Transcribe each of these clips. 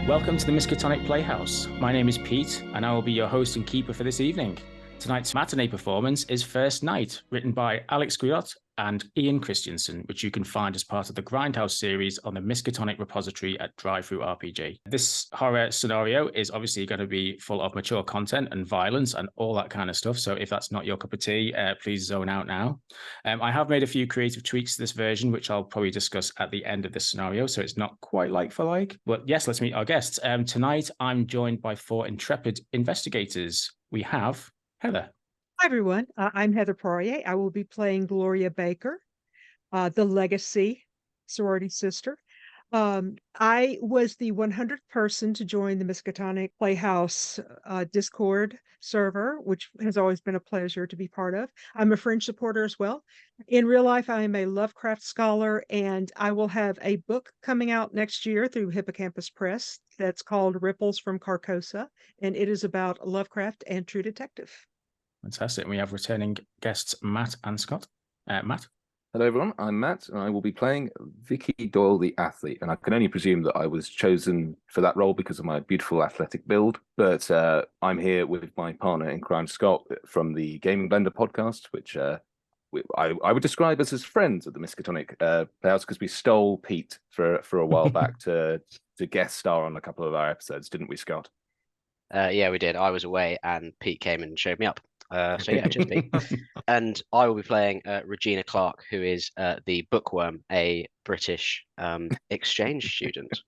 Welcome to the Miskatonic Playhouse. My name is Pete, and I will be your host and keeper for this evening. Tonight's matinee performance is First Night, written by Alex Guillotte and Ian Christiansen, which you can find as part of the Grindhouse series on the Miskatonic repository at Drive-Thru RPG. This horror scenario is obviously going to be full of mature content and violence and all that kind of stuff, so if that's not your cup of tea, please zone out now. I have made a few creative tweaks to this version, which I'll probably discuss at the end of this scenario, so it's not quite like for like. But yes, let's meet our guests. Tonight, I'm joined by 4 intrepid investigators. We have Heather. Hi, everyone. I'm Heather Poirier. I will be playing Gloria Baker, the legacy sorority sister. I was the 100th person to join the Miskatonic Playhouse Discord server, which has always been a pleasure to be part of. I'm a fringe supporter as well. In real life, I am a Lovecraft scholar, and I will have a book coming out next year through Hippocampus Press that's called Ripples from Carcosa, and it is about Lovecraft and True Detective. Fantastic. And we have returning guests Matt and Scott. Matt. Hello, everyone. I'm Matt, and I will be playing Vicki, Doyle, the athlete. And I can only presume that I was chosen for that role because of my beautiful athletic build. But I'm here with my partner in crime, Scott, from the Gaming Blender podcast, which I would describe as friends at the Miskatonic Playhouse, because we stole Pete for a while back to guest star on a couple of our episodes, didn't we, Scott? Yeah, we did. I was away, and Pete came and showed me up. So yeah, just Pete. And I will be playing Regina Clark, who is the bookworm, a British exchange student.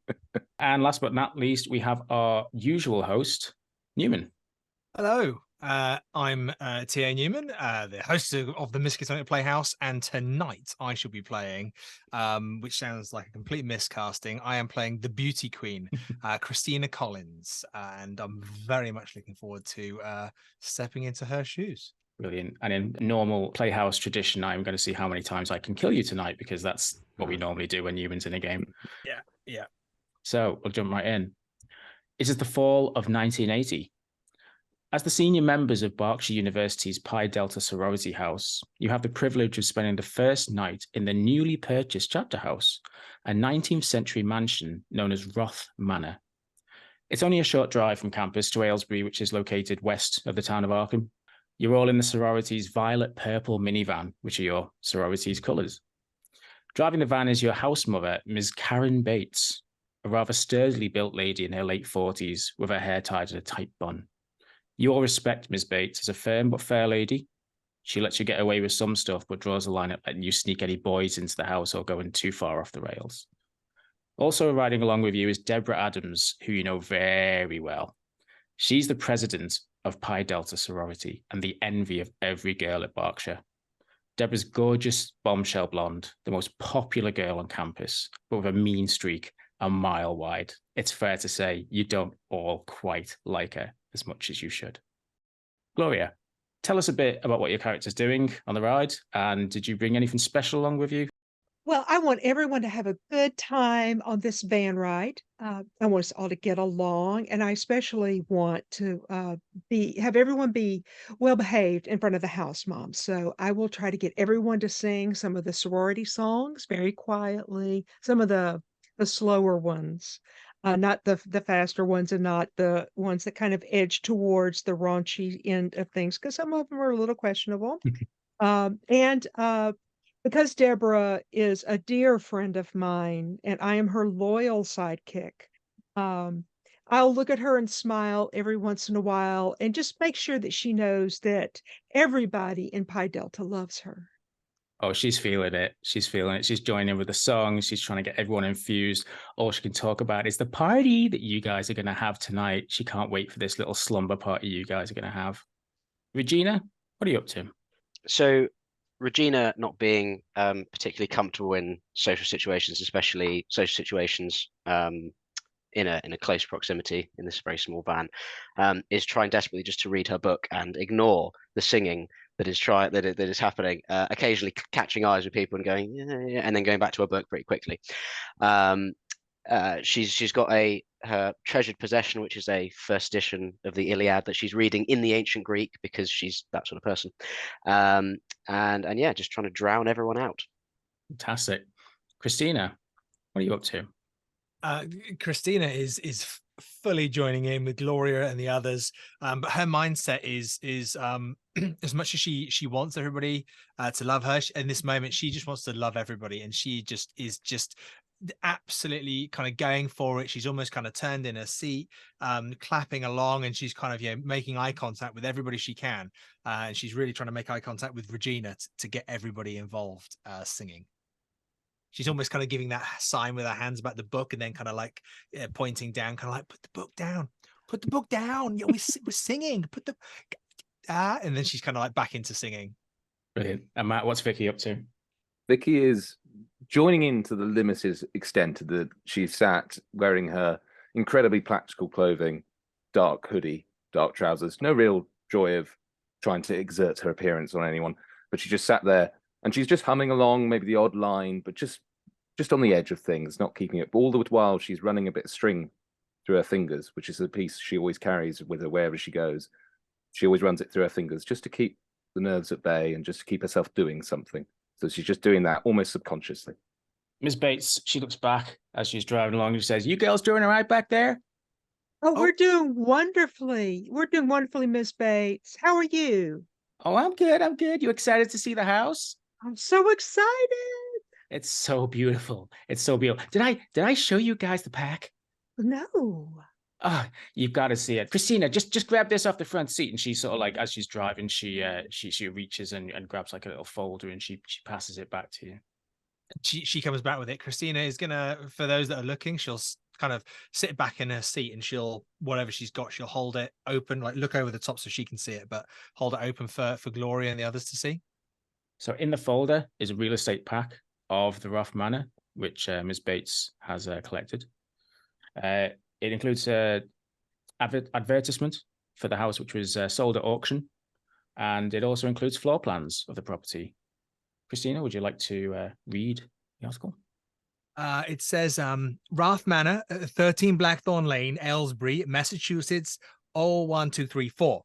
And last but not least, we have our usual host, Newman. Hello, I'm T.A. Newman, the host of the Miskatonic Playhouse, and tonight I shall be playing, which sounds like a complete miscasting, I am playing the beauty queen, Christina Collins, and I'm very much looking forward to stepping into her shoes. Brilliant. And in normal Playhouse tradition, I'm going to see how many times I can kill you tonight, because that's what we normally do when Newman's in a game. Yeah. So we'll jump right in. It is the fall of 1980. As the senior members of Berkshire University's Pi Delta sorority house, you have the privilege of spending the first night in the newly purchased chapter house, a 19th century mansion known as Roth Manor. It's only a short drive from campus to Aylesbury, which is located west of the town of Arcane. You're all in the sorority's violet-purple minivan, which are your sorority's colours. Driving the van is your house mother, Ms. Karen Bates, a rather sturdily built lady in her late 40s with her hair tied in a tight bun. You all respect Ms. Bates as a firm but fair lady. She lets you get away with some stuff, but draws the line at letting you sneak any boys into the house or going too far off the rails. Also riding along with you is Deborah Adams, who you know very well. She's the president of Pi Delta sorority and the envy of every girl at Berkshire. Deborah's gorgeous bombshell blonde, the most popular girl on campus, but with a mean streak a mile wide. It's fair to say you don't all quite like her as much as you should. Gloria, tell us a bit about what your character's doing on the ride, and did you bring anything special along with you? Well, I want everyone to have a good time on this van ride. I want us all to get along, and I especially want to have everyone be well behaved in front of the house mom. So I will try to get everyone to sing some of the sorority songs very quietly, some of the slower ones. Not the faster ones, and not the ones that kind of edge towards the raunchy end of things, because some of them are a little questionable. Because Deborah is a dear friend of mine, and I am her loyal sidekick, I'll look at her and smile every once in a while, and just make sure that she knows that everybody in Pi Delta loves her. Oh, she's feeling it. She's feeling it. She's joining in with the songs. She's trying to get everyone infused. All she can talk about is the party that you guys are going to have tonight. She can't wait for this little slumber party you guys are going to have. Regina, what are you up to? So Regina, not being particularly comfortable in social situations, especially social situations in a close proximity in this very small van, is trying desperately just to read her book and ignore the singing that is happening, occasionally catching eyes with people and going, yeah, and then going back to her book pretty quickly. she's got her treasured possession, which is a first edition of the Iliad that she's reading in the ancient Greek because she's that sort of person. And yeah, just trying to drown everyone out. Fantastic. Christina, what are you up to? Christina is fully joining in with Gloria and the others, but her mindset is as much as she wants everybody to love her, in this moment she just wants to love everybody, and she is absolutely kind of going for it. She's almost kind of turned in her seat, clapping along, and she's kind of making eye contact with everybody she can, and she's really trying to make eye contact with Regina to get everybody involved singing. She's almost kind of giving that sign with her hands about the book, and then kind of like pointing down, kind of like, put the book down, put the book down. We're singing, put the and then she's kind of like back into singing. Brilliant. And Matt, what's Vicki up to? Vicki is joining in to the limited extent that she's sat wearing her incredibly practical clothing, dark hoodie, dark trousers. No real joy of trying to exert her appearance on anyone, but she just sat there. And she's just humming along, maybe the odd line, but just on the edge of things, not keeping it. But all the while, she's running a bit of string through her fingers, which is a piece she always carries with her wherever she goes. She always runs it through her fingers just to keep the nerves at bay and just to keep herself doing something. So she's just doing that almost subconsciously. Miss Bates, she looks back as she's driving along and she says, "You girls doing all right back there?" Oh, we're doing wonderfully. We're doing wonderfully, Miss Bates. How are you? Oh, I'm good. I'm good. You excited to see the house? I'm so excited. It's so beautiful. It's so beautiful. Did I show you guys the pack? No. Oh, you've got to see it. Christina, just grab this off the front seat. And she sort of like, as she's driving, she reaches and grabs like a little folder and she passes it back to you. She comes back with it. Christina is gonna, for those that are looking, she'll kind of sit back in her seat and she'll, whatever she's got, she'll hold it open, like look over the top so she can see it, but hold it open for Gloria and the others to see. So in the folder is a real estate pack of the Rough Manor, which Ms. Bates has collected. It includes an advertisement for the house, which was sold at auction. And it also includes floor plans of the property. Christina, would you like to read the article? It says, Rough Manor, 13 Blackthorn Lane, Aylesbury, Massachusetts, 01234.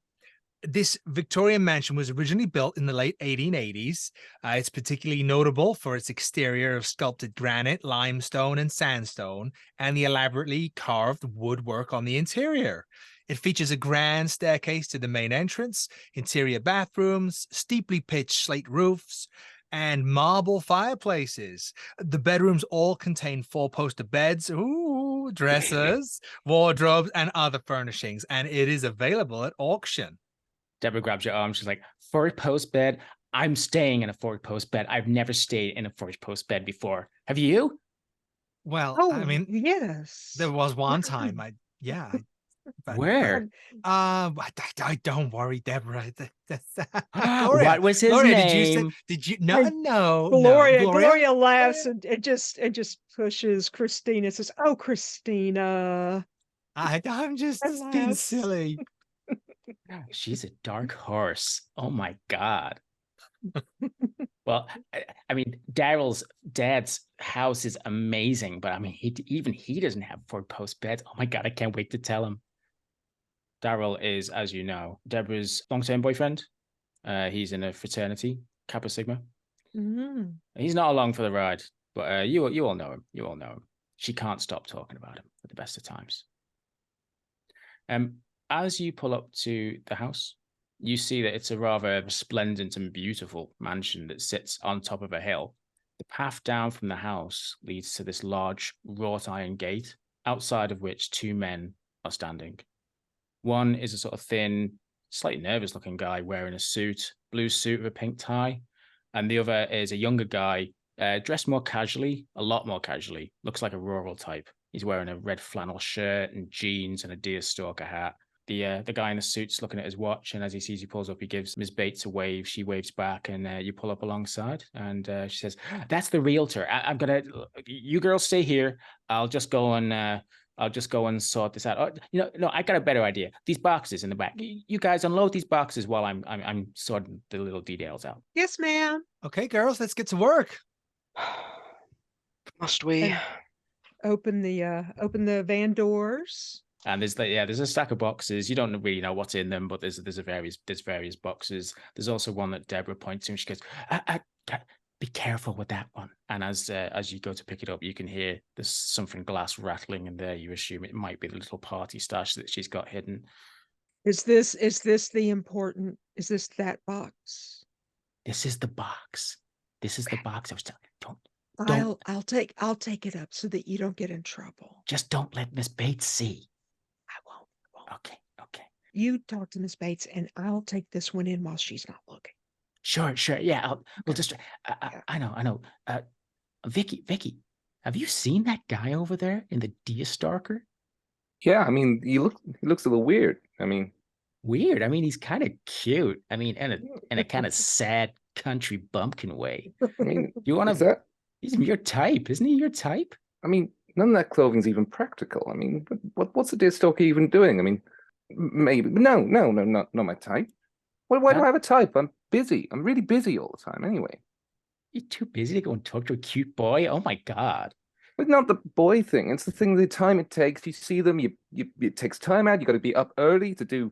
This Victorian mansion was originally built in the late 1880s. It's particularly notable for its exterior of sculpted granite, limestone, and sandstone, and the elaborately carved woodwork on the interior. It features a grand staircase to the main entrance, interior bathrooms, steeply pitched slate roofs, and marble fireplaces. The bedrooms all contain four-poster beds, dressers, wardrobes, and other furnishings, and it is available at auction. Deborah grabs your arm. She's like, 4-post bed? I'm staying in a 4-post bed. I've never stayed in a 4-post bed before. Have you? Well, Oh, I mean, yes. there was one time. Where? I don't worry, Deborah. Gloria, what was his name? Did you? No. Gloria laughs and just pushes Christina. Says, "Oh, Christina." I'm just being silly. She's a dark horse. Oh my God. Well, I mean, Daryl's dad's house is amazing, but I mean, even he doesn't have 4-post beds. Oh my God, I can't wait to tell him. Daryl is, as you know, Deborah's long-term boyfriend. He's in a fraternity, Kappa Sigma. Mm-hmm. He's not along for the ride, but you all know him. You all know him. She can't stop talking about him at the best of times. As you pull up to the house, you see that it's a rather resplendent and beautiful mansion that sits on top of a hill. The path down from the house leads to this large wrought iron gate, outside of which 2 men are standing. One is a sort of thin, slightly nervous looking guy wearing a suit, blue suit with a pink tie. And the other is a younger guy, dressed more casually, a lot more casually. Looks like a rural type. He's wearing a red flannel shirt and jeans and a deerstalker hat. The guy in the suit's looking at his watch, and as he sees you pulls up, he gives Ms. Bates a wave. She waves back, and you pull up alongside. And she says, "That's the realtor. I'm gonna. You girls stay here. I'll just go and sort this out. Oh, no, I got a better idea. These boxes in the back. You guys unload these boxes while I'm sorting the little details out." Yes, ma'am. Okay, girls, let's get to work. Must we? open the van doors. And there's a stack of boxes. You don't really know what's in them, but there's various boxes. There's also one that Deborah points to, and she goes, "Be careful with that one." And as you go to pick it up, you can hear there's something glass rattling in there. You assume it might be the little party stash that she's got hidden. Is this is this that box? This is the box. This is the box I was telling you. Don't. I'll take it up so that you don't get in trouble. Just don't let Miss Bates see. I won't. Okay. You talk to Miss Bates, and I'll take this one in while she's not looking. Sure. Yeah, we'll just. I know. Vicki, have you seen that guy over there in the Deerstalker? Yeah, I mean, he looks a little weird. I mean, weird. I mean, he's kind of cute. I mean, in a kind of sad country bumpkin way. I mean, you want to? He's your type, isn't he? Your type? I mean, none of that clothing's even practical. I mean, what's the Deerstalker even doing? I mean, maybe no, not my type. Why do I have a type? I'm busy. I'm really busy all the time. Anyway, you're too busy to go and talk to a cute boy. Oh my god! But not the boy thing. It's the thing. The time it takes. You see them. It takes time out. You got to be up early to do.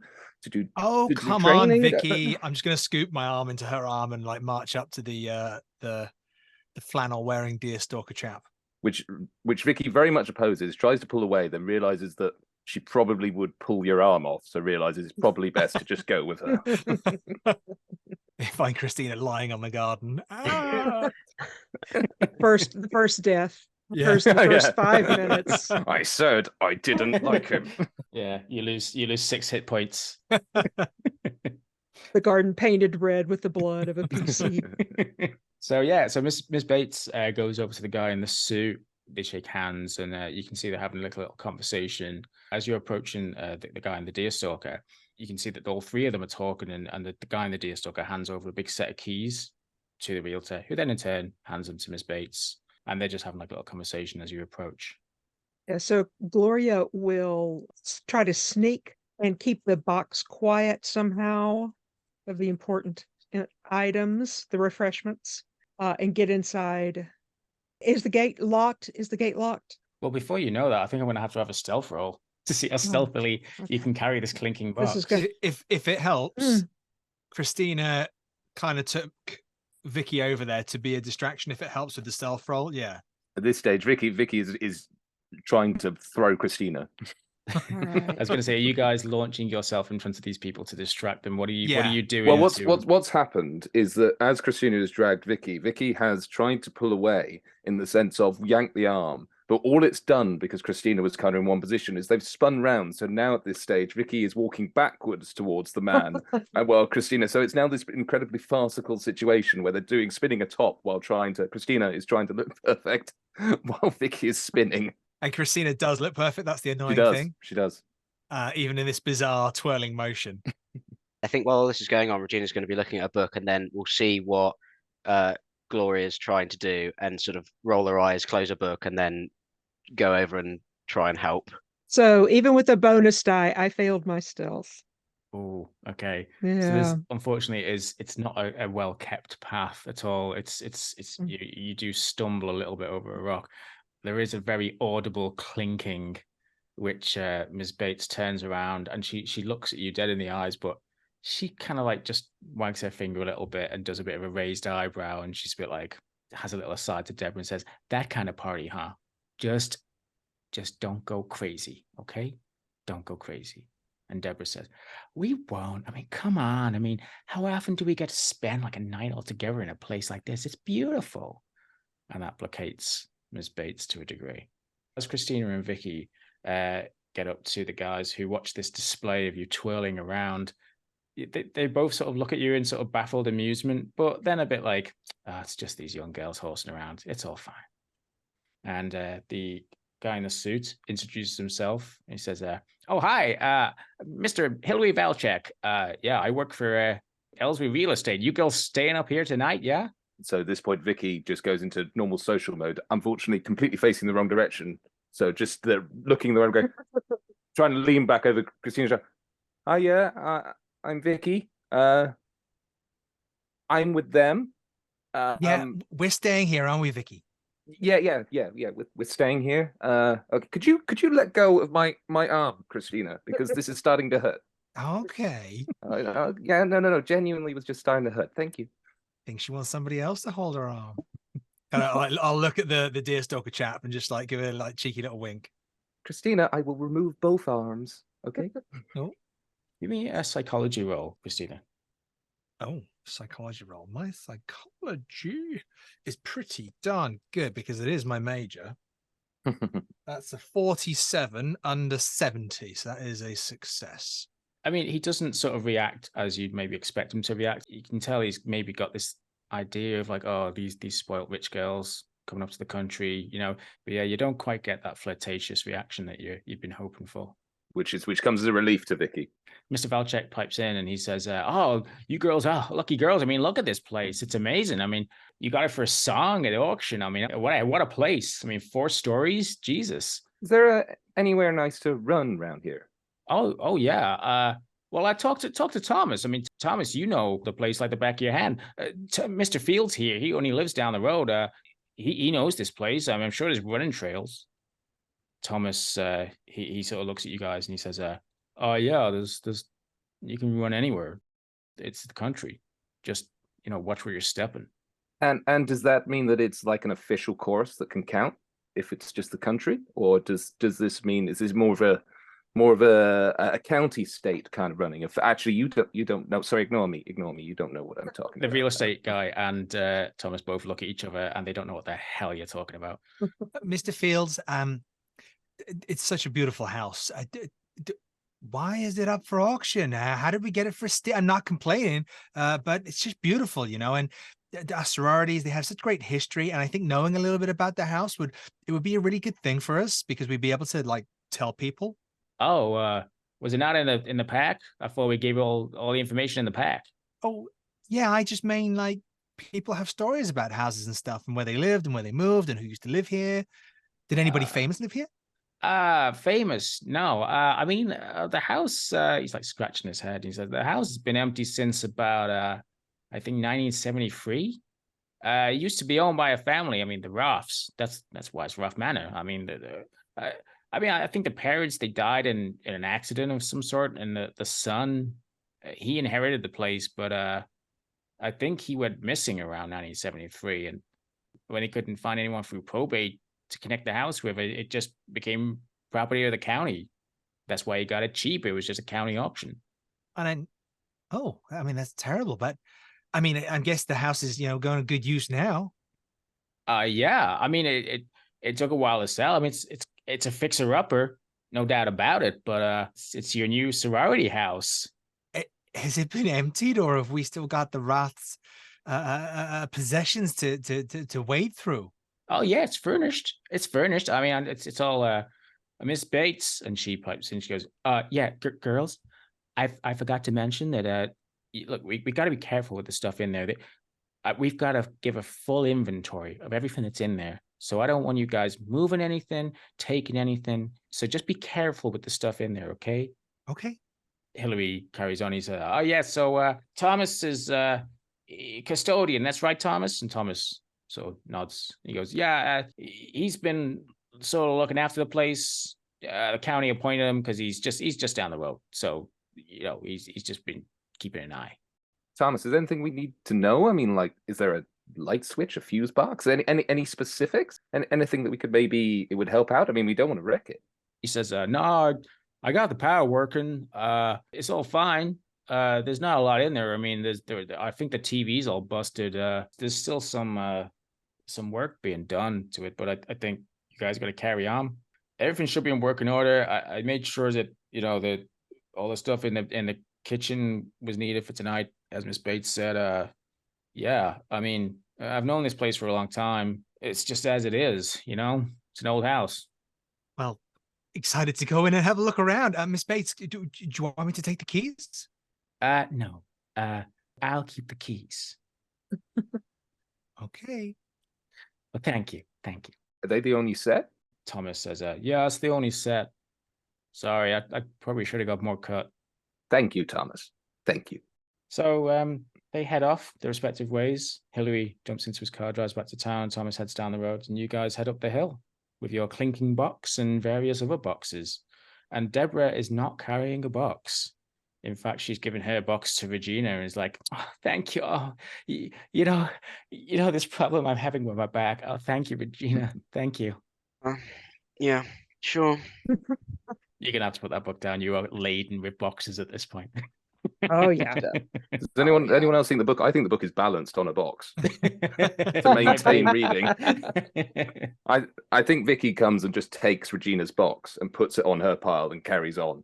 Oh, come on, Vicki! I'm just gonna scoop my arm into her arm and like march up to the flannel wearing Deerstalker chap. Which Vicki very much opposes. Tries to pull away, then realizes that she probably would pull your arm off. So realizes it's probably best to just go with her. You find Christina lying on the garden. The first death. The first 5 minutes. I said I didn't like him. Yeah, you lose 6 hit points. The garden painted red with the blood of a PC. So Miss Bates goes over to the guy in the suit. They shake hands, and you can see they're having a little conversation. As you're approaching the guy in the Deerstalker, you can see that all three of them are talking, and the guy in the Deerstalker hands over a big set of keys to the realtor, who then in turn hands them to Miss Bates, and they're just having like a little conversation as you approach. Yeah, so Gloria will try to sneak and keep the box quiet somehow of the important items, the refreshments, and get inside. Is the gate locked? Well, before you know that, I think I'm going to have a stealth roll to see how stealthily you can carry this clinking box. If it helps, Christina kind of took Vicki over there to be a distraction. If it helps with the stealth roll, yeah. At this stage, Vicki is trying to throw Christina. Right. I was going to say, are you guys launching yourself in front of these people to distract them? What are you doing? Well, what's happened is that as Christina has dragged Vicki has tried to pull away in the sense of yank the arm, but all it's done, because Christina was kind of in one position, is they've spun round. So now at this stage, Vicki is walking backwards towards the man, Christina. So it's now this incredibly farcical situation where they're spinning atop while Christina is trying to look perfect while Vicki is spinning. And Christina does look perfect. That's the annoying thing. She does. Even in this bizarre twirling motion. I think while this is going on, Regina's going to be looking at a book, and then we'll see what Gloria is trying to do and sort of roll her eyes, close a book, and then go over and try and help. So even with a bonus die, I failed my stealth. Oh, okay. Yeah. So this, unfortunately, it's not a well kept path at all. It's you do stumble a little bit over a rock. There is a very audible clinking, which Ms. Bates turns around and she looks at you dead in the eyes, but she kind of like just wags her finger a little bit and does a bit of a raised eyebrow, and she's a bit like, has a little aside to Deborah and says, "That kind of party, huh? Just don't go crazy, okay? Don't go crazy." And Deborah says, "We won't. I mean, come on. I mean, how often do we get to spend like a night all together in a place like this? It's beautiful." And that placates Ms. Bates to a degree. As Christina and Vicki get up to the guys who watch this display of you twirling around, they both sort of look at you in sort of baffled amusement, but then a bit like, it's just these young girls horsing around. It's all fine. And the guy in the suit introduces himself. He says, "Oh, hi, Mr. Hilary Valchek. Yeah, I work for Ellsbury Real Estate. You girls staying up here tonight, yeah?" So at this point, Vicki just goes into normal social mode, unfortunately, completely facing the wrong direction. So just looking the wrong way, trying to lean back over Christina. "Oh, yeah, I'm Vicki. I'm with them." We're staying here, aren't we, Vicki? Yeah. We're staying here. Okay. Could you let go of my arm, Christina, because this is starting to hurt. Okay. Yeah, no. Genuinely was just starting to hurt. Thank you. Think she wants somebody else to hold her arm. And I'll look at the deerstalker chap and just like give it a like cheeky little wink. Christina, I will remove both arms. Okay. Oh, Give me a psychology roll, Christina. oh, psychology roll. My psychology is pretty darn good because it is my major. That's a 47 under 70, so that is a success. I mean, he doesn't sort of react as you'd maybe expect him to react. You can tell he's maybe got this idea of like, oh, these spoiled rich girls coming up to the country, you know. But yeah, you don't quite get that flirtatious reaction that you've been hoping for. Which comes as a relief to Vicki. Mr. Valchek pipes in and he says, oh, you girls are lucky girls. I mean, look at this place. It's amazing. I mean, you got it for a song at auction. I mean, what a place. I mean, 4 stories. Jesus. Is there anywhere nice to run around here? Oh yeah. Well, I talked to Thomas. I mean, Thomas, you know the place like the back of your hand. Mr. Fields here, he only lives down the road. He knows this place. I mean, I'm sure there's running trails. Thomas, he sort of looks at you guys and he says, "Oh yeah, there's you can run anywhere. It's the country. Just watch where you're stepping." And does that mean that it's like an official course that can count if it's just the country, or does this mean is this more of a county state kind of running? If actually you don't know, sorry, ignore me, you don't know what I'm talking about. The real estate guy and Thomas both look at each other and they don't know what the hell you're talking about. Mr. Fields, it's such a beautiful house. Why is it up for auction? How did we get it for I'm not complaining, but it's just beautiful, and our sororities, they have such great history, and I think knowing a little bit about the house would be a really good thing for us because we'd be able to like tell people. Oh, was it not in the pack? I thought we gave all the information in the pack. Oh, yeah, I just mean like people have stories about houses and stuff and where they lived and where they moved and who used to live here. Did anybody famous live here? Famous? No. I mean, the house, he's like scratching his head. He said the house has been empty since about, I think 1973. It used to be owned by a family. I mean, the Ruffs. That's why it's Ruff Manor. I mean, I think the parents, they died in an accident of some sort, and the son, he inherited the place, but I think he went missing around 1973, and when he couldn't find anyone through probate to connect the house with, it just became property of the county. That's why he got it cheap. It was just a county auction. And I mean, that's terrible, but I mean, I guess the house is, going to good use now. Yeah. I mean, it took a while to sell. I mean, it's a fixer-upper, no doubt about it, but it's your new sorority house. Has it been emptied, or have we still got the Roth's possessions to wade through? Oh yeah, it's furnished. It's furnished. I mean, it's all Miss Bates, and she pipes in. She goes, yeah, girls, I forgot to mention that look, we got to be careful with the stuff in there. We've got to give a full inventory of everything that's in there. So I don't want you guys moving anything, taking anything. So just be careful with the stuff in there, okay? Okay. Hillary carries on. He said, oh yeah, so Thomas is custodian. That's right, Thomas? And Thomas so nods. He goes, yeah, he's been sort of looking after the place. The county appointed him because he's just down the road. So, he's just been keeping an eye. Thomas, is there anything we need to know? I mean, like, is there a light switch, a fuse box, any specifics, and anything that we could maybe it would help out? I mean, we don't want to wreck it. He says, no, I got the power working. It's all fine. There's not a lot in there. I mean, I think the TV's all busted. There's still some work being done to it, but I think you guys got to carry on. Everything should be in working order. I made sure that that all the stuff in the kitchen was needed for tonight, as Miss Bates said. Yeah, I mean, I've known this place for a long time. It's just as it is, It's an old house. Well, excited to go in and have a look around. Miss Bates, do you want me to take the keys? No. I'll keep the keys. Okay. Well, thank you. Are they the only set? Thomas says, yeah, it's the only set. Sorry, I probably should have got more cut. Thank you, Thomas. Thank you. So, they head off their respective ways. Hillary jumps into his car, drives back to town. Thomas heads down the road, and you guys head up the hill with your clinking box and various other boxes. And Deborah is not carrying a box. In fact, she's given her box to Regina and is like, oh, thank you. Oh, you know this problem I'm having with my back. Oh, thank you, Regina. Thank you. Yeah, sure. You're going to have to put that book down. You are laden with boxes at this point. Oh yeah. Does anyone else think the book? I think the book is balanced on a box to maintain reading. I think Vicki comes and just takes Regina's box and puts it on her pile and carries on.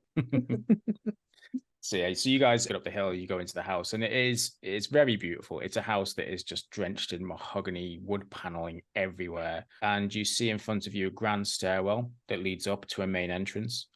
So you guys get up the hill, you go into the house, and it's very beautiful. It's a house that is just drenched in mahogany wood paneling everywhere. And you see in front of you a grand stairwell that leads up to a main entrance.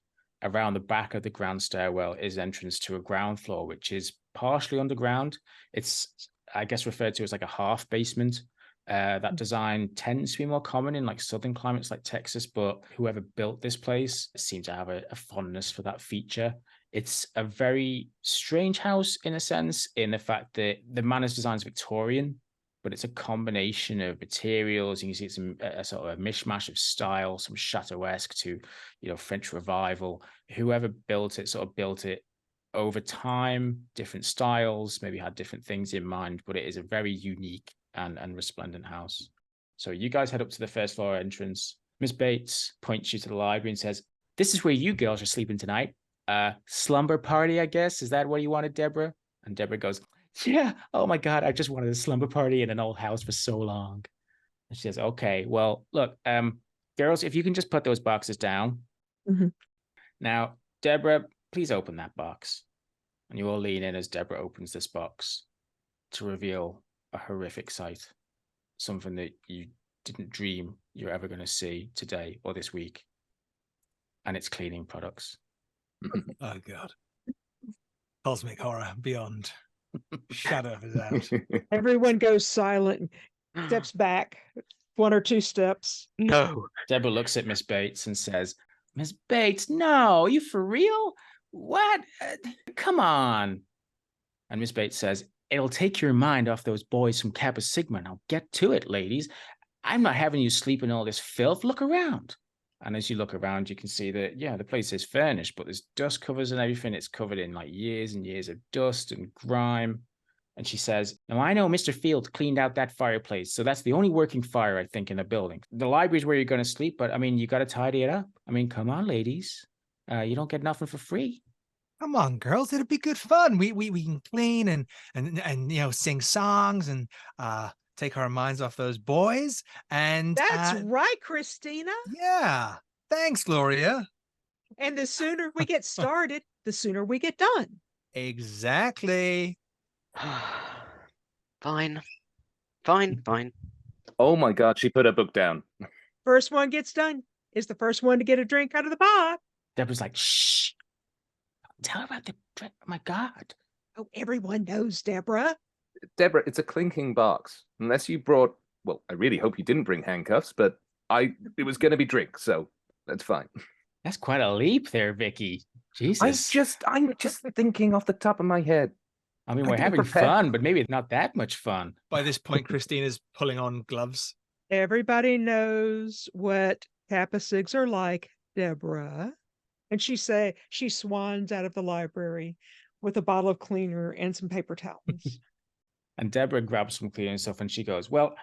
Around the back of the grand stairwell is entrance to a ground floor, which is partially underground. It's, I guess, referred to as like a half basement. That design tends to be more common in like southern climates like Texas, but whoever built this place seemed to have a fondness for that feature. It's a very strange house in a sense, in the fact that the manor's design is Victorian, but it's a combination of materials. You can see it's a sort of a mishmash of style, some Chateau-esque to, French Revival. Whoever built it sort of built it over time, different styles, maybe had different things in mind, but it is a very unique and resplendent house. So you guys head up to the first floor entrance. Miss Bates points you to the library and says, "This is where you girls are sleeping tonight. Slumber party, I guess. Is that what you wanted, Deborah?" And Deborah goes, "Yeah, oh my God, I just wanted a slumber party in an old house for so long." And she says, "Okay, well, look, girls, if you can just put those boxes down." Mm-hmm. Now, Deborah, please open that box. And you all lean in as Deborah opens this box to reveal a horrific sight, something that you didn't dream you're ever going to see today or this week. And it's cleaning products. Oh God. Cosmic horror beyond shadow of a doubt. Everyone goes silent, steps back 1 or 2 steps. No. Deborah looks at Miss Bates and says, "Miss Bates, no, are you for real? What? Come on." And Miss Bates says, "It'll take your mind off those boys from Kappa Sigma. Now get to it, ladies. I'm not having you sleep in all this filth. Look around." And as you look around, you can see that, the place is furnished, but there's dust covers and everything. It's covered in like years and years of dust and grime. And she says, "Now, I know Mr. Field cleaned out that fireplace, so that's the only working fire, I think, in the building. The library's where you're going to sleep, but, you got to tidy it up. Come on, ladies. You don't get nothing for free." Come on, girls, it'll be good fun. We can clean and sing songs and take our minds off those boys. And That's right, Christina. Yeah. Thanks, Gloria. And the sooner we get started, the sooner we get done. Exactly. Fine. Oh my God, she put her book down. First one gets done is the first one to get a drink out of the pot. Deborah's like, "Shh. Tell her about the drink. Oh my God." Oh, everyone knows, Deborah. Deborah, it's a clinking box. Unless you brought, well, I really hope you didn't bring handcuffs, but it was going to be drink, so that's fine. That's quite a leap there, Vicki. Jesus. I'm just thinking off the top of my head. We're having fun, but maybe not that much fun. By this point, Christina's pulling on gloves. Everybody knows what Kappa Sigs are like, Deborah. And she swans out of the library with a bottle of cleaner and some paper towels. And Deborah grabs some cleaning stuff and she goes, "Well,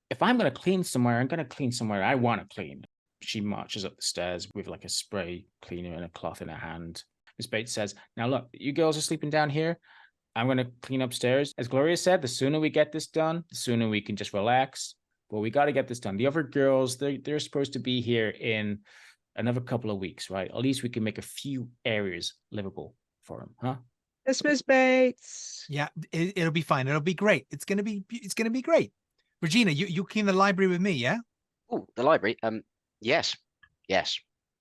if I'm going to clean somewhere, I'm going to clean somewhere I want to clean." She marches up the stairs with like a spray cleaner and a cloth in her hand. Miss Bates says, "Now look, you girls are sleeping down here. I'm going to clean upstairs. As Gloria said, the sooner we get this done, the sooner we can just relax. But we got to get this done. The other girls, they're supposed to be here in another couple of weeks, right? At least we can make a few areas livable for them, huh?" Yes, Miss Bates. Yeah, it'll be fine. It'll be great. It's gonna be great. Regina, you clean the library with me, yeah? Oh, the library. Yes.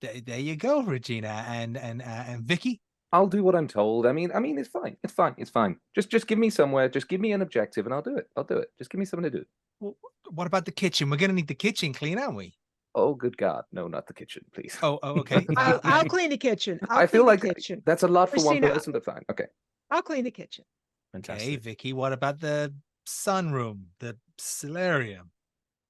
There you go, Regina, and Vicki. I'll do what I'm told. It's fine. It's fine. Just give me somewhere. Just give me an objective, and I'll do it. Just give me something to do. Well, what about the kitchen? We're gonna need the kitchen clean, aren't we? Oh, good God. No, not the kitchen, please. Oh, okay. I'll clean the kitchen. I feel like kitchen. that's a lot for Christina, one person, but fine. Okay. I'll clean the kitchen. Fantastic. Vicky, what about the sunroom, the solarium?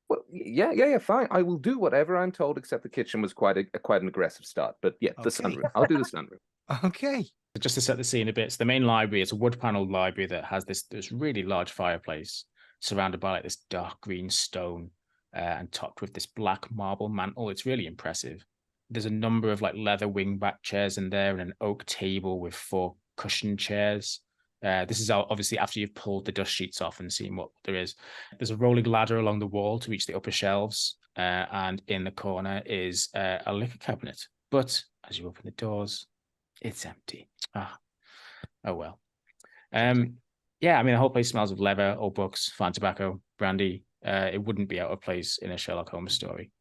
Well, yeah, fine. I will do whatever I'm told, except the kitchen was quite an aggressive start. But yeah, the Okay. sunroom. I'll do the sunroom. Okay. Just to set the scene a bit, so the main library, it's a wood paneled library that has this really large fireplace surrounded by like this dark green stone and topped with this black marble mantle. It's really impressive. There's a number of like leather wingback chairs in there and an oak table with 4 cushioned chairs. This is obviously after you've pulled the dust sheets off and seen what there is. There's a rolling ladder along the wall to reach the upper shelves. And in the corner is a liquor cabinet. But as you open the doors, it's empty. Oh well. Yeah, I mean, the whole place smells of leather, old books, fine tobacco, brandy. It wouldn't be out of place in a Sherlock Holmes story.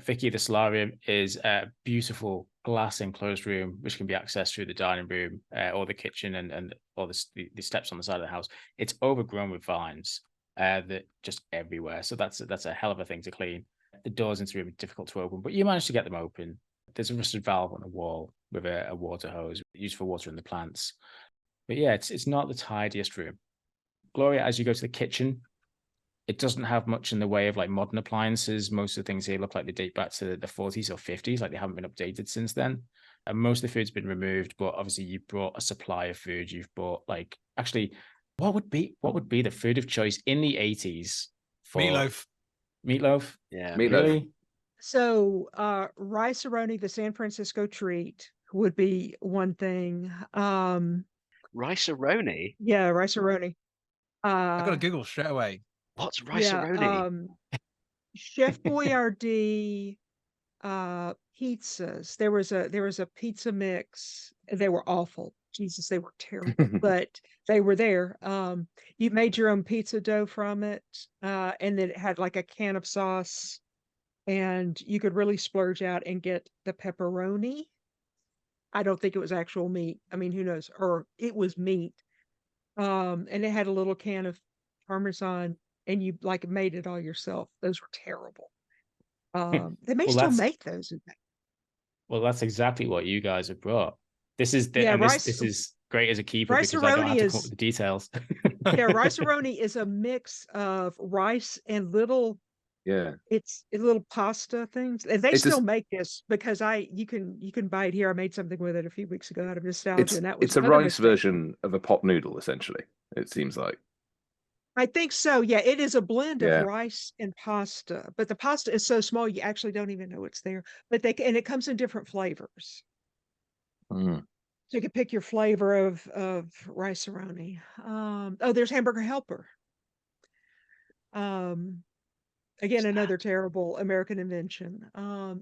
Vicki, the solarium is a beautiful glass enclosed room which can be accessed through the dining room or the kitchen and all the steps on the side of the house. It's overgrown with vines that just everywhere. So that's a hell of a thing to clean. The doors into the room are difficult to open, but you manage to get them open. There's a rusted valve on the wall with a water hose used for watering the plants. But yeah, it's not the tidiest room. Gloria, as you go to the kitchen, it doesn't have much in the way of like modern appliances. Most of the things here look like they date back to the 40s or 50s, like they haven't been updated since then. And most of the food's been removed, but obviously you brought a supply of food. You've brought like, actually, what would be the food of choice in the 80s for Meatloaf? Meatloaf? Yeah. Meatloaf. Really? So rice-a-roni, the San Francisco treat, would be one thing. Rice-a-roni? Yeah, rice-a-roni. I got to Google straight away. What's Yeah, rice-a-roni? Chef Boyardee pizzas. There was a pizza mix. They were awful. Jesus, they were terrible, but they were there. You made your own pizza dough from it, and then it had like a can of sauce, and you could really splurge out and get the pepperoni. I don't think it was actual meat. I mean, who knows? Or it was meat. And it had a little can of Parmesan, and you like made it all yourself. Those were terrible. They may Well, still that's- make those. In fact. Well, that's exactly what you guys have brought. This is Yeah, this is great as a keeper because I don't have to come up with the details. Yeah, rice-a-roni is a mix of rice and little Yeah. it's little pasta things. And they It's still just- make this because you can buy it here. I made something with it a few weeks ago out of nostalgia, It's and that was it's a another rice mistake. version of a pot noodle, essentially. It seems like. I think so. Yeah, it is a blend Yeah. of rice and pasta, but the pasta is so small you actually don't even know it's there. But and it comes in different flavors. Mm. So you can pick your flavor of rice-a-roni. Oh, there's hamburger helper. Again, another terrible American invention.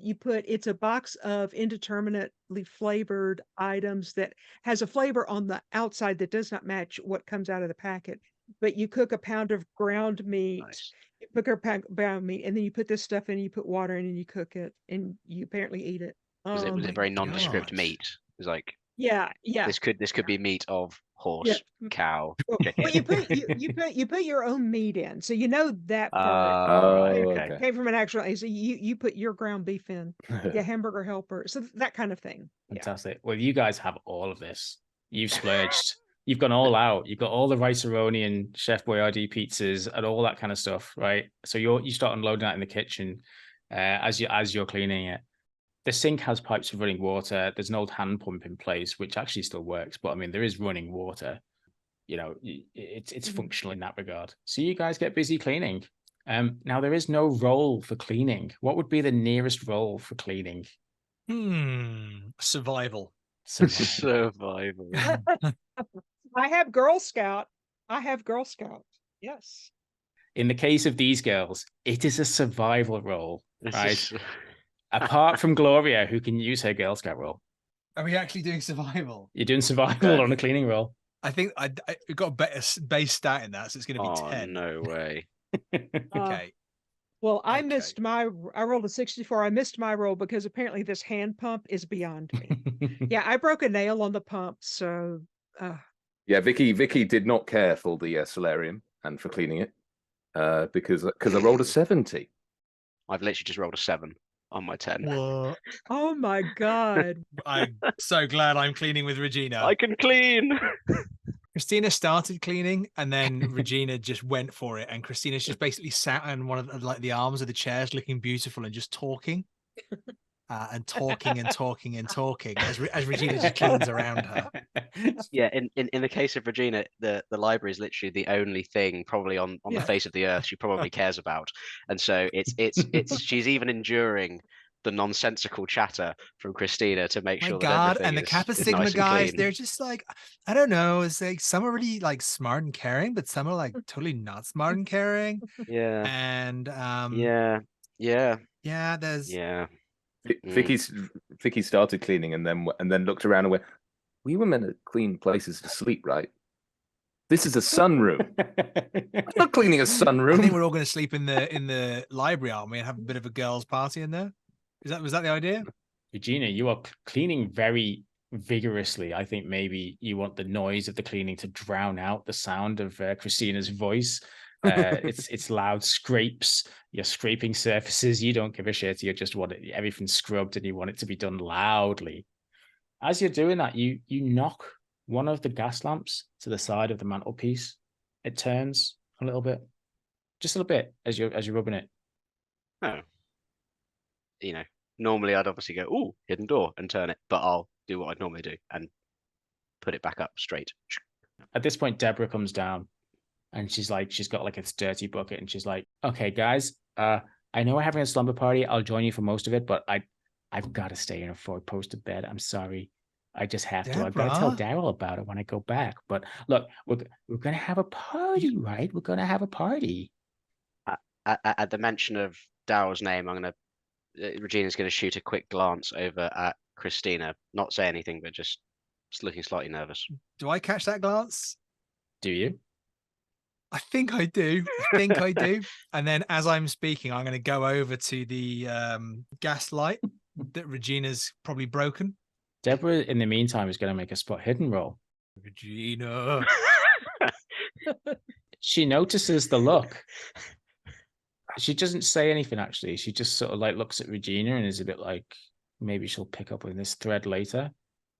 It's a box of indeterminately flavored items that has a flavor on the outside that does not match what comes out of the packet. But you cook a pound of ground meat, Nice. you cook a pound of ground meat, and then you put this stuff in, you put water in, and you cook it, and you apparently eat it. Was it my very nondescript gosh. meat? It was like Yeah, yeah. this could be meat of horse, cow, Well, chicken. you put your own meat in, so you know that part Right, Oh, okay. came from an actual. So you put your ground beef in, yeah, hamburger helper, so that kind of thing. Yeah. Fantastic. Well, you guys have all of this. You've splurged. You've gone all out. You've got all the rice-a-roni and Chef Boyardee pizzas and all that kind of stuff, right? So you start unloading that in the kitchen as you're cleaning it. The sink has pipes for running water. There's an old hand pump in place, which actually still works. But I mean, there is running water. You know, it's functional in that regard. So you guys get busy cleaning. Now there is no role for cleaning. What would be the nearest role for cleaning? Survival. Survival. I have Girl Scout. Yes. In the case of these girls, it is a survival role, This right? is- Apart from Gloria, who can use her Girl Scout role. Are we actually doing survival? You're doing survival Yeah. on a cleaning role. I think I got a better base stat in that, so it's going to be Oh 10. no way. Okay. Well, I Okay. missed I rolled a 64. I missed my roll because apparently this hand pump is beyond me. Yeah, I broke a nail on the pump, so Yeah, Vicky did not care for the solarium and for cleaning it because I rolled a 70. I've literally just rolled a 7 on my 10. What? oh my god. I'm so glad I'm cleaning with Regina. I can clean. Christina started cleaning, and then Regina just went for it, and Christina's just basically sat on one of the arms of the chairs, looking beautiful and just talking, and talking and talking and talking as Regina just cleans around her. Yeah, in the case of Regina, the library is literally the only thing probably on the face of the earth she probably cares about, and so it's she's even enduring the nonsensical chatter from Christina to make sure that everything and the is Kappa is Sigma nice and guys, clean. they're just like, I don't know, it's like some are really like smart and caring, but some are like totally not smart and caring. Yeah. And there's Vicky started cleaning and then looked around and went, "We were meant to clean places to sleep, right? This is a sunroom. I'm not cleaning a sunroom." I think we're all going to sleep in the library, aren't we, and have a bit of a girls' party in there. Was that the idea? Regina, you are cleaning very vigorously. I think maybe you want the noise of the cleaning to drown out the sound of Christina's voice. It's loud scrapes. You're scraping surfaces. You don't give a shit. You just want everything scrubbed, and you want it to be done loudly. As you're doing that, you knock one of the gas lamps to the side of the mantelpiece. It turns a little bit, just a little bit, as you're rubbing it. Oh. Normally I'd obviously go, "Ooh, hidden door," and turn it, but I'll do what I'd normally do and put it back up straight. At this point, Deborah comes down, and she's got like a dirty bucket, and she's like, "Okay, guys, I know we're having a slumber party. I'll join you for most of it, but I've got to stay in a 4-poster bed. I'm sorry. I just have to. I've got to tell Daryl about it when I go back. But look, we're gonna have a party, right? We're gonna have a party." At the mention of Daryl's name, Regina's going to shoot a quick glance over at Christina, not say anything, but just looking slightly nervous. Do I catch that glance? Do you? I think I do. And then as I'm speaking, I'm going to go over to the gas light that Regina's probably broken. Deborah, in the meantime, is going to make a spot hidden roll. Regina. She notices the look. She doesn't say anything, actually. She just sort of like looks at Regina and is a bit like, maybe she'll pick up on this thread later.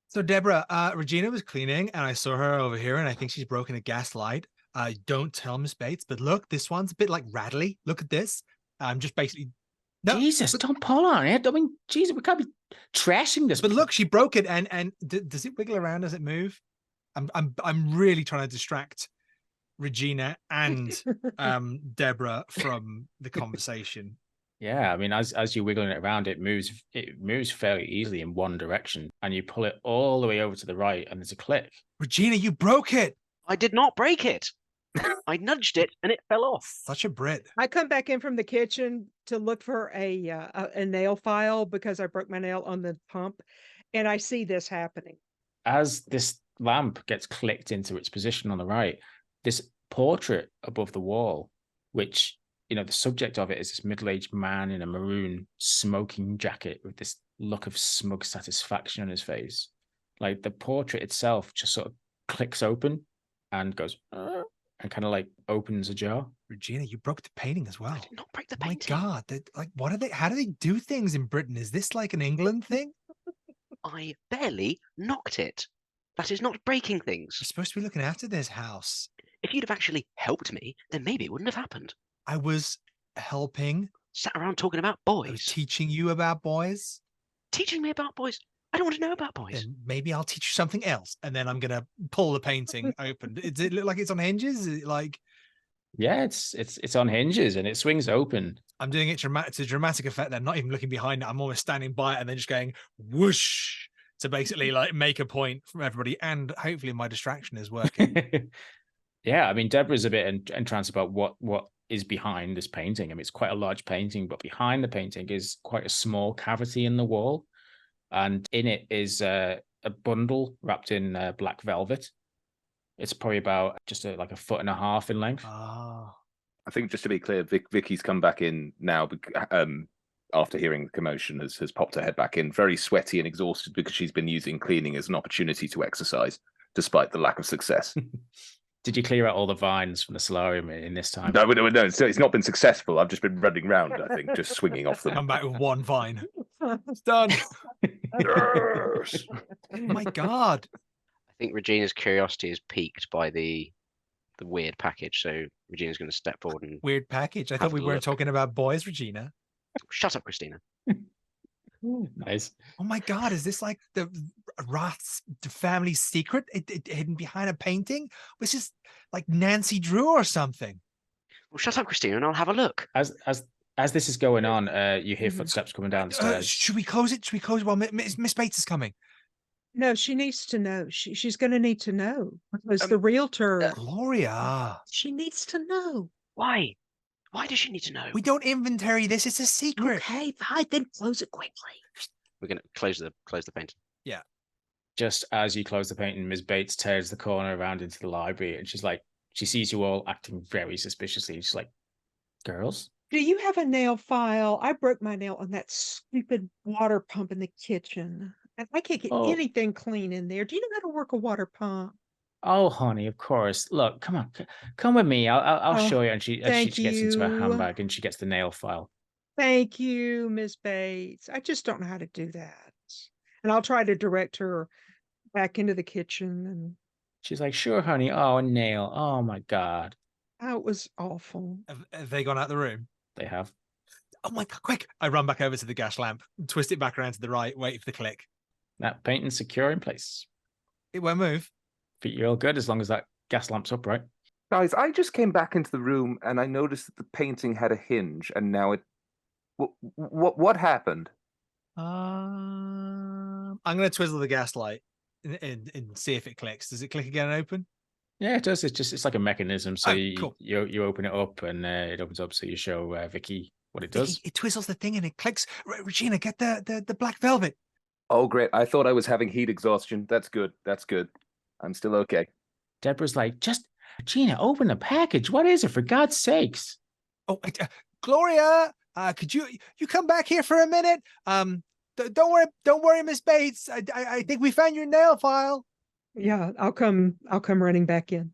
So Deborah, Regina was cleaning and I saw her over here and I think she's broken a gas light. Don't tell Miss Bates, but look, this one's a bit like rattly. Look at this. I'm just basically... No, Jesus, don't pull on it. I mean, Jesus, we can't be trashing this. But look, she broke it and does it wiggle around as it move? I'm really trying to distract Regina and Deborah from the conversation. Yeah, I mean, as you're wiggling it around, it moves fairly easily in one direction, and you pull it all the way over to the right, and there's a click. Regina, you broke it. I did not break it. I nudged it, and it fell off. Such a Brit. I come back in from the kitchen to look for a nail file because I broke my nail on the pump, and I see this happening. As this lamp gets clicked into its position on the right, this portrait above the wall, which, you know, the subject of it is this middle-aged man in a maroon smoking jacket with this look of smug satisfaction on his face. Like, the portrait itself just sort of clicks open and goes, and kind of like opens ajar. Regina, you broke the painting as well. I did not break the painting. My God, what are they? How do they do things in Britain? Is this like an England thing? I barely knocked it. That is not breaking things. You're supposed to be looking after this house. If you'd have actually helped me, then maybe it wouldn't have happened. I was helping. Sat around talking about boys. I was teaching you about boys. Teaching me about boys? I don't want to know about boys. Then maybe I'll teach you something else. And then I'm going to pull the painting open. Does it look like it's on hinges? Is it like... Yeah, it's on hinges and it swings open. I'm doing it to dramatic effect. Then not even looking behind it. I'm almost standing by it and then just going whoosh to basically like make a point from everybody. And hopefully my distraction is working. Yeah, I mean, Deborah's a bit entranced about what is behind this painting. I mean, it's quite a large painting, but behind the painting is quite a small cavity in the wall. And in it is a bundle wrapped in black velvet. It's probably about just like 1.5 feet in length. Ah. I think, just to be clear, Vicky's come back in now after hearing the commotion, has popped her head back in, very sweaty and exhausted because she's been using cleaning as an opportunity to exercise, despite the lack of success. Did you clear out all the vines from the solarium in this time? No, it's not been successful. I've just been running around, I think, just swinging off them. Come back with one vine. It's done. Yes. Oh my God. think Regina's curiosity is piqued by the weird package, so Regina's going to step forward and Weird package. I Have thought we a weren't look. talking about boys, Regina. shut up, Christina. Nice. Oh my God, is this like the Roth's family secret hidden behind a painting? Was this like Nancy Drew or something? Well, shut up, Christina, and I'll have a look. As this is going on, you hear Mhm. footsteps coming down the stairs. Should we close it? Should we close it while Miss Bates is coming? No, she needs to know. She's going to need to know because Um, the realtor. Gloria, She needs to know. Why? Why does she need to know? we don't inventory this. It's a secret. Okay, fine. Then close it quickly. We're going to close the painting. Just as you close the painting, Ms. Bates turns the corner around into the library, and she's like, she sees you all acting very suspiciously. She's like, "Girls, Do you have a nail file? I broke my nail on that stupid water pump in the kitchen. And I can't get Oh. anything clean in there. Do you know how to work a water pump? oh honey, of course. Look, come on, come with me. I'll Oh, show you." And she thank gets into her you. handbag and she gets the nail file. Thank you, Miss Bates. I just don't know how to do that. And I'll try to direct her back into the kitchen. And She's like, "Sure, honey. Oh, a nail. Oh my God." oh, it was awful. Have they gone out the room? They have. Oh my God, quick. I run back over to the gas lamp, twist it back around to the right, wait for the click. That painting's secure in place. It won't move. But you're all good as long as that gas lamp's up, right? Guys, I just came back into the room and I noticed that the painting had a hinge, and now it. What happened? I'm going to twizzle the gas light and see if it clicks. Does it click again and open? Yeah, it does. It's like a mechanism. So Oh, cool. you open it up and it opens up. So you show Vicki what it does. It twizzles the thing and it clicks. Regina, get the black velvet. Oh, great. I thought I was having heat exhaustion. That's good. That's good. I'm still okay. Deborah's like, "Just Gina, open the package. What is it, for God's sakes?" Oh, Gloria, could you come back here for a minute? Don't worry, Miss Bates. I think we found your nail file. Yeah, I'll come running back in.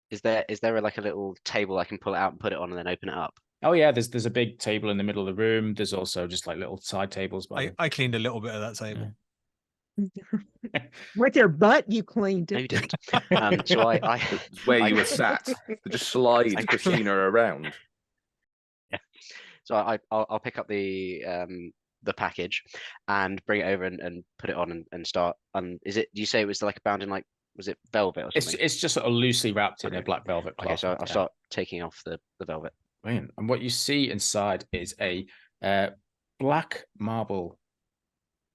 Is there like a little table I can pull it out and put it on and then open it up? Oh yeah, there's a big table in the middle of the room. There's also just like little side tables. I cleaned a little bit of that table. With your butt, you cleaned No, it. you didn't. So It's where you were sat. They just slide Christina around. So I'll pick up the package and bring it over and put it on and start. Is it? Do you say it was like bound in like, was it velvet or something? It's just sort of loosely wrapped in a Okay. black velvet cloth. Okay, so I'll start taking off the velvet. Brilliant. And what you see inside is a black marble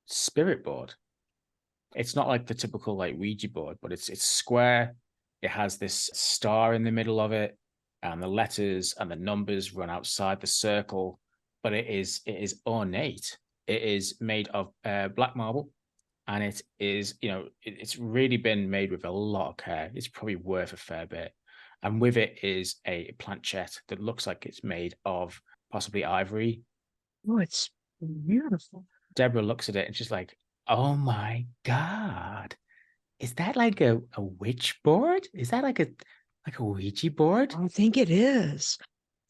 spirit board. It's not like the typical like Ouija board, but it's square. It has this star in the middle of it, and the letters and the numbers run outside the circle. But it is ornate. It is made of black marble, and it is, it's really been made with a lot of care. It's probably worth a fair bit. And with it is a planchette that looks like it's made of possibly ivory. Oh, it's beautiful. Deborah looks at it and she's like, "Oh my God. Is that like a witch board? Is that like a Ouija board?" I think it is.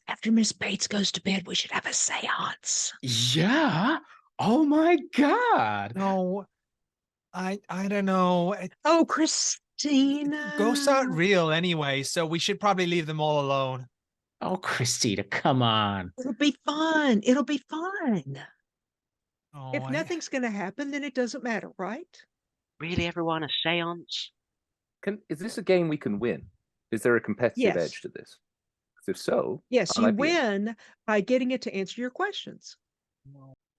After Miss Bates goes to bed, we should have a seance. Yeah. Oh my God. No, I don't know. Oh, Christina. Ghosts aren't real anyway, so we should probably leave them all alone. Oh, Christina, come on. It'll be fun. It'll be fun. Oh, If nothing's going to happen, then it doesn't matter, right? Really, everyone, a seance? Is this a game we can win? Is there a competitive Yes. edge to this? 'Cause if so, Yes, I you might be in. win by getting it to answer your questions.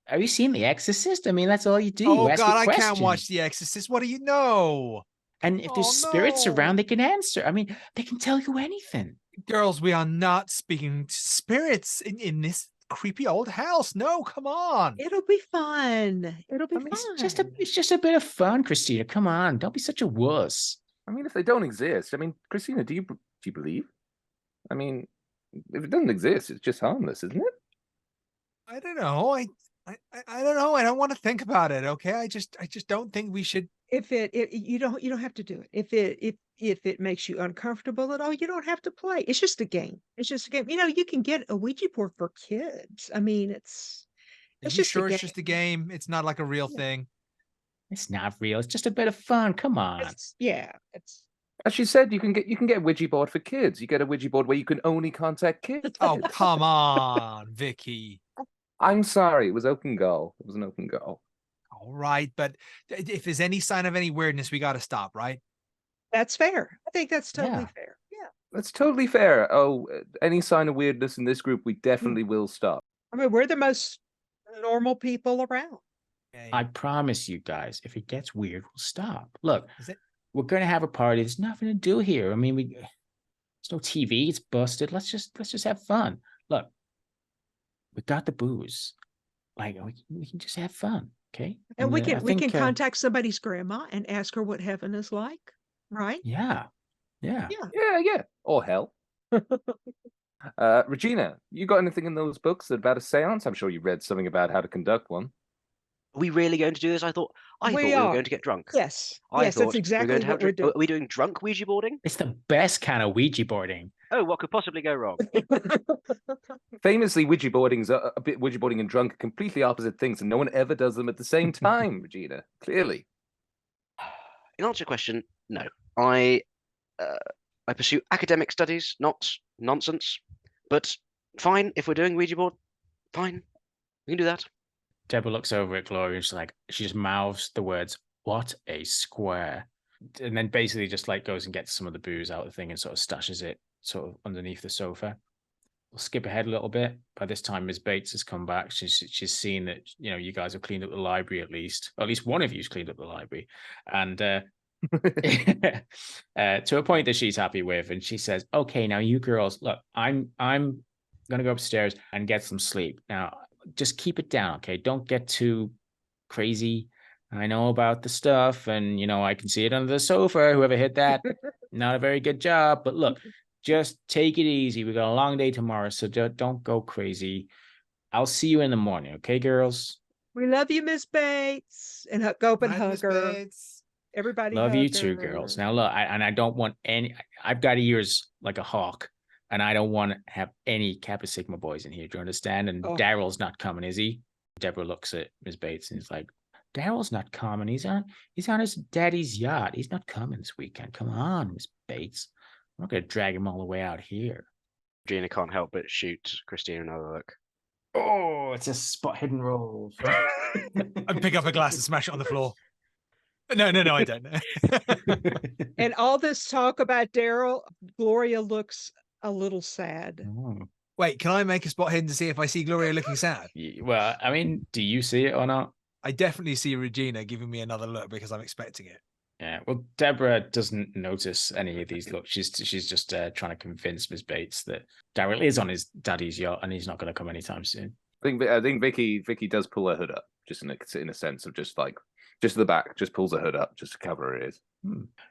Have you seen The Exorcist? I mean, that's all you do. You Oh ask God, a I can't question. watch The Exorcist. What do you know? And if there's Oh, spirits no. around, they can answer. I mean, they can tell you anything. Girls, we are not speaking to spirits in this creepy old house. No, come on. It'll be fun. It'll be I mean, fun. it's just a bit of fun, Christina. Come on, don't be such a wuss. I mean, if they don't exist, I mean, Christina, do you believe? I mean, if it doesn't exist, it's just harmless, isn't it? I don't know. I don't know. I don't want to think about it. Okay. I just don't think we should. If you don't have to do it. If it makes you uncomfortable at all, you don't have to play. It's just a game. It's just a game. You can get a Ouija board for kids. I mean, it's Are you just a sure it's game. just a game? It's not like a real Yeah. thing. It's not real. It's just a bit of fun. Come on. It's As she said, you can get a Ouija board for kids. You get a Ouija board where you can only contact kids. Oh, come on, Vicky. I'm sorry, it was open goal. It was an open goal. All right, but if there's any sign of any weirdness, we got to stop, right? that's fair. I think that's totally Yeah. fair. Yeah. That's totally fair. Oh, any sign of weirdness in this group, we definitely will stop. I mean, we're the most normal people around. I promise you guys, if it gets weird, we'll stop. Look, Is it? we're gonna have a party. There's nothing to do here. I mean, there's no TV. It's busted. Let's just have fun. Look, we got the booze. Like we can just have fun, okay? And we I can think, contact somebody's grandma and ask her what heaven is like, right? Yeah. Yeah. Yeah. Or hell. Regina, you got anything in those books about a seance? I'm sure you read something about how to conduct one. Are we really going to do this? I thought we were going to get drunk. Yes. I Yes, thought that's exactly what we're doing. Are we doing drunk Ouija boarding? It's the best kind of Ouija boarding. Oh, what could possibly go wrong? Famously, Ouija boarding and drunk are completely opposite things, and no one ever does them at the same time, Regina. Clearly. In answer to your question, no. I pursue academic studies, not nonsense. But fine, if we're doing Ouija board, fine. We can do that. Deborah looks over at Gloria and she just mouths the words, "What a square." And then basically just like goes and gets some of the booze out of the thing and sort of stashes it sort of underneath the sofa. We'll skip ahead a little bit. By this time, Ms. Bates has come back. She's seen that, you guys have cleaned up the library at least. Or at least one of you's cleaned up the library. And to a point that she's happy with. And she says, "Okay, now you girls, look, I'm gonna go upstairs and get some sleep. Now, just keep it down, okay? Don't get too crazy. I know about the stuff, and I can see it under the sofa. Whoever hit that, not a very good job. But look, just take it easy. We got a long day tomorrow, so don't go crazy. I'll see you in the morning, okay, girls? We love you, Miss Bates. And go up and Night, hug Miss her. Bates. Everybody Love hug you too, her. girls. Now look, I don't want any. I've got ears like a hawk, and I don't want to have any Kappa Sigma boys in here. Do you understand? And Daryl's not coming, is he? Deborah looks at Ms. Bates and he's like, "Daryl's not coming. He's on his daddy's yacht. He's not coming this weekend. Come on, Miss Bates. I'm not gonna drag him all the way out here." Regina can't help but shoot Christina another look. Oh, it's a spot hidden roll. I pick up a glass and smash it on the floor. No, I don't. And all this talk about Daryl, Gloria looks a little sad. Oh. Wait, can I make a spot hidden to see if I see Gloria looking sad? Well, I mean, do you see it or not? I definitely see Regina giving me another look because I'm expecting it. Yeah, well, Deborah doesn't notice any of these looks. She's just trying to convince Ms. Bates that Daryl is on his daddy's yacht and he's not going to come anytime soon. I think Vicky does pull her hood up, just in a sense of just the back, just pulls her hood up just to cover her ears.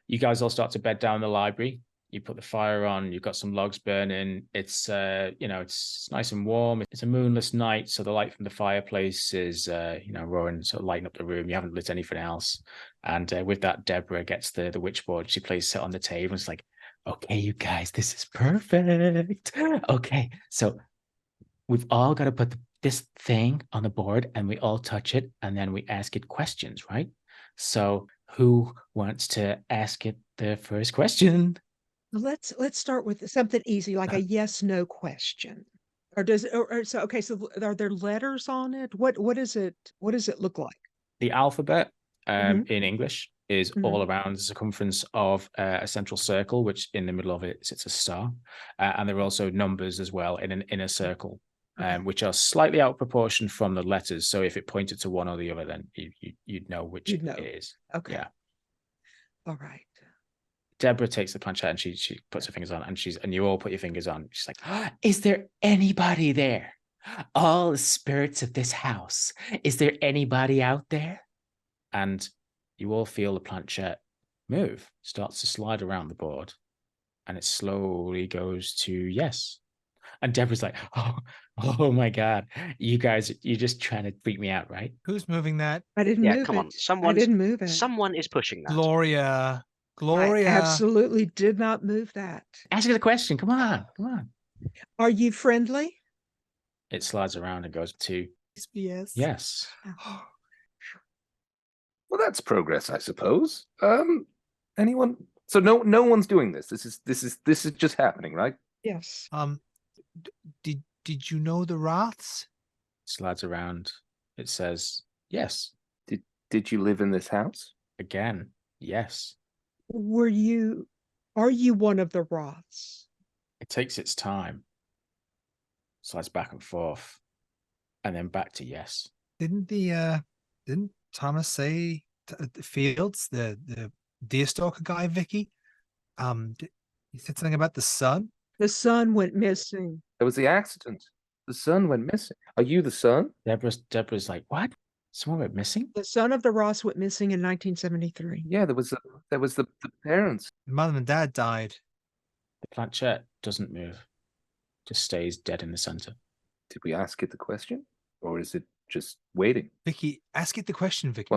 You guys all start to bed down in the library. You put the fire on. You've got some logs burning. It's it's nice and warm. It's a moonless night, so the light from the fireplace is roaring, sort of lighting up the room. You haven't lit anything else, and with that, Deborah gets the witchboard. She plays it on the table. It's like, "Okay, you guys, this is perfect. Okay, so we've all got to put this thing on the board, and we all touch it, and then we ask it questions, right? So who wants to ask it the first question?" Let's start with something easy, like a yes/no question. Or so are there letters on it? What is it? What does it look like? The alphabet in English is all around the circumference of a central circle, which in the middle of it sits a star. And there are also numbers as well in an inner circle, which are slightly out of proportion from the letters. So if it pointed to one or the other, then you'd know which it is. Okay. Yeah. All right. Deborah takes the planchette and she puts her fingers on, and you all put your fingers on. She's like, "Is there anybody there? All the spirits of this house. Is there anybody out there?" And you all feel the planchette move, starts to slide around the board, and it slowly goes to yes. And Deborah's like, oh my God, you guys, you're just trying to freak me out, right? Who's moving that? I didn't move it. Come on. I didn't move it. Someone is pushing that. Gloria. I absolutely did not move that. Ask her the question. Come on. Are you friendly? It slides around and goes to Yes. yes. Well, that's progress, I suppose. Anyone? So no one's doing this. This is just happening, right? Yes. Did you know the Wraths? Slides around. It says, yes. Did you live in this house? Again, yes. Are you one of the Roths? It takes its time. Slides back and forth. And then back to yes. Didn't Thomas say Fields, the deerstalker guy, Vicki? He said something about the son. The son went missing. There was the accident. The son went missing. Are you the son? Deborah's like, what? Someone went missing? The son of the Roths went missing in 1973. Yeah, there was the parents. Mom and dad died. The planchette doesn't move. Just stays dead in the center. Did we ask it the question? Or is it just waiting? Vicky, ask it the question, Vicky.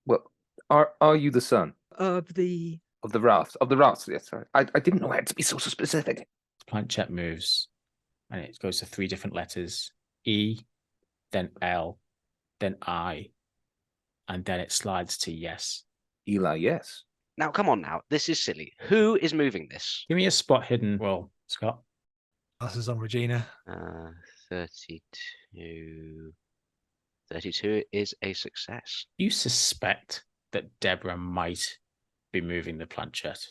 Well, are you the son Of the Wraths? Of the Wraths, yes. Sorry, I didn't know I had to be so specific. The planchette moves, and it goes to 3 different letters: E, then L, then I, and then it slides to yes. Eli, yes. Now, come on now. This is silly. Who is moving this? Give me a spot hidden roll, Scott. This is on Regina. 32. 32 is a success. You suspect that Deborah might be moving the planchette,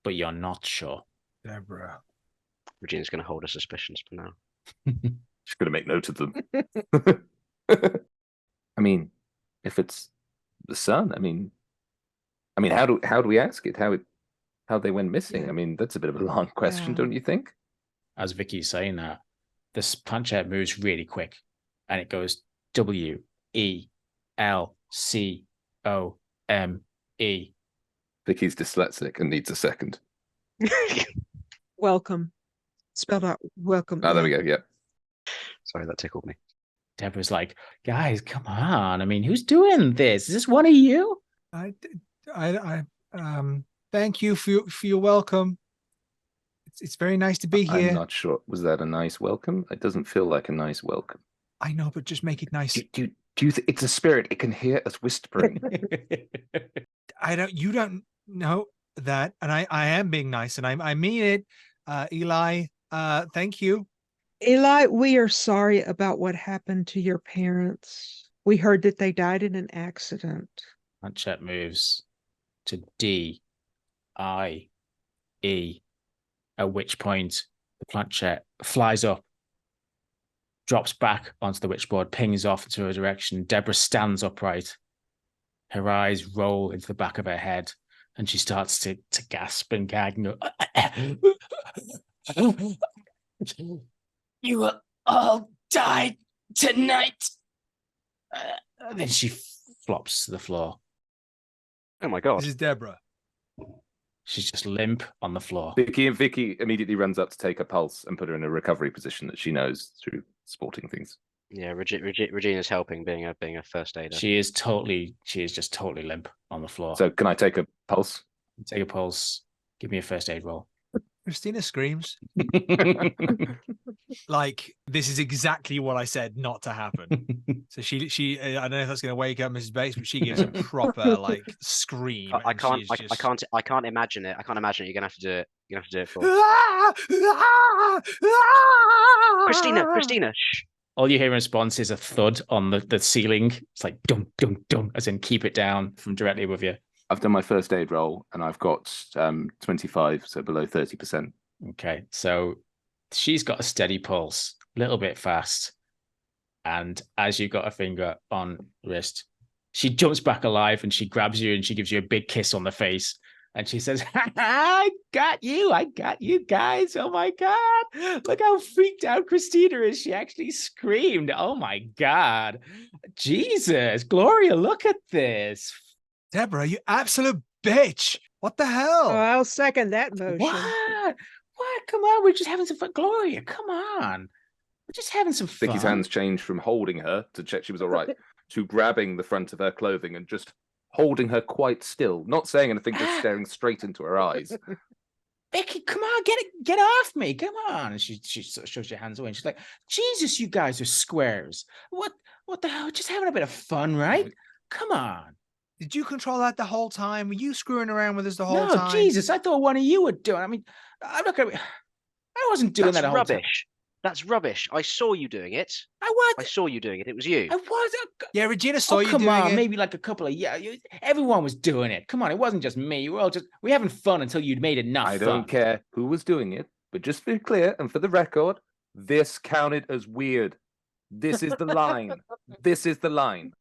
but you're not sure. Deborah. Regina's going to hold her suspicions for now. She's going to make note of them. I mean, if it's the son, I mean, how do we ask it? How they went missing? Yeah. I mean, that's a bit of a long question, Yeah. don't you think? As Vicky's saying that, this planchette moves really quick, and it goes W, E, L, C, O, M, E. Vicky's dyslexic and needs a second. welcome. Spelled out welcome. Oh, there we go. Yeah. Sorry, that tickled me. Deborah's like, guys, come on. I mean, who's doing this? Is this one of you? I thank you for your welcome. It's very nice to be here. I'm not sure. Was that a nice welcome? It doesn't feel like a nice welcome. I know, but just make it nice. Do you think it's a spirit? It can hear us whispering. You don't know that, and I am being nice, and I mean it. Eli, thank you. Eli, we are sorry about what happened to your parents. We heard that they died in an accident. Planchette moves to D, I, E, at which point the planchette flies up, drops back onto the witchboard, pings off into her direction. Deborah stands upright. Her eyes roll into the back of her head, and she starts to gasp and gag and go, you will all die tonight. Then she flops to the floor. Oh my god. This is Deborah. She's just limp on the floor. Vicky immediately runs up to take her pulse and put her in a recovery position that she knows through sporting things. Yeah, Regina's helping, being a first aider. She is just totally limp on the floor. So can I take a pulse? Take a pulse. Give me a first aid roll. Christina screams. Like, this is exactly what I said not to happen. So she I don't know if that's going to wake up Mrs. Bates, but she gives a proper like scream. I can't imagine it. I can't imagine it. You're gonna have to do it. You're gonna have to do it for Christina. Shh. All you hear in response is a thud on the ceiling. It's like dum dum dum, as in keep it down from directly above you. I've done my first aid roll and I've got 25, so below 30%. Okay, so she's got a steady pulse, a little bit fast. And as you've got a finger on wrist, she jumps back alive and she grabs you and she gives you a big kiss on the face. And she says, I got you guys. Oh my God. Look how freaked out Christina is. She actually screamed. Oh my God. Jesus, Gloria, look at this. Deborah, you absolute bitch. What the hell? Oh, I'll second that motion. What? Come on. We're just having some fun. Gloria, come on. We're just having some fun. Vicky's hands changed from holding her to check she was all right to grabbing the front of her clothing and just holding her quite still, not saying anything, just staring straight into her eyes. Vicky, come on, get off me. Come on. And she sort of shows your hands away and she's like, Jesus, you guys are squares. What the hell? Just having a bit of fun, right? Come on. Did you control that the whole time? Were you screwing around with us the whole No, time? Jesus, I thought one of you were doing. I mean, I'm not gonna. I wasn't doing That's that the whole time. rubbish. That's rubbish. I saw you doing it. I was. I saw you doing it. It was you. I was. Yeah, Regina saw Oh, you come doing on, it. maybe like a couple of everyone was doing it. Come on, it wasn't just me. We having fun until you'd made enough I fun. don't care who was doing it, but just to be clear and for the record, this counted as weird. This is the line. This is the line.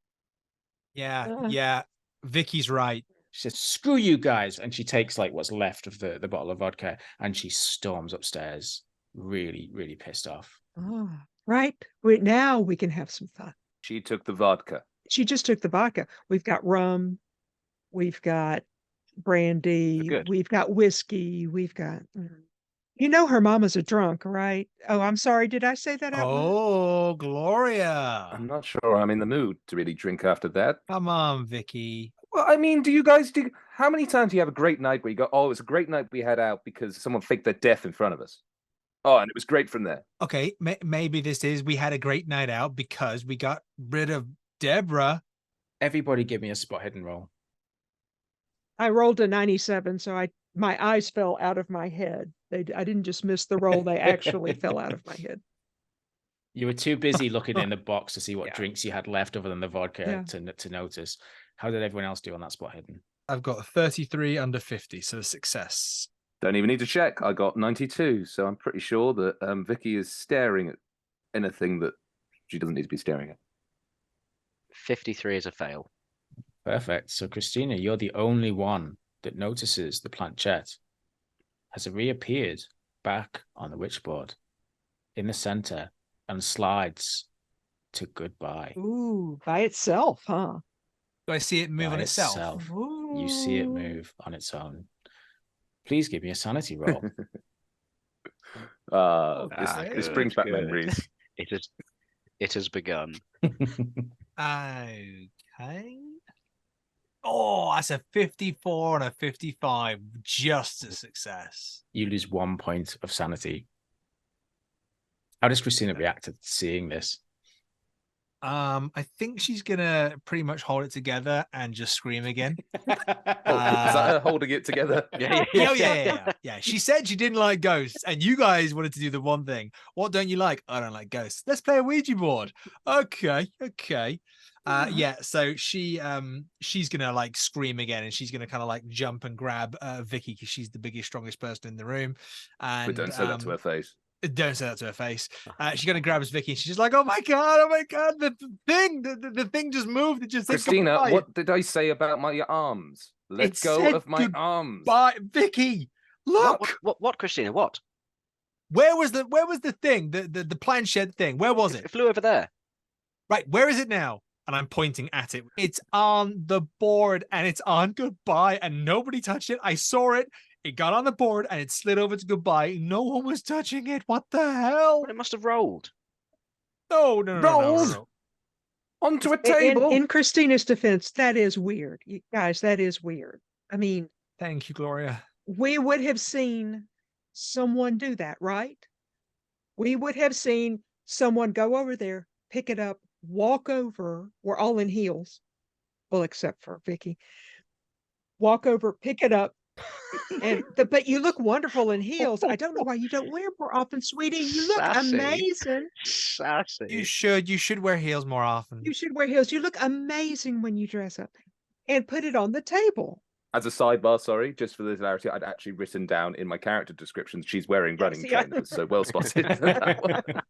Yeah. Vicky's right. She says, "Screw you guys," and she takes like what's left of the bottle of vodka and she storms upstairs, really, really pissed off. Oh, right. Now we can have some fun. She took the vodka. She just took the vodka. We've got rum. We've got brandy. Good. We've got whiskey. We've got. You know her mama's a drunk, right? Oh, I'm sorry. Did I say that out loud? Oh, Gloria. I'm not sure I'm in the mood to really drink after that. Come on, Vicky. Well, I mean, do you guys do? How many times do you have a great night where you go, "Oh, it was a great night we had out because someone faked their death in front of us"? Oh, and it was great from there. Okay, maybe this is we had a great night out because we got rid of Deborah. Everybody give me a spot hidden roll. I rolled a 97, so my eyes fell out of my head. I didn't just miss the roll; they actually fell out of my head. You were too busy looking in the box to see what Yeah. drinks you had left other than the vodka Yeah. to notice. How did everyone else do on that spot hidden? I've got 33 under 50, so a success. Don't even need to check. I got 92, so I'm pretty sure that Vicky is staring at anything that she doesn't need to be staring at. 53 is a fail. Perfect. So, Christina, you're the only one that notices the planchette has reappeared back on the witchboard in the center and slides to goodbye. Ooh, by itself, huh? Do I see it move By on itself? You see it move on its own. Please give me a sanity roll. This brings back good. memories. It has begun. Okay. Oh, that's a 54 and a 55. Just a success. You lose 1 point of sanity. How does Christina react to seeing this? I think she's gonna pretty much hold it together and just scream again. Is that her holding it together? Yeah. She said she didn't like ghosts, and you guys wanted to do the one thing. What don't you like? I don't like ghosts. Let's play a Ouija board. Okay. Yeah. So she's gonna like scream again, and she's gonna kind of like jump and grab Vicky because she's the biggest, strongest person in the room. And But don't say that to her face. Don't say that to her face. She's gonna grab Vicky, and she's just like, "Oh my god! The thing just moved. It just said Christina, goodbye." what did I say about my arms? Let It go said of my arms. Bye, Vicky. Look, What, Christina? What? where was the thing? The planchette thing. Where was It it? flew over there. Right, where is it now? And I'm pointing at it. It's on the board, and it's on goodbye, and nobody touched it. I saw it. It got on the board and it slid over to goodbye. No one was touching it. What the hell? Well, it must have rolled. No. Rolled? Onto a table. In Christina's defense, that is weird. You guys, that is weird. I mean, Thank you, Gloria. we would have seen someone do that, right? We would have seen someone go over there, pick it up, walk over. We're all in heels. Well, except for Vicky. Walk over, pick it up. But you look wonderful in heels. I don't know why you don't wear more often, sweetie. You look Sassy. amazing. Sassy. You should wear heels more often. You should wear heels. You look amazing when you dress up. And put it on the table. As a sidebar, sorry, just for the clarity, I'd actually written down in my character description she's wearing running yeah. trainers, so well spotted. That one.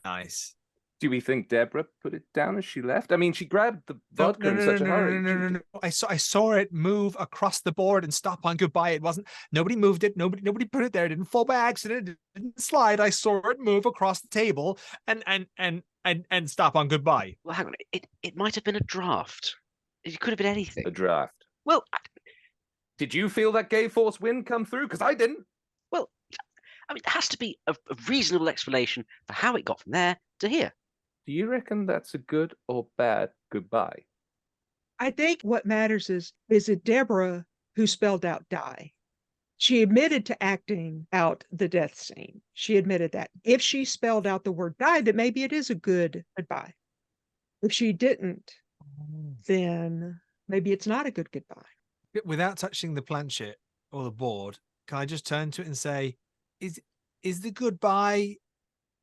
Nice. Do we think Deborah put it down as she left? I mean, she grabbed the vodka in such a hurry. No. I saw it move across the board and stop on goodbye. It wasn't. Nobody moved it. Nobody put it there. It didn't fall by accident. It didn't slide. I saw it move across the table and stop on goodbye. Well, hang on. It might have been a draft. It could have been anything. A draft. Well, Did you feel that gay force wind come through? Because I didn't. I mean, there has to be a reasonable explanation for how it got from there to here. Do you reckon that's a good or bad goodbye? I think what matters is it Deborah who spelled out die? She admitted to acting out the death scene. She admitted that. If she spelled out the word die, then maybe it is a good goodbye. If she didn't, then Maybe it's not a good goodbye. Without touching the planchette or the board, can I just turn to it and say, is the goodbye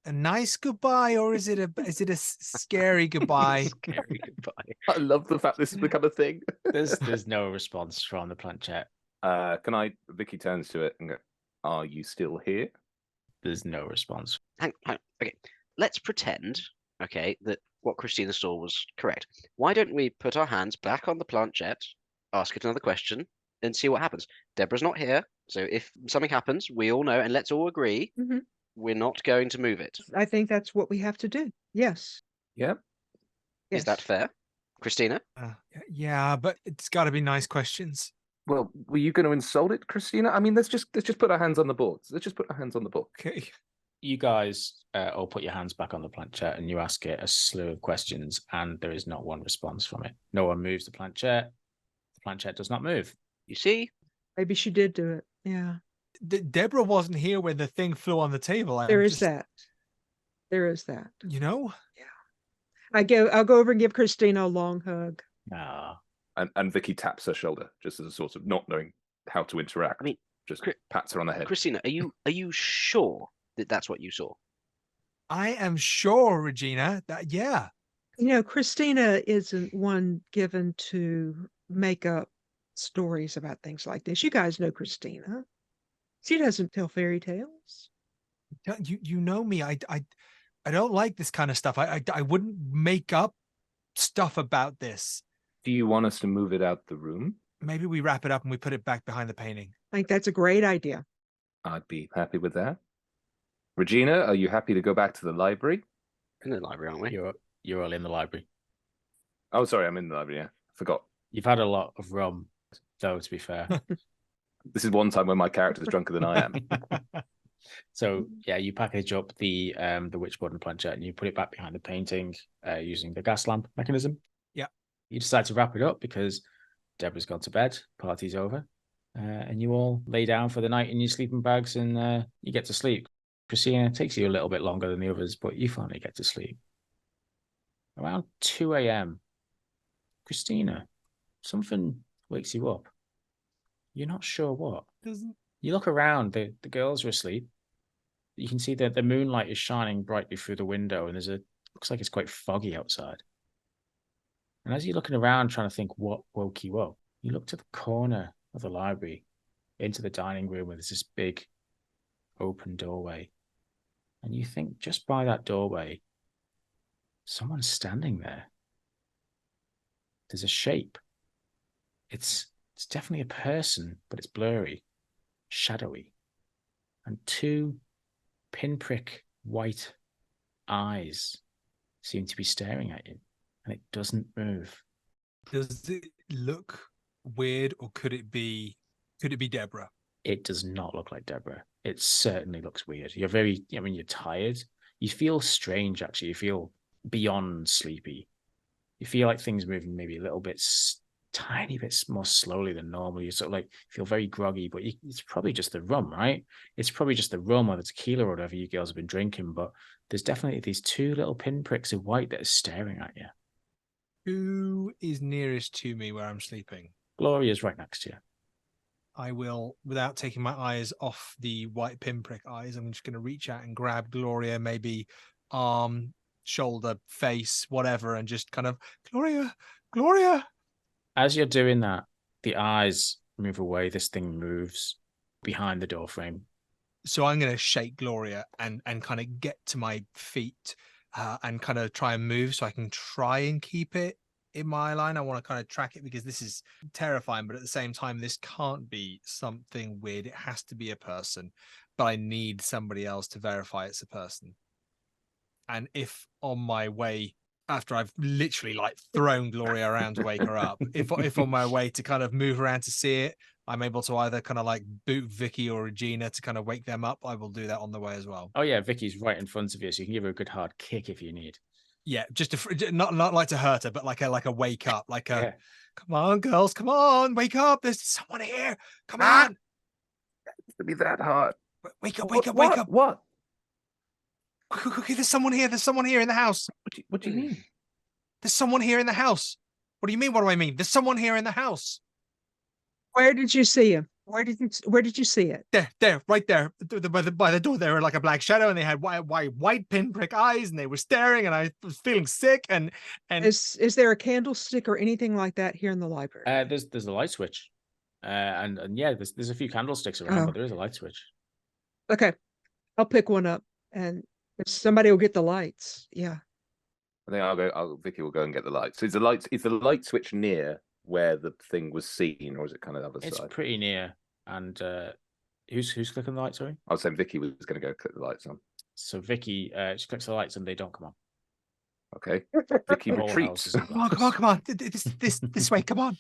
a nice goodbye, or is it a scary goodbye? Scary goodbye. I love the fact this has become a thing. There's no response from the planchette. Vicky turns to it and go, "Are you still here?" There's no response. Hang on. Okay, let's pretend, okay, that what Christina saw was correct. Why don't we put our hands back on the planchette, ask it another question, and see what happens? Deborah's not here, so if something happens, we all know, and let's all agree Mhm. we're not going to move it. I think that's what we have to do. Yes. Yeah. Is that Yes. fair, Christina? Yeah, but it's got to be nice questions. Well, were you going to insult it, Christina? I mean, let's just put our hands on the boards. Let's just put our hands on the board. Okay. You guys all put your hands back on the planchette and you ask it a slew of questions, and there is not one response from it. No one moves the planchette. The planchette does not move. You see? Maybe she did do it. Yeah. Deborah wasn't here when the thing flew on the table. There is that. There is that. You know? I'll go over and give Christina a long hug. Ah, And Vicky taps her shoulder just as a sort of not knowing how to interact. I mean, just pats her on the head. Christina, are you sure that that's what you saw? I am sure, Regina, that yeah. Christina isn't one given to make up stories about things like this. You guys know Christina. She doesn't tell fairy tales. You know me. I don't like this kind of stuff. I wouldn't make up stuff about this. Do you want us to move it out the room? Maybe we wrap it up and we put it back behind the painting. I think that's a great idea. I'd be happy with that. Regina, are you happy to go back to the library? In the library, aren't we? you're all in the library. Oh, sorry, I'm in the library. Yeah, forgot. You've had a lot of rum, though, to be fair. This is one time when my character's drunker than I am. So yeah, you package up the witchboard and planchette and you put it back behind the painting using the gas lamp mechanism. Yeah. You decide to wrap it up because Deborah's gone to bed, party's over, and you all lay down for the night in your sleeping bags and you get to sleep. Christina, takes you a little bit longer than the others, but you finally get to sleep. Around 2 a.m., Christina, something wakes you up. You're not sure what. You look around, the girls are asleep. You can see that the moonlight is shining brightly through the window and looks like it's quite foggy outside. And as you're looking around trying to think what woke you up, you look to the corner of the library into the dining room where there's this big open doorway. And you think just by that doorway, someone's standing there. There's a shape. It's definitely a person, but it's blurry, shadowy, and two pinprick white eyes seem to be staring at you, and it doesn't move. Does it look weird, or could it be Deborah? It does not look like Deborah. It certainly looks weird. You're tired. You feel strange, actually. You feel beyond sleepy. You feel like things moving maybe a little bit, tiny bit more slowly than normal. You sort of like feel very groggy, but it's probably just the rum, right? It's probably just the rum or the tequila or whatever you girls have been drinking, but there's definitely these two little pinpricks of white that are staring at you. Who is nearest to me where I'm sleeping? Gloria's right next to you. I will, without taking my eyes off the white pinprick eyes, I'm just going to reach out and grab Gloria, maybe arm, shoulder, face, whatever, and just kind of, Gloria. As you're doing that, the eyes move away. This thing moves behind the door frame. So I'm going to shake Gloria and kind of get to my feet and kind of try and move so I can try and keep it in my line. I want to kind of track it because this is terrifying, but at the same time, this can't be something weird. It has to be a person, but I need somebody else to verify it's a person. And if on my way, after I've literally like thrown Gloria around to wake her up, if on my way to kind of move around to see it, I'm able to either kind of like boot Vicky or Regina to kind of wake them up, I will do that on the way as well. Oh yeah, Vicky's right in front of you, so you can give her a good hard kick if you need. Yeah, just to not like to hurt her, but like a wake up, like a Yeah. Come on, girls, come on, wake up! There's someone here. Come on, It's to be that hard. wake up, What? wake up! What? Okay, there's someone here. There's someone here in the house. What do you mean? There's someone here in the house. What do you mean? What do I mean? There's someone here in the house. Where did you see him? Where did you see it? There, right there, by the door. They were like a black shadow, and they had white pinprick eyes, and they were staring. And I was feeling sick. And Is there a candlestick or anything like that here in the library? There's a light switch, and yeah, there's a few candlesticks around, but there is a light switch. Okay, I'll pick one up, and if somebody will get the lights, yeah. I think Vicky will go and get the light. So is the light switch near where the thing was seen, or is it kind of the other side? It's pretty near. And who's clicking the lights? Sorry, I was saying Vicky was going to go click the lights on. So Vicky, she clicks the lights and they don't come on. Okay, Vicky Whole retreats. house is in come blackness. on, this way, come on.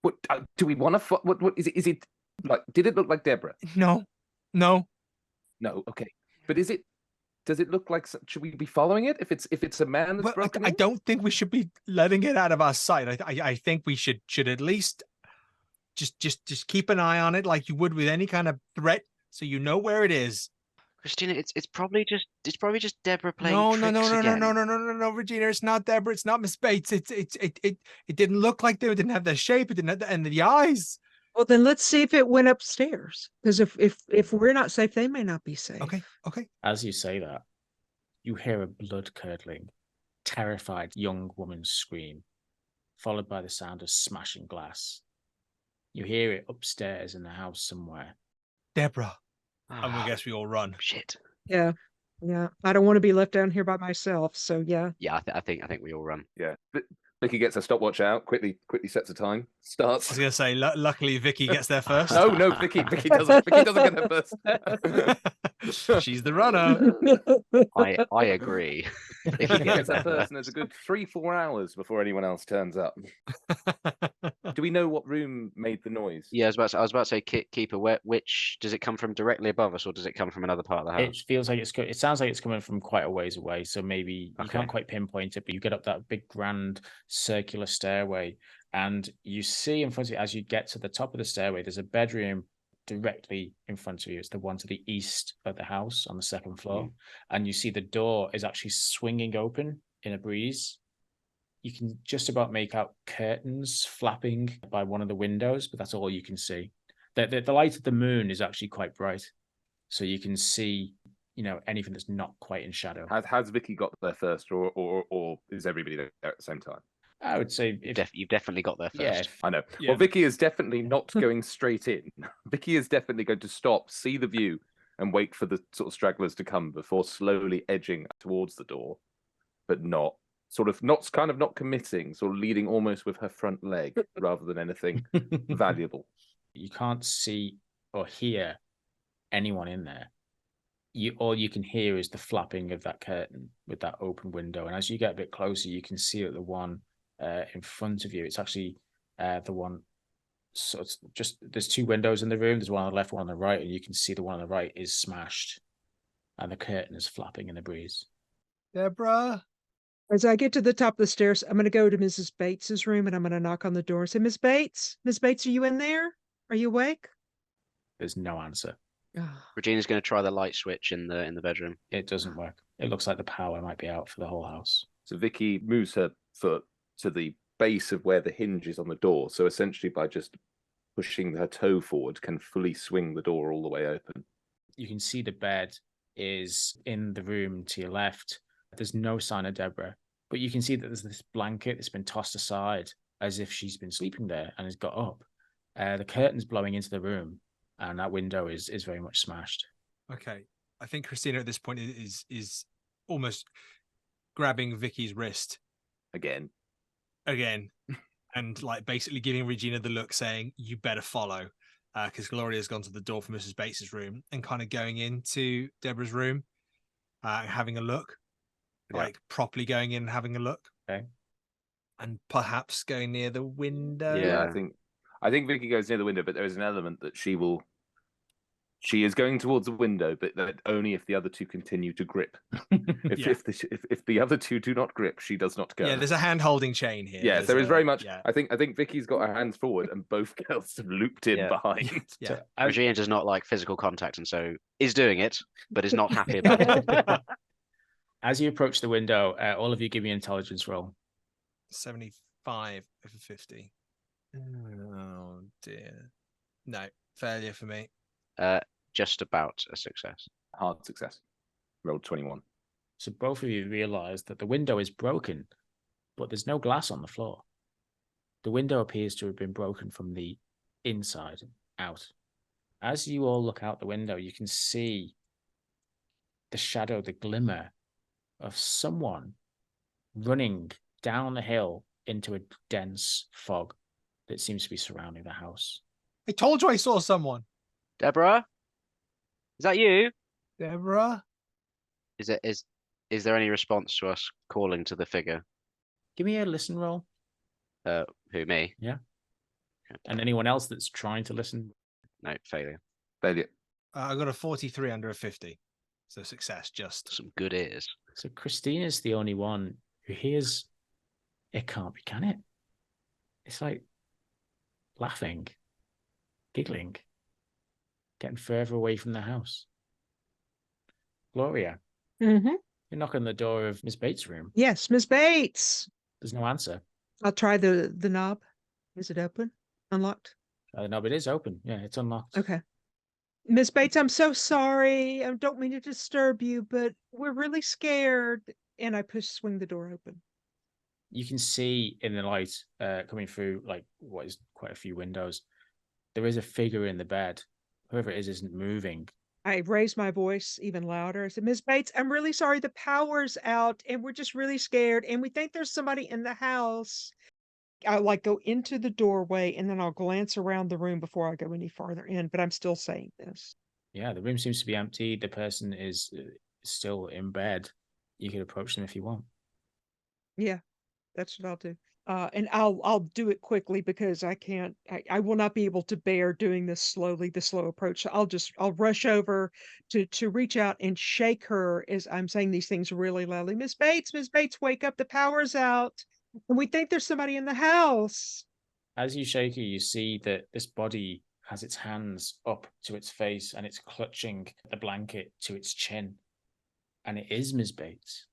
What do we want to? What is it? Is it like? Did it look like Deborah? No. No. Okay, but is it? Does it look like? Should we be following it? If it's a man that's broken I in? don't think we should be letting it out of our sight. I think we should at least just keep an eye on it like you would with any kind of threat, so you know where it is. Christina, it's probably just Deborah playing No, tricks again. No, Regina, it's not Deborah, it's not Miss Bates. It didn't look like they didn't have the shape, it didn't have the eyes. Well, then let's see if it went upstairs. Because if we're not safe, they may not be safe. Okay. As you say that, you hear a blood-curdling, terrified young woman's scream, followed by the sound of smashing glass. You hear it upstairs in the house somewhere. Deborah. And we guess we all run. Shit. Yeah. I don't want to be left down here by myself. So yeah. Yeah, I think we all run. Yeah. Vicky gets her stopwatch out, quickly sets a time, starts. I was gonna say, luckily Vicky gets there first. No, Vicky doesn't. Vicky doesn't get there first. She's the runner. I agree. Vicky gets there first, and there's a good 3-4 hours before anyone else turns up. Do we know what room made the noise? Yeah, I was about to say, Keeper. Which does it come from directly above us, or does it come from another part of the house? It feels like it sounds like it's coming from quite a ways away. So maybe you can't quite pinpoint it, but you get up that big grand circular stairway, and you see in front of you as you get to the top of the stairway, there's a bedroom directly in front of you. It's the one to the east of the house on the second floor, and you see the door is actually swinging open in a breeze. You can just about make out curtains flapping by one of the windows, but that's all you can see. The light of the moon is actually quite bright, so you can see, anything that's not quite in shadow. Has Vicky got there first, or is everybody there at the same time? I would say you've definitely got there first. Yeah, I know. Yeah. Well, Vicky is definitely not going straight in. Vicky is definitely going to stop, see the view, and wait for the sort of stragglers to come before slowly edging towards the door, but not committing, sort of leading almost with her front leg rather than anything valuable. You can't see or hear anyone in there. All you can hear is the flapping of that curtain with that open window. And as you get a bit closer, you can see that the one in front of you, it's actually the one. So it's just, there's two windows in the room. There's one on the left, one on the right, and you can see the one on the right is smashed, and the curtain is flapping in the breeze. Deborah. As I get to the top of the stairs, I'm going to go to Mrs. Bates's room, and I'm going to knock on the door and say, Miss Bates, are you in there? Are you awake? There's no answer. Regina's going to try the light switch in the bedroom. It doesn't work. It looks like the power might be out for the whole house. So Vicky moves her foot to the base of where the hinge is on the door. So essentially, by just pushing her toe forward, can fully swing the door all the way open. You can see the bed is in the room to your left. There's no sign of Deborah, but you can see that there's this blanket that's been tossed aside as if she's been sleeping there and has got up. The curtain's blowing into the room, and that window is very much smashed. Okay, I think Christina at this point is almost grabbing Vicky's wrist Again, and like basically giving Regina the look, saying, "You better follow," because Gloria's gone to the door for Mrs. Bates's room and kind of going into Deborah's room, having a look, like properly going in and having a look. Okay, and perhaps going near the window. Yeah, I think Vicky goes near the window, but there is an element that she is going towards the window, but that only if the other two continue to grip. If the other two do not grip, she does not go. Yeah, there's a hand holding chain here. Yeah, there is very much. Yeah. I think Vicky's got her hands forward, and both girls have looped in behind. Yeah. So, Regina does not like physical contact, and so is doing it, but is not happy about it. As you approach the window, all of you give me an intelligence roll. 70. 5 over 50. Oh dear. No, failure for me. Just about a success. Hard success. Rolled 21. So both of you realize that the window is broken, but there's no glass on the floor. The window appears to have been broken from the inside out. As you all look out the window, you can see the shadow, the glimmer of someone running down the hill into a dense fog that seems to be surrounding the house. I told you I saw someone. Deborah, is that you? Deborah? Is there any response to us calling to the figure? Give me a listen roll. Who, me? Yeah. And anyone else that's trying to listen? No, failure. Failure. I got a 43 under a 50. So success, just. Some good ears. So Christina's the only one who hears, it can't be, can it? It's like laughing, giggling, getting further away from the house. Gloria, Mm-hmm. you knock on the door of Miss Bates' room. Yes, Miss Bates. There's no answer. I'll try the knob. Is it open? Unlocked? No, but it is open. Yeah, it's unlocked. Okay. Miss Bates, I'm so sorry. I don't mean to disturb you, but we're really scared. And I swing the door open. You can see in the light coming through, like, what is quite a few windows, there is a figure in the bed. Whoever it is isn't moving. I raised my voice even louder. I said, Miss Bates, I'm really sorry. The power's out and we're just really scared. And we think there's somebody in the house. I like go into the doorway and then I'll glance around the room before I go any farther in, but I'm still saying this. Yeah, the room seems to be empty. The person is still in bed. You could approach them if you want. Yeah, that's what I'll do. And I'll do it quickly because I will not be able to bear doing this slowly, the slow approach. I'll rush over to reach out and shake her as I'm saying these things really loudly. Miss Bates, wake up. The power's out. And we think there's somebody in the house. As you shake her, you see that this body has its hands up to its face and it's clutching the blanket to its chin. And it is Miss Bates.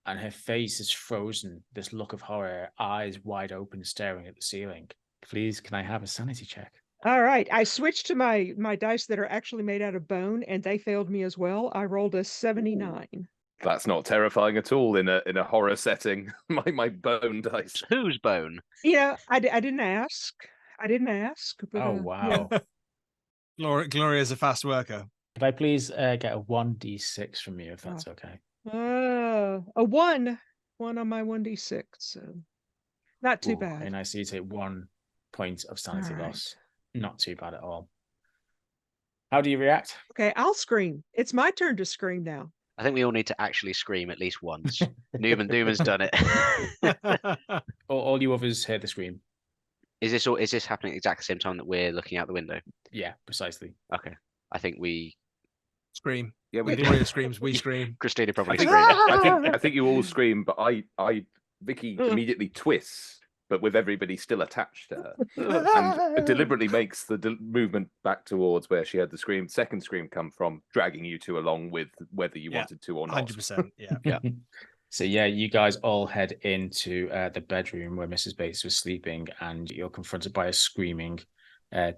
And her face is frozen, this look of horror, eyes wide open, staring at the ceiling. Please, can I have a sanity check? All right. I switched to my dice that are actually made out of bone, and they failed me as well. I rolled a 79. That's not terrifying at all in a horror setting. My bone dice. Whose bone? Yeah, I didn't ask. But, Oh, wow. Gloria's a fast worker. Could I please get a 1d6 from you, if that's okay? A 1 on my 1d6. So not too bad. And I see you take 1 point of sanity All right. loss. Not too bad at all. How do you react? Okay, I'll scream. It's my turn to scream now. I think we all need to actually scream at least once. Newman's done it. All you others hear the scream. Is this happening at exactly the same time that we're looking out the window? Yeah, precisely. Okay. I think we Scream. Yeah, we Gloria screams, we scream. Christina probably I think, screamed. I think you all scream, but Vicky immediately twists, but with everybody still attached to her, and deliberately makes the movement back towards where she had the second scream come from, dragging you two along with whether you wanted to or not. 100%. Yeah. Yeah. So yeah, you guys all head into the bedroom where Mrs. Bates was sleeping, and you're confronted by a screaming,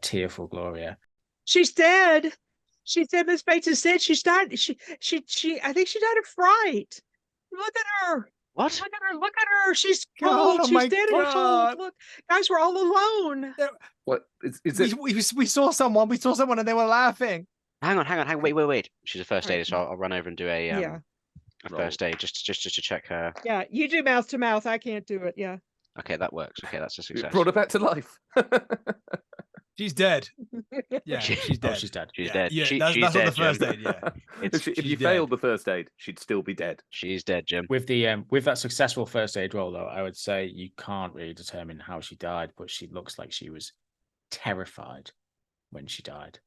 tearful Gloria. She's dead. She said Miss Bates is dead. She's died. I think she died of fright. Look at her. What? Look at her. She's God, cold. oh She's my dead and God. cold. Look, guys, we're all alone. What is it? We saw someone. We saw someone, and they were laughing. Hang on. Wait. She's a first aider, so I'll run over and do a Yeah. first aid just to check her. Yeah, you do mouth to mouth. I can't do it. Yeah. Okay, that works. Okay, that's a success. Brought her back to life. She's dead. Yeah, she's dead. Oh, she's dead. She's dead. Yeah, She's that's not dead, the first Jim. aid. Yeah. If you she's failed dead. the first aid, she'd still be dead. She's dead, Jim. With that successful first aid roll, though, I would say you can't really determine how she died, but she looks like she was terrified when she died.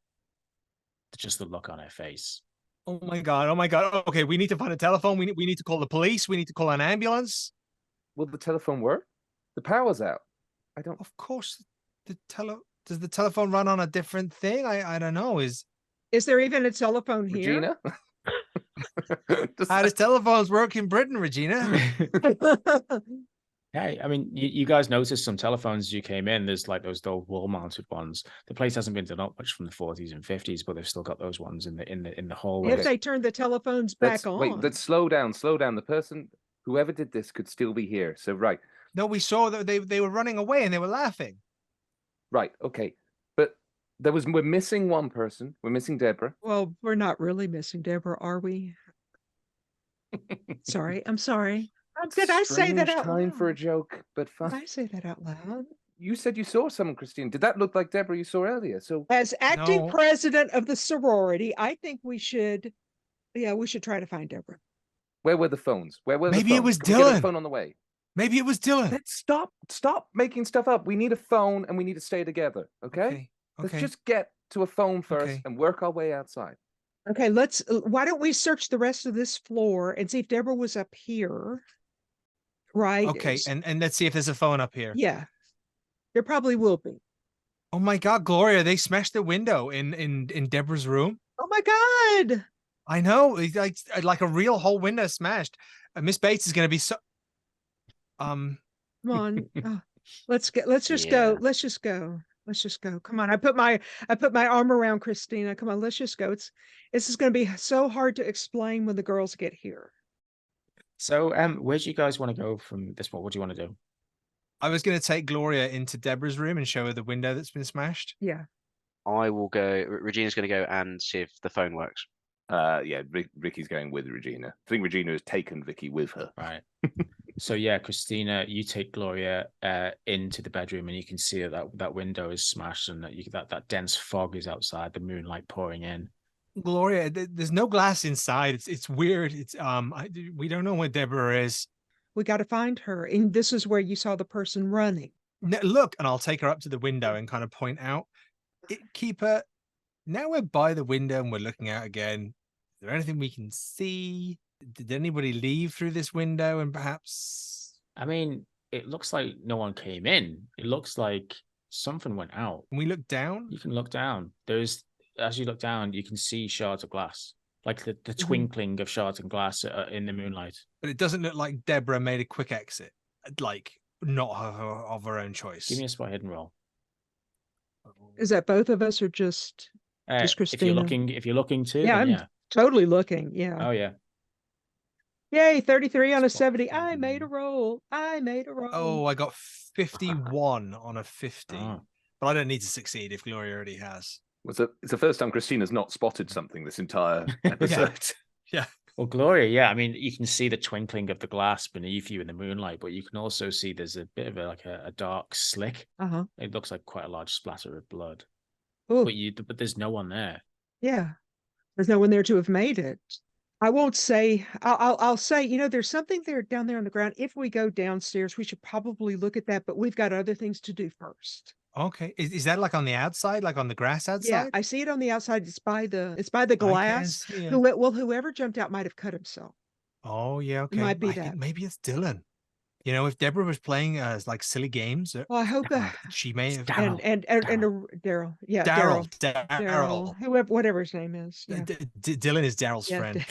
Just the look on her face. Oh my god. Okay, we need to find a telephone. We need to call the police. We need to call an ambulance. Will the telephone work? The power's out. I don't. Of course, does the telephone run on a different thing? I don't know. Is there even a telephone here? Regina? How does telephones work in Britain, Regina? Yeah, I mean, you guys noticed some telephones as you came in. There's like those old wall-mounted ones. The place hasn't been done up much from the 40s and 50s, but they've still got those ones in the hallways. If they turn the telephones back on. Let's slow down. The person, whoever did this, could still be here. So right, No, we saw that they were running away and they were laughing. right, okay, but we're missing one person. We're missing Deborah. Well, we're not really missing Deborah, are we? Sorry, I'm sorry. Did I say that Strange out time loud? for a joke, but Did fun. I say that out loud? You said you saw someone, Christine. Did that look like Deborah you saw earlier? So As acting No. president of the sorority, I think we should try to find Deborah. where were the phones? Where were Maybe the it phones? was Can we get a Dylan. phone on the way? Maybe it was Dylan. Let's stop making stuff up. We need a phone and we need to stay together. Okay? Okay. Let's just get to a phone first Okay. and work our way outside. Okay, why don't we search the rest of this floor and see if Deborah was up here? Right. Okay, and let's see if there's a phone up here. Yeah. There probably will be. Oh my God, Gloria! They smashed the window in Deborah's room. Oh my God. I know, it's like a real whole window smashed. Miss Bates is going to be so. Come on. Let's just Yeah. go. Let's just go. Come on. I put my arm around Christina. Come on, let's just go. This is going to be so hard to explain when the girls get here. So, where do you guys want to go from this point? What do you want to do? I was going to take Gloria into Deborah's room and show her the window that's been smashed. Yeah. I will go. Regina's going to go and see if the phone works. Yeah, Vicky's going with Regina. I think Regina has taken Vicky with her. Right. So yeah, Christina, you take Gloria into the bedroom, and you can see that window is smashed, and that dense fog is outside, the moonlight pouring in. Gloria, there's no glass inside. It's weird. We don't know where Deborah is. We got to find her. And this is where you saw the person running. Look, and I'll take her up to the window and kind of point out. Keeper, now we're by the window and we're looking out again. Is there anything we can see? Did anybody leave through this window? And perhaps, I mean, it looks like no one came in. It looks like something went out. can we look down? You can look down. As you look down, you can see shards of glass, like the twinkling of shards of glass in the moonlight. But it doesn't look like Deborah made a quick exit, like not of her own choice. Give me a spot hidden roll. Is that both of us or just Christina? If you're looking too, Yeah, then I'm yeah. totally looking. Yeah. Oh yeah. Yay, 33 on a Spot 70. I made a hidden. roll. Oh, I got 51 on a 50. Oh. But I don't need to succeed if Gloria already has. It's the first time Christina's not spotted something this entire episode. Yeah. Well, Gloria, yeah, I mean, you can see the twinkling of the glass beneath you in the moonlight, but you can also see there's a bit of a dark slick. Uh-huh. It looks like quite a large splatter of blood. Ooh, But there's no one there. yeah. There's no one there to have made it. I won't say, I'll say, there's something there down there on the ground. If we go downstairs, we should probably look at that, but we've got other things to do first. Okay. Is that like on the outside, like on the grass outside? Yeah, I see it on the outside. It's by the glass. Whoever jumped out might have cut himself. Oh, yeah. Okay. might be I think that. maybe it's Dylan. If Deborah was playing like silly games, Well, I hope she may have. Daryl. and Daryl. Yeah, Daryl. Daryl. Whatever his name is. Yeah. Dylan is Daryl's Yeah, friend.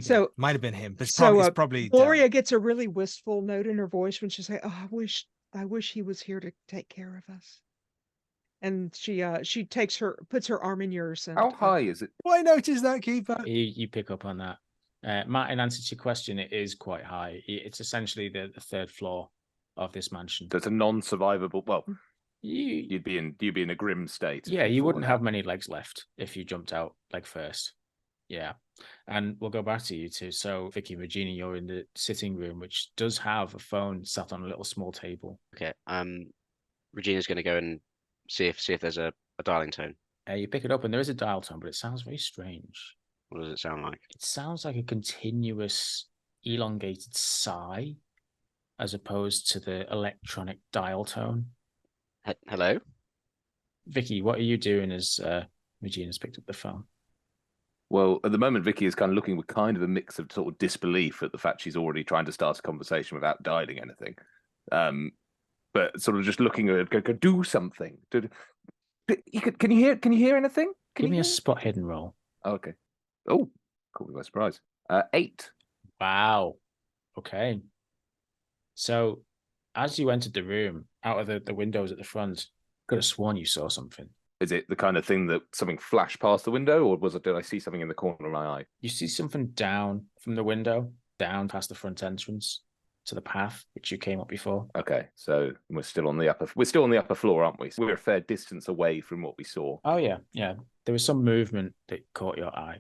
So Might have been him, but it's So, probably Gloria Daryl. gets a really wistful note in her voice when she's like, "Oh, I wish he was here to take care of us." And she puts her arm in yours. And How high is it? Why notice that, Keeper? You pick up on that. Matt, in answer to your question, it is quite high. It's essentially the third floor of this mansion. That's a non-survivable. Well, You, you'd be in a grim state. yeah, if you fallen wouldn't out. have many legs left if you jumped out leg first. Yeah. And we'll go back to you two. So, Vicky and Regina, you're in the sitting room, which does have a phone sat on a little small table. Okay. Regina's going to go and see if there's a dialing tone. You pick it up, and there is a dial tone, but it sounds very strange. What does it sound like? It sounds like a continuous, elongated sigh, as opposed to the electronic dial tone. Hello? Vicky, what are you doing as Regina's picked up the phone? Well, at the moment, Vicky is kind of looking with kind of a mix of sort of disbelief at the fact she's already trying to start a conversation without dialing anything. But sort of just looking at her, go do something. Can you hear anything? Give me a spot hidden roll. Oh, okay. Oh, caught me by surprise. 8. Wow. Okay. So as you entered the room, out of the windows at the front, could have sworn you saw something. Is it the kind of thing that something flashed past the window, or did I see something in the corner of my eye? You see something down from the window, down past the front entrance to the path which you came up before. Okay, so we're still on the upper floor, aren't we? So we're a fair distance away from what we saw. Oh yeah. There was some movement that caught your eye.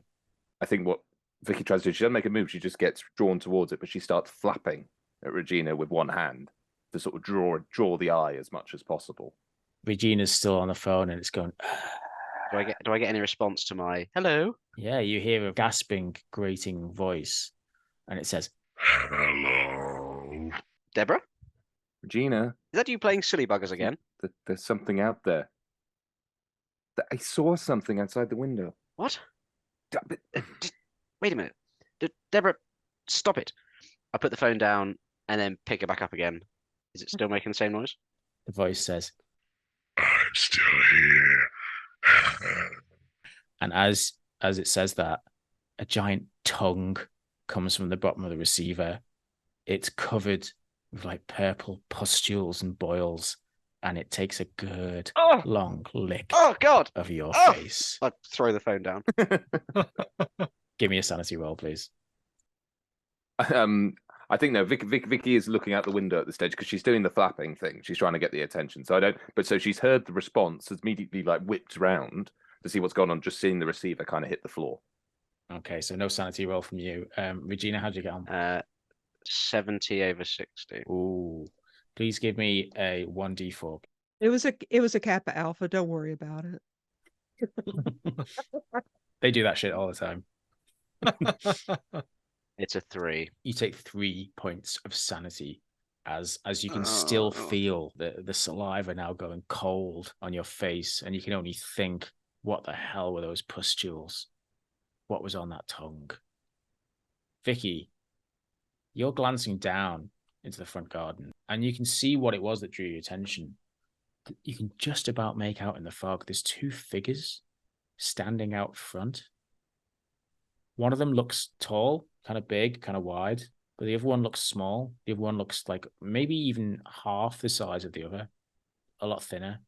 I think what Vicki tries to do, she doesn't make a move, she just gets drawn towards it, but she starts flapping at Regina with one hand to sort of draw the eye as much as possible. Regina's still on the phone and it's going. Do I get any response to my hello? Yeah, you hear a gasping, grating voice, and it says, Hello. Deborah? Regina, Is that you playing silly buggers again? there's something out there. I saw something outside the window. What? But- Wait a minute. Deborah, stop it. I put the phone down and then pick it back up again. Is it still making the same noise? the voice says, I'm still here. and as it says that, a giant tongue comes from the bottom of the receiver. It's covered with like purple pustules and boils, and it takes a good Oh! long lick Oh, God! of your Oh! face. I throw the phone down. Give me a sanity roll, please. I think no. Vicki is looking out the window at the stage because she's doing the flapping thing. She's trying to get the attention. So she's heard the response, has immediately like whipped around to see what's going on. Just seeing the receiver kind of hit the floor. Okay, so no sanity roll from you. Regina, how'd you get on? 70 over 60. Ooh, please give me a 1d4. It was a Kappa Alpha. Don't worry about it. They do that shit all the time. It's a 3. You take 3 points of sanity as you can still feel the saliva now going cold on your face, and you can only think, what the hell were those pustules? What was on that tongue? Vicki, you're glancing down into the front garden, and you can see what it was that drew your attention. You can just about make out in the fog, there's 2 figures standing out front. One of them looks tall, kind of big, kind of wide, but the other one looks small. The other one looks like maybe even half the size of the other, a lot thinner.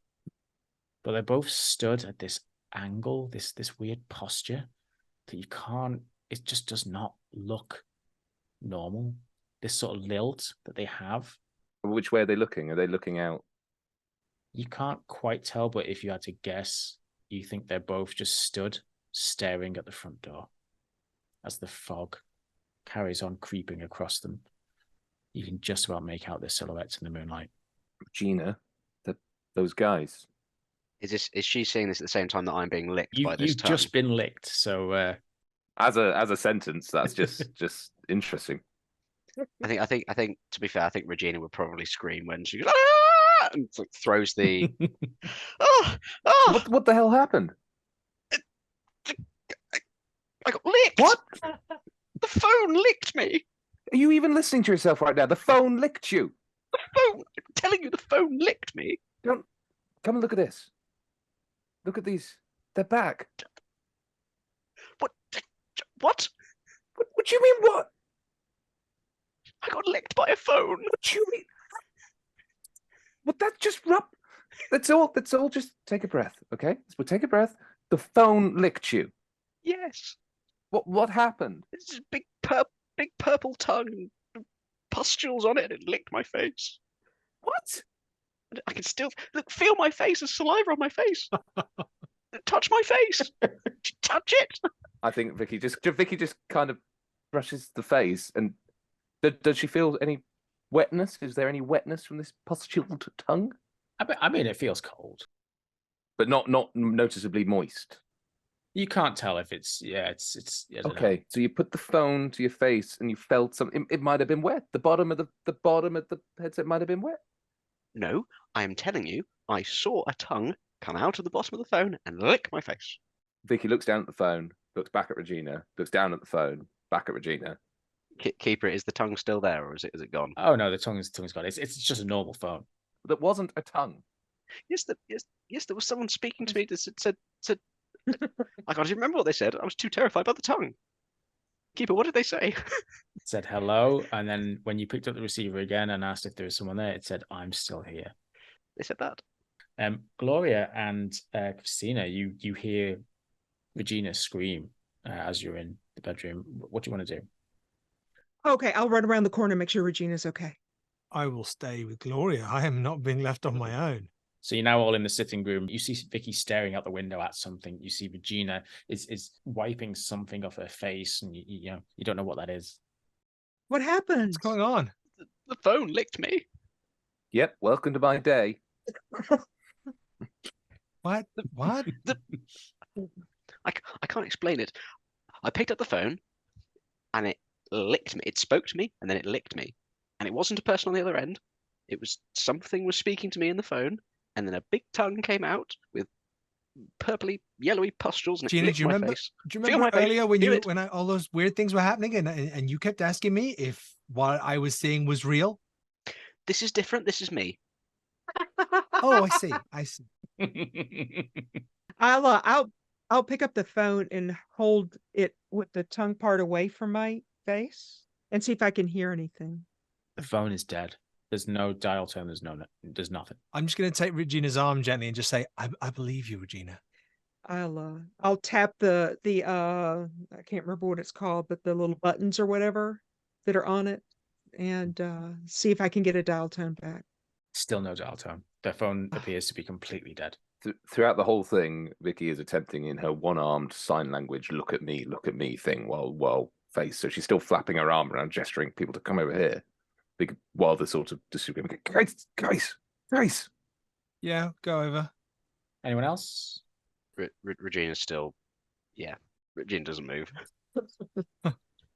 But they're both stood at this angle, this weird posture that you can't, it just does not look normal. This sort of lilt that they have. Which way are they looking? Are they looking out? You can't quite tell, but if you had to guess, you think they're both just stood staring at the front door as the fog carries on creeping across them. You can just about make out their silhouettes in the moonlight. Regina, those guys. Is she seeing this at the same time that I'm being licked by this You've tongue? just been licked, so As a sentence, that's just interesting. I think to be fair, I think Regina would probably scream when she goes, "Ah!" and throws the oh. What the hell happened? I got licked. What? The phone licked me. Are you even listening to yourself right now? The phone licked you. The phone. I'm telling you, the phone licked me. Come and look at this. Look at these. They're back. What? What? What do you mean? What? I got licked by a phone. What do you mean? Well, that just rub. That's all. Just take a breath, okay? We'll take a breath. The phone licked you. Yes. What happened? This is big purple tongue, and pustules on it, and it licked my face. What? I can still feel my face. There's saliva on my face. Touch my face. Touch it. I think Vicki just kind of brushes the face, and does she feel any wetness? Is there any wetness from this pustuled tongue? I mean, it feels cold. But not noticeably moist. You can't tell if it's I don't know. Okay, so you put the phone to your face and you felt something. It might have been wet. The bottom of the headset might have been wet. No, I am telling you, I saw a tongue come out of the bottom of the phone and lick my face. Vicki looks down at the phone, looks back at Regina, looks down at the phone, back at Regina. Keeper, is the tongue still there, or is it gone? Oh no, the tongue's gone. It's just a normal phone. That wasn't a tongue. Yes, there was someone speaking to me that said I can't even remember what they said. I was too terrified by the tongue. Keeper, what did they say? said hello, and then when you picked up the receiver again and asked if there was someone there, it said, "I'm still here." They said that. Gloria and Christina, you hear Regina scream as you're in the bedroom. What do you want to do? Okay, I'll run around the corner and make sure Regina's okay. I will stay with Gloria. I am not being left on my own. So you're now all in the sitting room. You see Vicki staring out the window at something. You see Regina is wiping something off her face, and you don't know what that is. What happened? What's going on? The phone licked me. Yep, welcome to my day. What? What? I can't explain it. I picked up the phone, and it licked me. It spoke to me, and then it licked me. And it wasn't a person on the other end. It was something was speaking to me in the phone, and then a big tongue came out with purpley, yellowy pustules, and it Gina, licked my face. Do you Feel remember my face. earlier when Feel it. all those weird things were happening, and you kept asking me if what I was seeing was real? This is different. This is me. Oh, I see. I see. I'll pick up the phone and hold it with the tongue part away from my face and see if I can hear anything. The phone is dead. There's no dial tone. There's nothing. I'm just going to take Regina's arm gently and just say, I believe you, Regina. I'll tap the I can't remember what it's called, but the little buttons or whatever that are on it, and see if I can get a dial tone back. Still no dial tone. The phone appears to be completely dead. Throughout the whole thing, Vicki is attempting in her one-armed sign language look at me thing while face. So she's still flapping her arm around, gesturing people to come over here. While the sort of disagreement, guys. Yeah, go over. Anyone else? Regina's still, yeah. Regina doesn't move.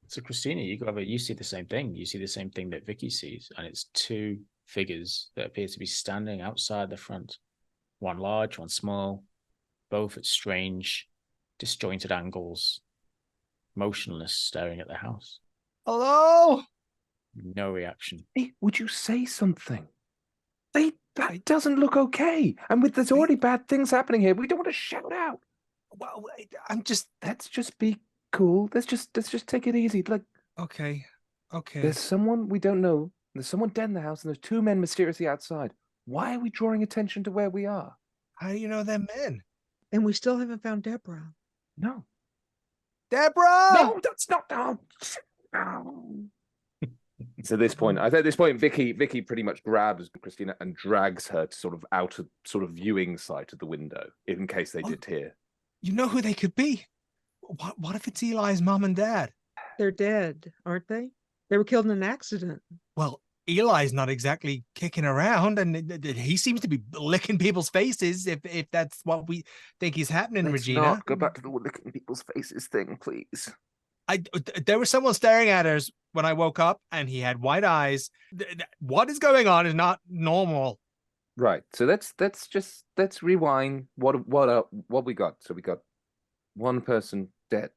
So Christina, you go over. You see the same thing. You see the same thing that Vicki sees, and it's two figures that appear to be standing outside the front. One large, one small, both at strange, disjointed angles, motionless, staring at the house. Hello? No reaction. Hey, would you say something? That doesn't look okay. And there's already bad things happening here. We don't want to shout out. Well, Let's just be cool. Let's just take it easy. Like, okay. there's someone we don't know. There's someone dead in the house, and there's two men mysteriously outside. Why are we drawing attention to where we are? How do you know they're men? And we still haven't found Deborah. No. Deborah! No, that's not. No. So at this point, Vicki pretty much grabs Christina and drags her to sort of out of sort of viewing sight of the window, in case they did hear. You know who they could be? What if it's Eli's mom and dad? They're dead, aren't they? They were killed in an accident. Well, Eli's not exactly kicking around, and he seems to be licking people's faces. If that's what we think is happening, Let's Regina. not go back to the licking people's faces thing, please. There was someone staring at us when I woke up, and he had white eyes. What is going on is not normal. Right. So let's rewind. What we got? So we got one person dead,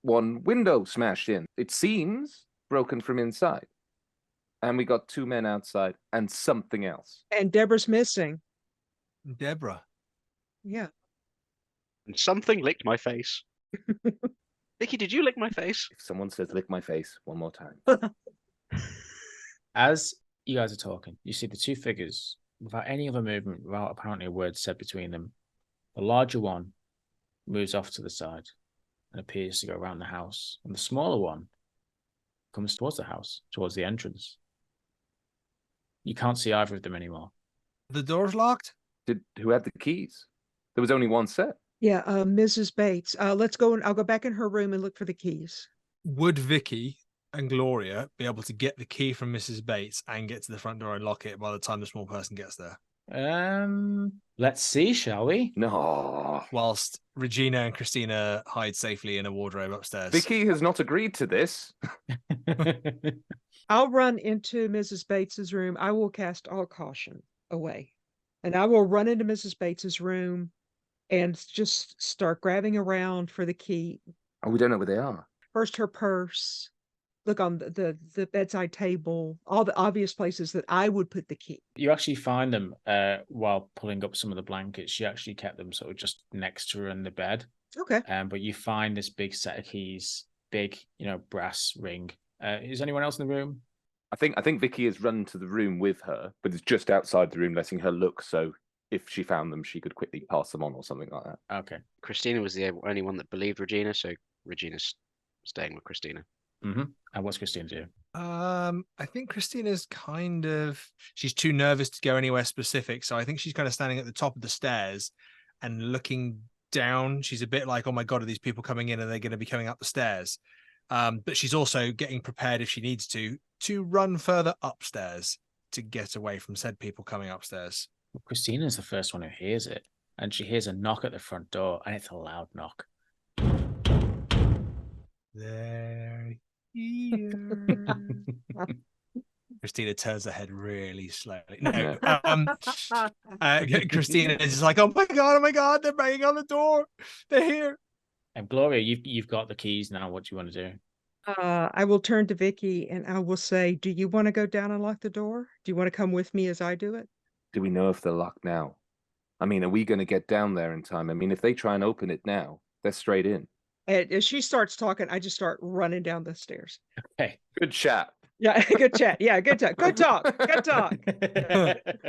one window smashed in. It seems broken from inside, and we got two men outside and something else. And Deborah's missing. Deborah. Yeah. And something licked my face. Vicki, did you lick my face? If someone says "lick my face" one more time. As you guys are talking, you see the two figures without any other movement, without apparently a word said between them. The larger one moves off to the side and appears to go around the house, and the smaller one comes towards the house, towards the entrance. You can't see either of them anymore. The door's locked? Who had the keys? There was only one set. Yeah, Mrs. Bates. Let's go and I'll go back in her room and look for the keys. Would Vicki and Gloria be able to get the key from Mrs. Bates and get to the front door and lock it by the time the small person gets there? Let's see, shall we? No. Whilst Regina and Christina hide safely in a wardrobe upstairs. Vicki has not agreed to this. I'll run into Mrs. Bates's room. I will cast all caution away. And I will run into Mrs. Bates's room and just start grabbing around for the key. Oh, we don't know where they are. First her purse, look on the bedside table, all the obvious places that I would put the key. You actually find them while pulling up some of the blankets. She actually kept them sort of just next to her in the bed. Okay. But you find this big set of keys, big, brass ring, Is anyone else in the room? I think Vicky has run to the room with her, but is just outside the room, letting her look. So if she found them, she could quickly pass them on or something like that. Okay. Christina was the only one that believed Regina, so Regina's staying with Christina. Mm-hmm. And what's Christina do? I think Christina's she's too nervous to go anywhere specific. So I think she's kind of standing at the top of the stairs and looking down. She's a bit like, oh my God, are these people coming in? Are they going to be coming up the stairs? But she's also getting prepared if she needs to run further upstairs to get away from said people coming upstairs. Well, Christina's the first one who hears it, and she hears a knock at the front door, and it's a loud knock. They're here. Christina turns her head really slowly. No, Christina is just like, oh my God, they're banging on the door. They're here. And Gloria, you've got the keys now. What do you want to do? I will turn to Vicky and I will say, do you want to go down and lock the door? Do you want to come with me as I do it? Do we know if they're locked now? I mean, are we going to get down there in time? I mean, if they try and open it now, they're straight in. And as she starts talking, I just start running down the stairs. Okay. Good chat. Yeah, good chat. Yeah, good talk. Good talk. Good talk.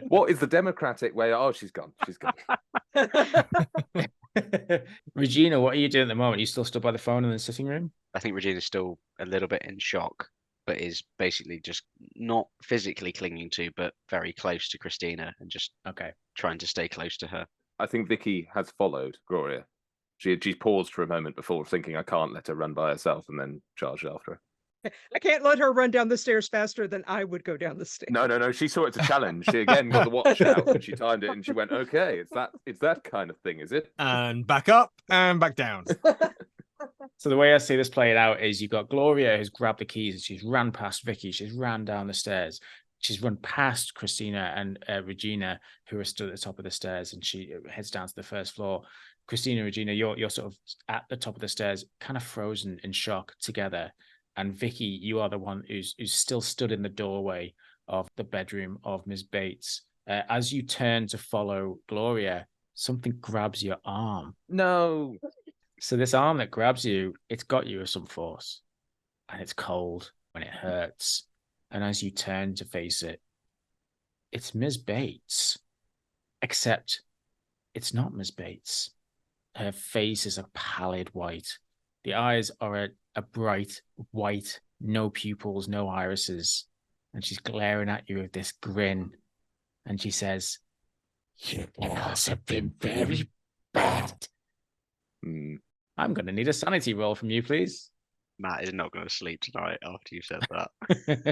What is the democratic way? Oh, she's gone. She's gone. Regina, what are you doing at the moment? You still stood by the phone in the sitting room? I think Regina's still a little bit in shock, but is basically just not physically clinging to, but very close to Christina and just trying to stay close to her. I think Vicky has followed Gloria. She's paused for a moment before thinking, I can't let her run by herself, and then charged after her. I can't let her run down the stairs faster than I would go down the stairs. No. She saw it as a challenge. She again got the watch out and she timed it and she went, okay, it's that kind of thing, is it? And back up and back down. So the way I see this playing out is you've got Gloria who's grabbed the keys and she's ran past Vicky. She's ran down the stairs. She's run past Christina and Regina, who are stood at the top of the stairs, and she heads down to the first floor. Christina and Regina, you're sort of at the top of the stairs, kind of frozen in shock together. And Vicky, you are the one who's still stood in the doorway of the bedroom of Ms. Bates. As you turn to follow Gloria, something grabs your arm. No. So this arm that grabs you, it's got you with some force. And it's cold and it hurts. And as you turn to face it, it's Ms. Bates. Except it's not Ms. Bates. Her face is a pallid white. The eyes are a bright white, no pupils, no irises. And she's glaring at you with this grin. And she says, "Your girls have been very bad." I'm going to need a sanity roll from you, please. Matt is not going to sleep tonight after you said that.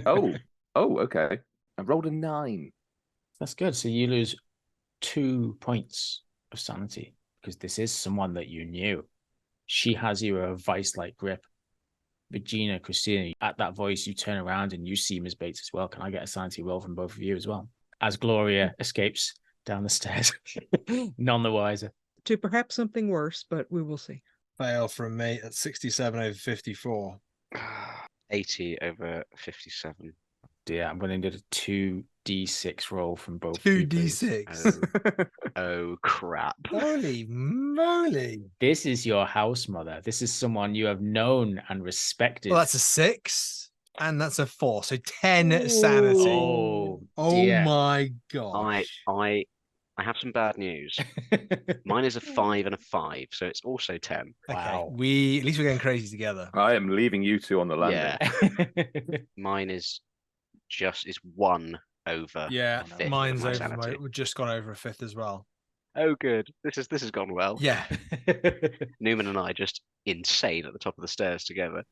Oh, okay. I rolled a 9. That's good. So you lose 2 points of sanity because this is someone that you knew. She has you a vice-like grip. Regina, Christina, at that voice, you turn around and you see Ms. Bates as well. Can I get a sanity roll from both of you as well? As Gloria escapes down the stairs, none the wiser. To perhaps something worse, but we will see. Fail from me at 67 over 54. 80 over 57. Dear, I'm going to do a 2d6 roll from both. 2d6. Oh, crap. Holy moly. This is your house mother. This is someone you have known and respected. Well, that's a 6 and that's a 4. So 10 sanity. Oh dear. My gosh. I have some bad news. Mine is a 5 and a 5, so it's also 10. Okay. Wow. At least we're getting crazy together. I am leaving you two on the landing. Yeah. Mine is 1 over. Yeah, a fifth mine's of my over. sanity. We've just gone over a 5th as well. Oh, good. This has gone well. Yeah. Newman and I just insane at the top of the stairs together.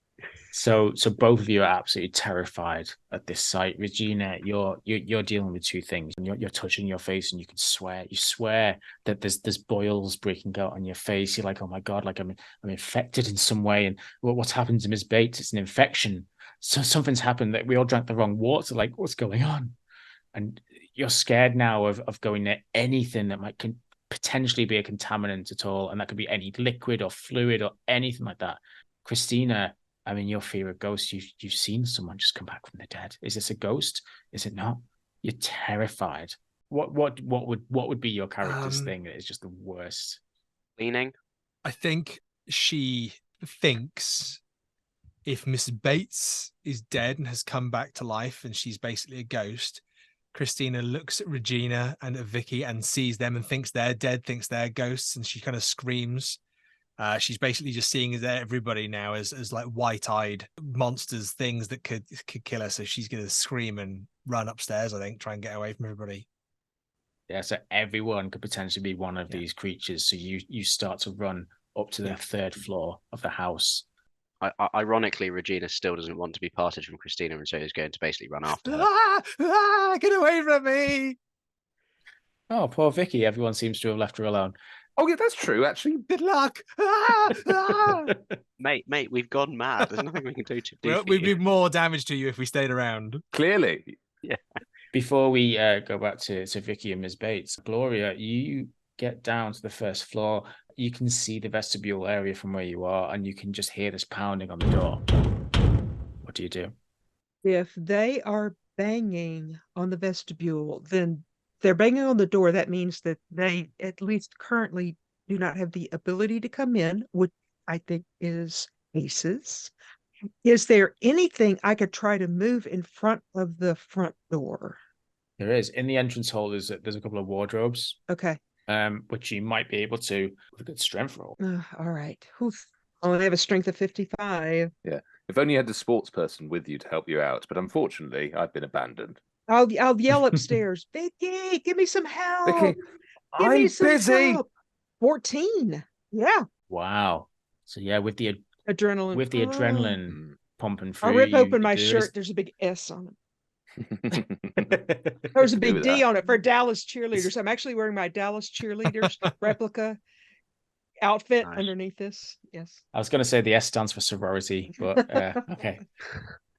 So both of you are absolutely terrified at this sight. Regina, you're dealing with two things, and you're touching your face, and you can swear. You swear that there's boils breaking out on your face. You're like, oh my God, like I'm infected in some way. And what's happened to Ms. Bates? It's an infection. So something's happened, that we all drank the wrong water. Like, what's going on? And you're scared now of going near anything that might potentially be a contaminant at all, and that could be any liquid or fluid or anything like that. Christina, I mean, your fear of ghosts, you've seen someone just come back from the dead. Is this a ghost? Is it not? You're terrified. What would be your character's thing that is just the worst? Leaning. I think she thinks if Miss Bates is dead and has come back to life and she's basically a ghost, Christina looks at Regina and at Vicki and sees them and thinks they're dead, thinks they're ghosts, and she kind of screams. She's basically just seeing everybody now as like white-eyed monsters, things that could kill her. So she's going to scream and run upstairs, I think, try and get away from everybody. Yeah, so everyone could potentially be one of these creatures. So you start to run up to the third floor of the house. Ironically, Regina still doesn't want to be parted from Christina, and so is going to basically run after her. Get away from me! Oh, poor Vicki. Everyone seems to have left her alone. Oh, yeah, that's true, actually. Good luck! Mate, we've gone mad. There's nothing we can do to do. We'd do more damage to you if we stayed around. Clearly. Yeah. Before we go back to Vicki and Ms. Bates, Gloria, you get down to the first floor. You can see the vestibule area from where you are, and you can just hear this pounding on the door. What do you do? If they are banging on the vestibule, then they're banging on the door. That means that they, at least currently, do not have the ability to come in, which I think is aces. Is there anything I could try to move in front of the front door? There is. In the entrance hall, there's a couple of wardrobes. Okay. Which you might be able to with a good strength roll. All right. Oof. Only have a strength of 55. Yeah. If only you had a sports person with you to help you out, but unfortunately, I've been abandoned. I'll yell upstairs, Vicki, give me some help. Vicki, Give me I'm some busy. help. 14. Yeah. Wow. So yeah, with the Adrenaline. adrenaline pumping through, I rip open my you do shirt. this. There's a big S on it. There's a big D on it for Dallas cheerleaders. I'm actually wearing my Dallas cheerleaders replica outfit underneath this. Yes. I was going to say the S stands for sorority, but okay.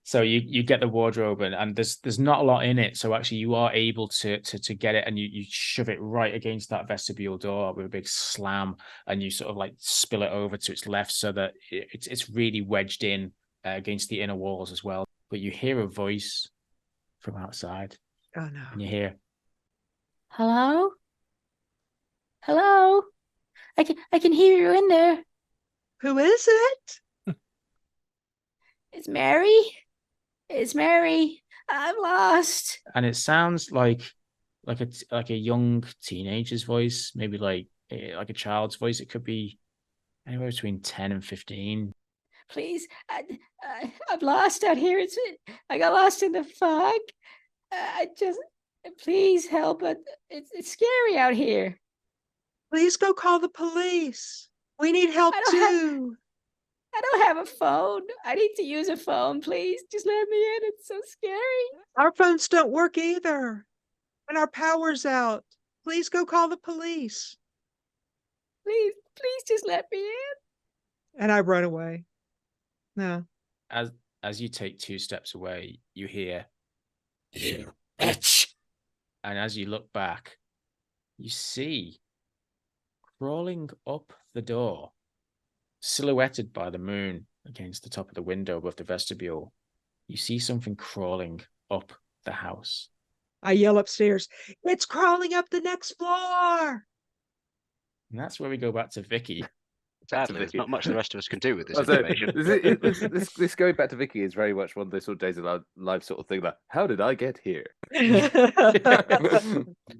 So you get the wardrobe and there's not a lot in it. So actually you are able to get it, and you shove it right against that vestibule door with a big slam, and you sort of like spill it over to its left so that it's really wedged in against the inner walls as well. But you hear a voice from outside. Oh no. And you hear, Hello? Hello? I can hear you in there. Who is it? It's Mary. It's Mary. I'm lost. and it sounds like a young teenager's voice, maybe like a child's voice. It could be anywhere between 10 and 15. Please, I'm lost out here. I got lost in the fog. Please help. It's scary out here. Please go call the police. We need help too. I don't have a phone. I need to use a phone, please. Just let me in. It's so scary. Our phones don't work either. And our power's out. Please go call the police. Please just let me in. And I run away. No. As you take 2 steps away, you hear, "You bitch." And as you look back, you see crawling up the door, silhouetted by the moon against the top of the window above the vestibule, you see something crawling up the house. I yell upstairs, it's crawling up the next floor. And that's where we go back to Vicki. Sadly, there's not much the rest of us can do with this So, information. this going back to Vicki is very much one of those sort of days of our life sort of thing. Like, how did I get here?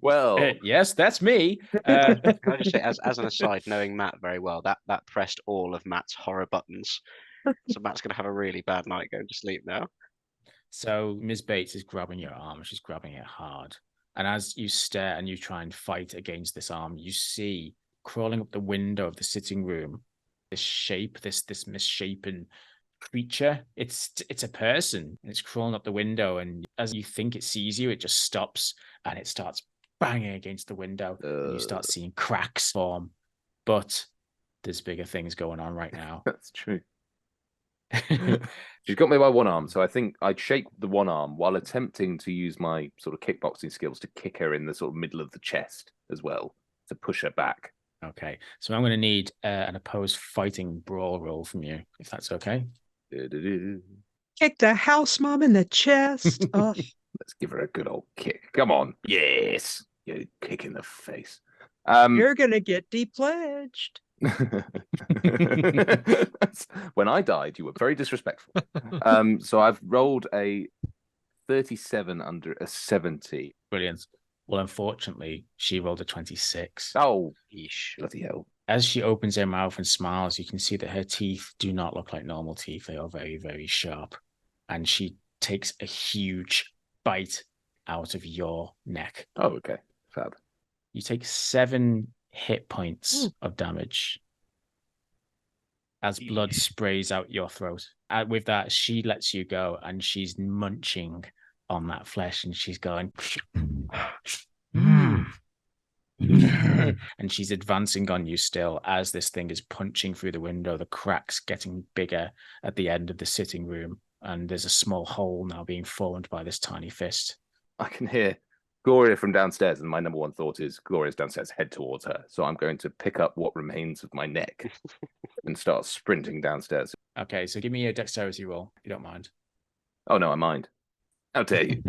Well, Yes, that's me. Can I just say, as an aside, knowing Matt very well, that pressed all of Matt's horror buttons. So Matt's going to have a really bad night going to sleep now. So Ms. Bates is grabbing your arm. She's grabbing it hard. And as you stare and you try and fight against this arm, you see crawling up the window of the sitting room, this shape, this misshapen creature. It's a person. It's crawling up the window, and as you think it sees you, it just stops and it starts banging against the window. And you start seeing cracks form. But there's bigger things going on right now. that's true. She's got me by one arm, so I think I'd shake the one arm while attempting to use my sort of kickboxing skills to kick her in the sort of middle of the chest as well, to push her back. Okay, so I'm going to need an opposed fighting brawl roll from you, if that's okay. Kick the house mom in the chest. Oh. Let's give her a good old kick. Come on. Yes. Yeah, kick in the face. You're going to get depledged. When I died, you were very disrespectful. So I've rolled a 37 under a 70. Brilliant. Well, unfortunately, she rolled a 26. Oh, Yeesh. bloody hell. As she opens her mouth and smiles, you can see that her teeth do not look like normal teeth. They are very, very sharp. And she takes a huge bite out of your neck. Oh, okay. Fab. You take 7 hit points of damage as blood sprays out your throat. With that, she lets you go and she's munching on that flesh and she's going... and she's advancing on you still as this thing is punching through the window, the cracks getting bigger at the end of the sitting room, and there's a small hole now being formed by this tiny fist. I can hear Gloria from downstairs, and my number one thought is Gloria's downstairs, head towards her. So I'm going to pick up what remains of my neck and start sprinting downstairs. Okay, so give me a dexterity roll, if you don't mind. Oh, no, I mind. How dare you?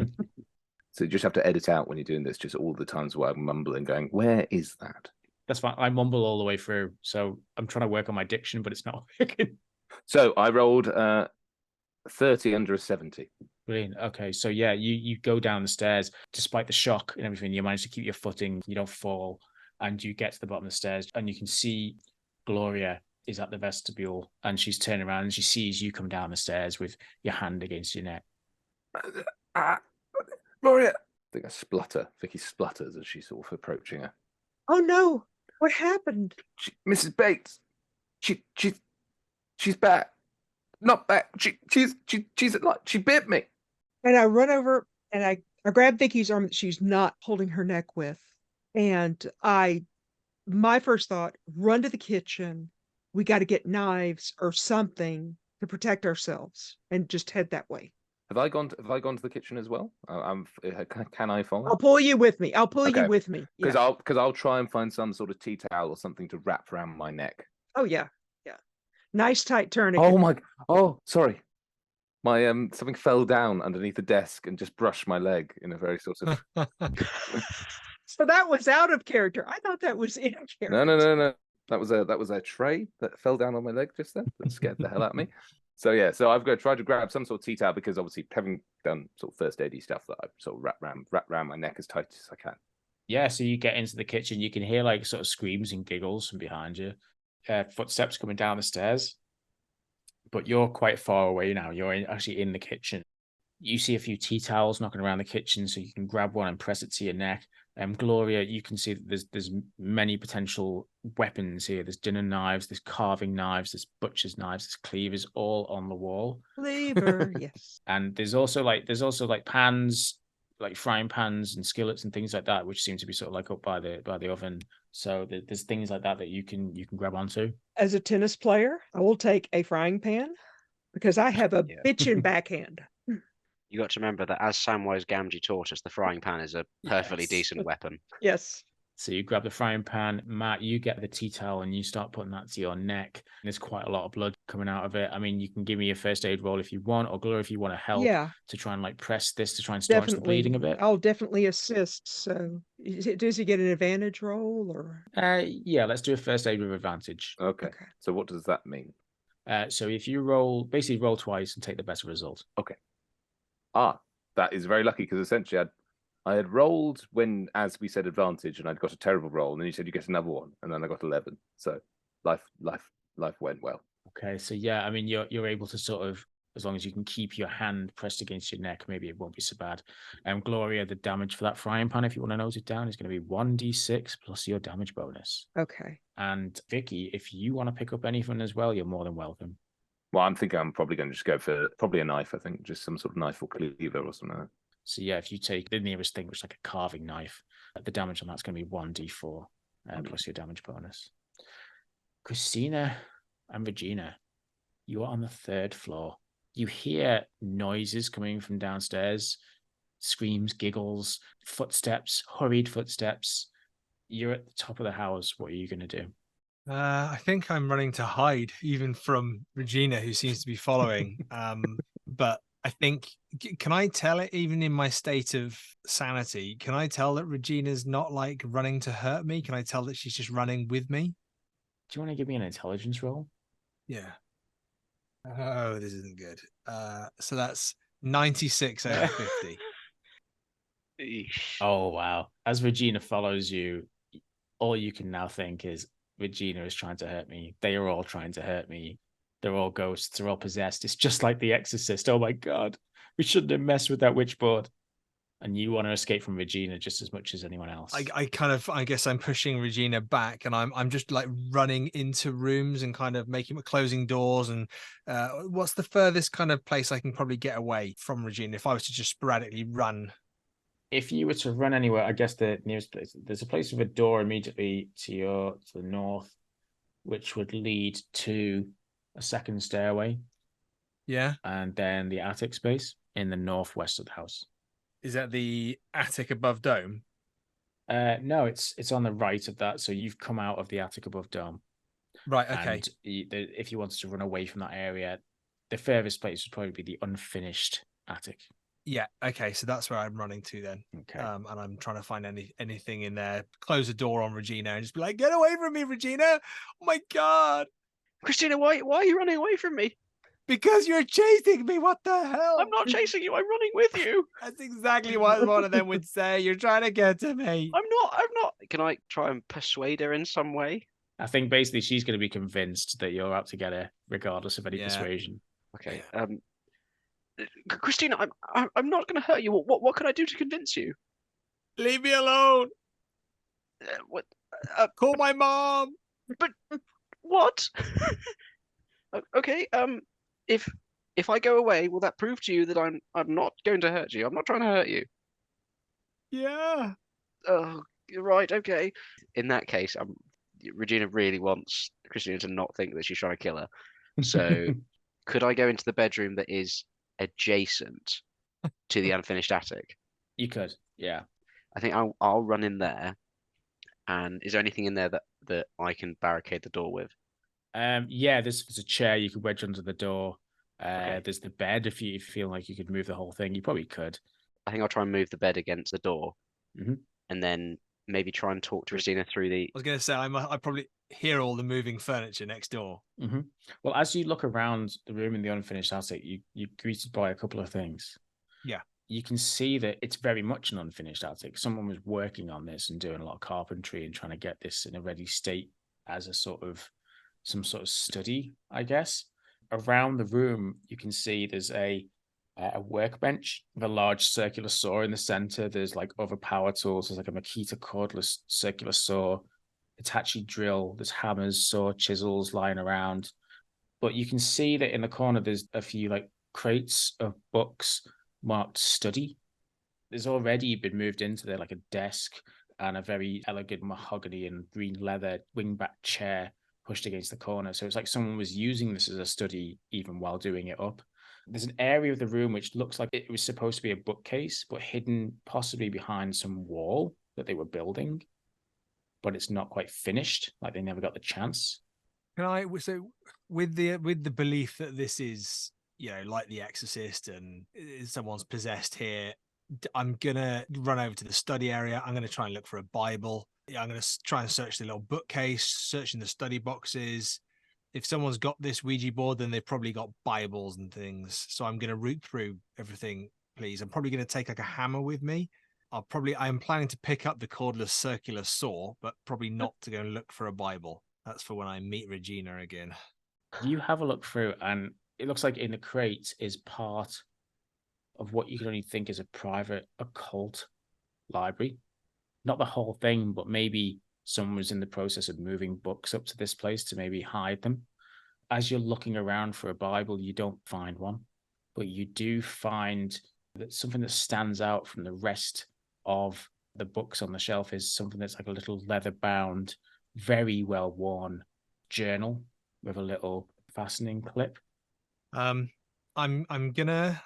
So you just have to edit out when you're doing this, just all the times where I'm mumbling, going, where is that? That's fine. I mumble all the way through, so I'm trying to work on my diction, but it's not working. So I rolled 30 under a 70. Brilliant. Okay, so yeah, you go down the stairs. Despite the shock and everything, you manage to keep your footing, you don't fall, and you get to the bottom of the stairs, and you can see Gloria is at the vestibule, and she's turning around, and she sees you come down the stairs with your hand against your neck. Gloria! I think I splutter. Vicky splutters as she's sort of approaching her. Oh no! What happened? Mrs. Bates! She's back. Not back. She's like, she bit me. And I run over and I grab Vicky's arm that she's not holding her neck with. And my first thought, run to the kitchen. We got to get knives or something to protect ourselves and just head that way. Have I gone to the kitchen as well? Can I follow? I'll pull you with me. I'll pull you with me. Because I'll try and find some sort of tea towel or something to wrap around my neck. Oh yeah. Nice tight tourniquet. Oh my! Oh, sorry. My something fell down underneath the desk and just brushed my leg in a very sort of. So that was out of character. I thought that was in character. No. That was a tray that fell down on my leg just then. That scared the hell out of me. So yeah, so I've got to try to grab some sort of tea towel because obviously having done sort of first aid stuff that I sort of wrap around my neck as tight as I can. Yeah, so you get into the kitchen, you can hear like sort of screams and giggles from behind you. Footsteps coming down the stairs, but you're quite far away now. You're actually in the kitchen. You see a few tea towels knocking around the kitchen, so you can grab one and press it to your neck. Gloria, you can see that there's many potential weapons here. There's dinner knives, there's carving knives, there's butcher's knives, there's cleavers all on the wall. Cleaver, yes. And there's also like pans, like frying pans and skillets and things like that, which seem to be sort of like up by the oven. So there's things like that you can grab onto. As a tennis player, I will take a frying pan because I have a bitchin' backhand. You got to remember that as Samwise Gamgee taught us, the frying pan is a perfectly decent weapon. Yes. So you grab the frying pan. Matt, you get the tea towel and you start putting that to your neck. There's quite a lot of blood coming out of it. I mean, you can give me a first aid roll if you want, or Gloria, if you want to help to try and like press this to try and staunch the bleeding a bit. I'll definitely assist. So does he get an advantage roll or? Yeah, let's do a first aid with advantage. Okay. So what does that mean? So if you basically roll twice and take the better result. Okay. That is very lucky because essentially I had rolled when, as we said, advantage, and I'd got a terrible roll, and then you said you get another one, and then I got 11. So life went well. Okay, so yeah, I mean you're able to sort of, as long as you can keep your hand pressed against your neck, maybe it won't be so bad. Gloria, the damage for that frying pan, if you want to note it down, is going to be 1d6 plus your damage bonus. Okay. And Vicky, if you want to pick up anything as well, you're more than welcome. Well, I'm thinking I'm probably going to just go for probably a knife. I think just some sort of knife or cleaver or something like that. So yeah, if you take the nearest thing, which is like a carving knife, the damage on that's going to be 1d4 plus your damage bonus. Christina and Regina, you are on the 3rd floor. You hear noises coming from downstairs, screams, giggles, footsteps, hurried footsteps. You're at the top of the house. What are you going to do? I think I'm running to hide, even from Regina, who seems to be following. But I think, can I tell it, even in my state of sanity, can I tell that Regina's not like running to hurt me? Can I tell that she's just running with me? Do you want to give me an intelligence roll? Yeah. Oh, this isn't good. So that's 96 over 50. Eesh. Oh, wow. As Regina follows you, all you can now think is Regina is trying to hurt me. They are all trying to hurt me. They're all ghosts. They're all possessed. It's just like The Exorcist. Oh my God. We shouldn't have messed with that witchboard. And you want to escape from Regina just as much as anyone else. I guess I'm pushing Regina back, and I'm just like running into rooms and kind of closing doors. And what's the furthest kind of place I can probably get away from Regina if I was to just sporadically run? If you were to run anywhere, I guess the nearest place, there's a place with a door immediately to the north, which would lead to a second stairway. Yeah. And then the attic space in the northwest of the house. Is that the attic above Dome? No, it's on the right of that. So you've come out of the attic above Dome. Right, okay. And if you wanted to run away from that area, the furthest place would probably be the unfinished attic. Yeah, okay, so that's where I'm running to then. Okay. And I'm trying to find anything in there, close the door on Regina and just be like, get away from me, Regina! Oh my God! Christina, why are you running away from me? Because you're chasing me, what the hell? I'm not chasing you, I'm running with you. That's exactly what one of them would say. You're trying to get to me. I'm not. Can I try and persuade her in some way? I think basically she's going to be convinced that you're out to get her, regardless of any persuasion. Okay. Christina, I'm not going to hurt you. What can I do to convince you? Leave me alone. What? Call my mom. But what? Okay. If I go away, will that prove to you that I'm not going to hurt you? I'm not trying to hurt you. Yeah. Oh, right. Okay. In that case, Regina really wants Christina to not think that she's trying to kill her. So, could I go into the bedroom that is adjacent to the unfinished attic? You could, yeah. I think I'll run in there. And is there anything in there that I can barricade the door with? Yeah, there's a chair you could wedge under the door. Okay. There's the bed if you feel like you could move the whole thing. You probably could. I think I'll try and move the bed against the door, Mhm. and then maybe try and talk to Regina through the. I was going to say I probably hear all the moving furniture next door. Mm-hmm. Well, as you look around the room in the unfinished attic, you're greeted by a couple of things. Yeah. You can see that it's very much an unfinished attic. Someone was working on this and doing a lot of carpentry and trying to get this in a ready state as some sort of study, I guess. Around the room, you can see there's a workbench with a large circular saw in the center. There's like other power tools. There's like a Makita cordless circular saw, Hitachi drill. There's hammers, saw, chisels lying around. But you can see that in the corner, there's a few like crates of books marked study. There's already been moved into there like a desk and a very elegant mahogany and green leather wingback chair pushed against the corner. So it's like someone was using this as a study even while doing it up. There's an area of the room which looks like it was supposed to be a bookcase, but hidden possibly behind some wall that they were building. But it's not quite finished, like they never got the chance. Can I, so with the belief that this is, like The Exorcist and someone's possessed here, I'm gonna run over to the study area. I'm gonna try and look for a Bible. I'm gonna try and search the little bookcase, searching the study boxes. If someone's got this Ouija board, then they've probably got Bibles and things. So I'm gonna root through everything, please. I'm probably gonna take like a hammer with me. I'm planning to pick up the cordless circular saw, but probably not to go and look for a Bible. That's for when I meet Regina again. You have a look through, and it looks like in the crate is part of what you can only think is a private occult library. Not the whole thing, but maybe someone was in the process of moving books up to this place to maybe hide them. As you're looking around for a Bible, you don't find one, but you do find that something that stands out from the rest of the books on the shelf is something that's like a little leather-bound, very well-worn journal with a little fastening clip. I'm gonna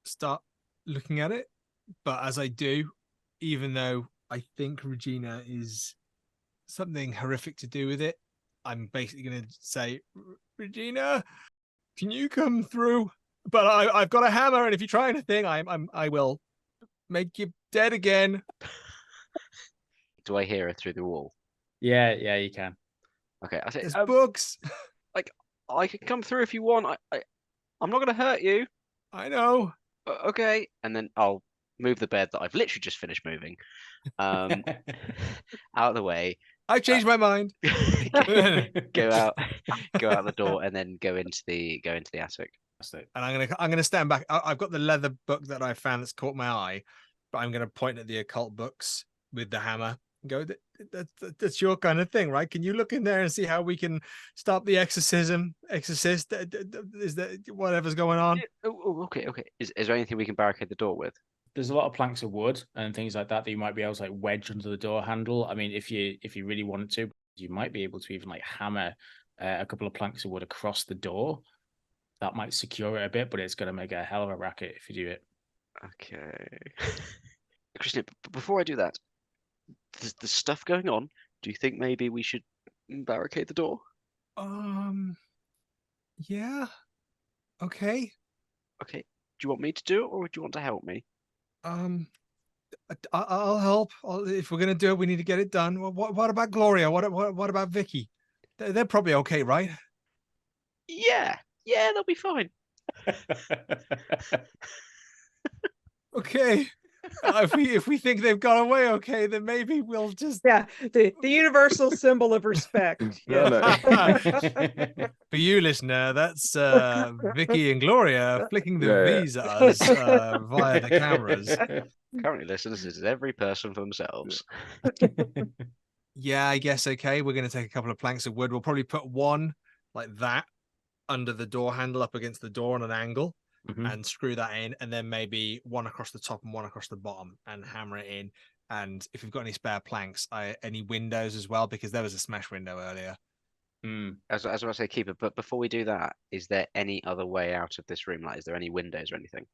start looking at it, but as I do, even though I think Regina is something horrific to do with it, I'm basically gonna say, Regina, can you come through? But I've got a hammer, and if you try anything, I will make you dead again. Do I hear her through the wall? Yeah, you can. Okay, I say, There's books. I can come through if you want. I'm not going to hurt you. I know. Okay, and then I'll move the bed that I've literally just finished moving, out of the way. I've changed my mind. Go out the door, and then go into the attic. And I'm gonna stand back. I've got the leather book that I found that's caught my eye, but I'm gonna point at the occult books with the hammer and go, that's your kind of thing, right? Can you look in there and see how we can stop the exorcist? Is that whatever's going on? Okay. Is there anything we can barricade the door with? There's a lot of planks of wood and things like that you might be able to like wedge under the door handle. I mean, if you really wanted to, you might be able to even like hammer a couple of planks of wood across the door. That might secure it a bit, but it's going to make a hell of a racket if you do it. Okay. Christina, before I do that, there's stuff going on. Do you think maybe we should barricade the door? Yeah. Okay. Okay. Do you want me to do it, or do you want to help me? I'll help. If we're gonna do it, we need to get it done. What about Gloria? What about Vicki? They're probably okay, right? Yeah, they'll be fine. Okay. If we think they've got away okay, then maybe we'll just the universal symbol of respect. For you, listener, that's Vicki and Gloria flicking the V's at us via the cameras. Currently, listeners, this is every person for themselves. Yeah, I guess okay. We're going to take a couple of planks of wood. We'll probably put one like that under the door handle up against the door on an angle. And screw that in, and then maybe one across the top and one across the bottom, and hammer it in. And if we've got any spare planks, any windows as well, because there was a smash window earlier. As I say, keeper. But before we do that, is there any other way out of this room? Like, is there any windows or anything?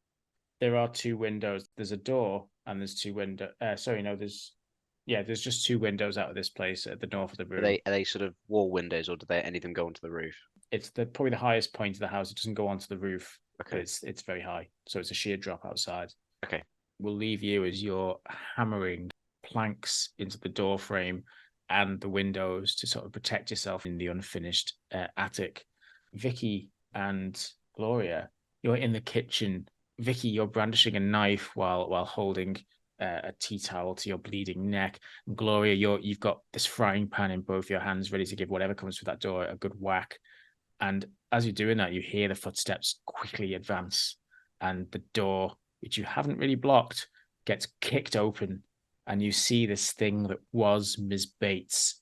There are two windows. There's a door, and there's two windows. There's just two windows out of this place at the north of the room. Are they sort of wall windows, or do any of them go onto the roof? It's probably the highest point of the house. It doesn't go onto the roof. Okay. It's very high, so it's a sheer drop outside. Okay. We'll leave you as you're hammering planks into the door frame and the windows to sort of protect yourself in the unfinished attic. Vicki and Gloria, you're in the kitchen. Vicki, you're brandishing a knife while holding a tea towel to your bleeding neck. And Gloria, you've got this frying pan in both your hands, ready to give whatever comes through that door a good whack. And as you're doing that, you hear the footsteps quickly advance, and the door, which you haven't really blocked, gets kicked open, and you see this thing that was Ms. Bates,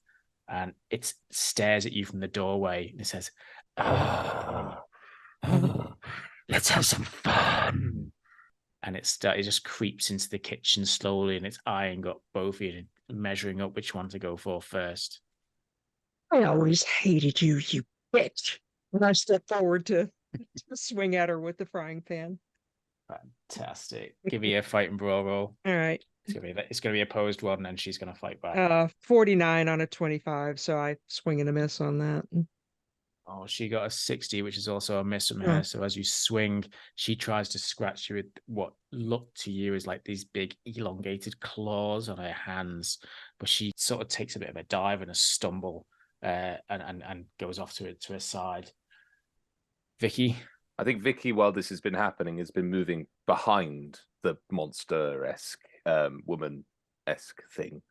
and it stares at you from the doorway, and it says, let's have some fun. And it just creeps into the kitchen slowly, and it's eyeing up both of you and measuring up which one to go for first. I always hated you, you bitch. And I step forward to swing at her with the frying pan. Fantastic. Give me a fight and brawl roll. All right. It's gonna be a opposed one, and she's gonna fight back. 49 on a 25, so I swing and a miss on that. Oh, she got a 60, which is also a miss from her. So as you swing, she tries to scratch you with what look to you as like these big elongated claws on her hands, but she sort of takes a bit of a dive and a stumble, and goes off to her side. Vicki? I think Vicki, while this has been happening, has been moving behind the monster-esque, woman-esque thing,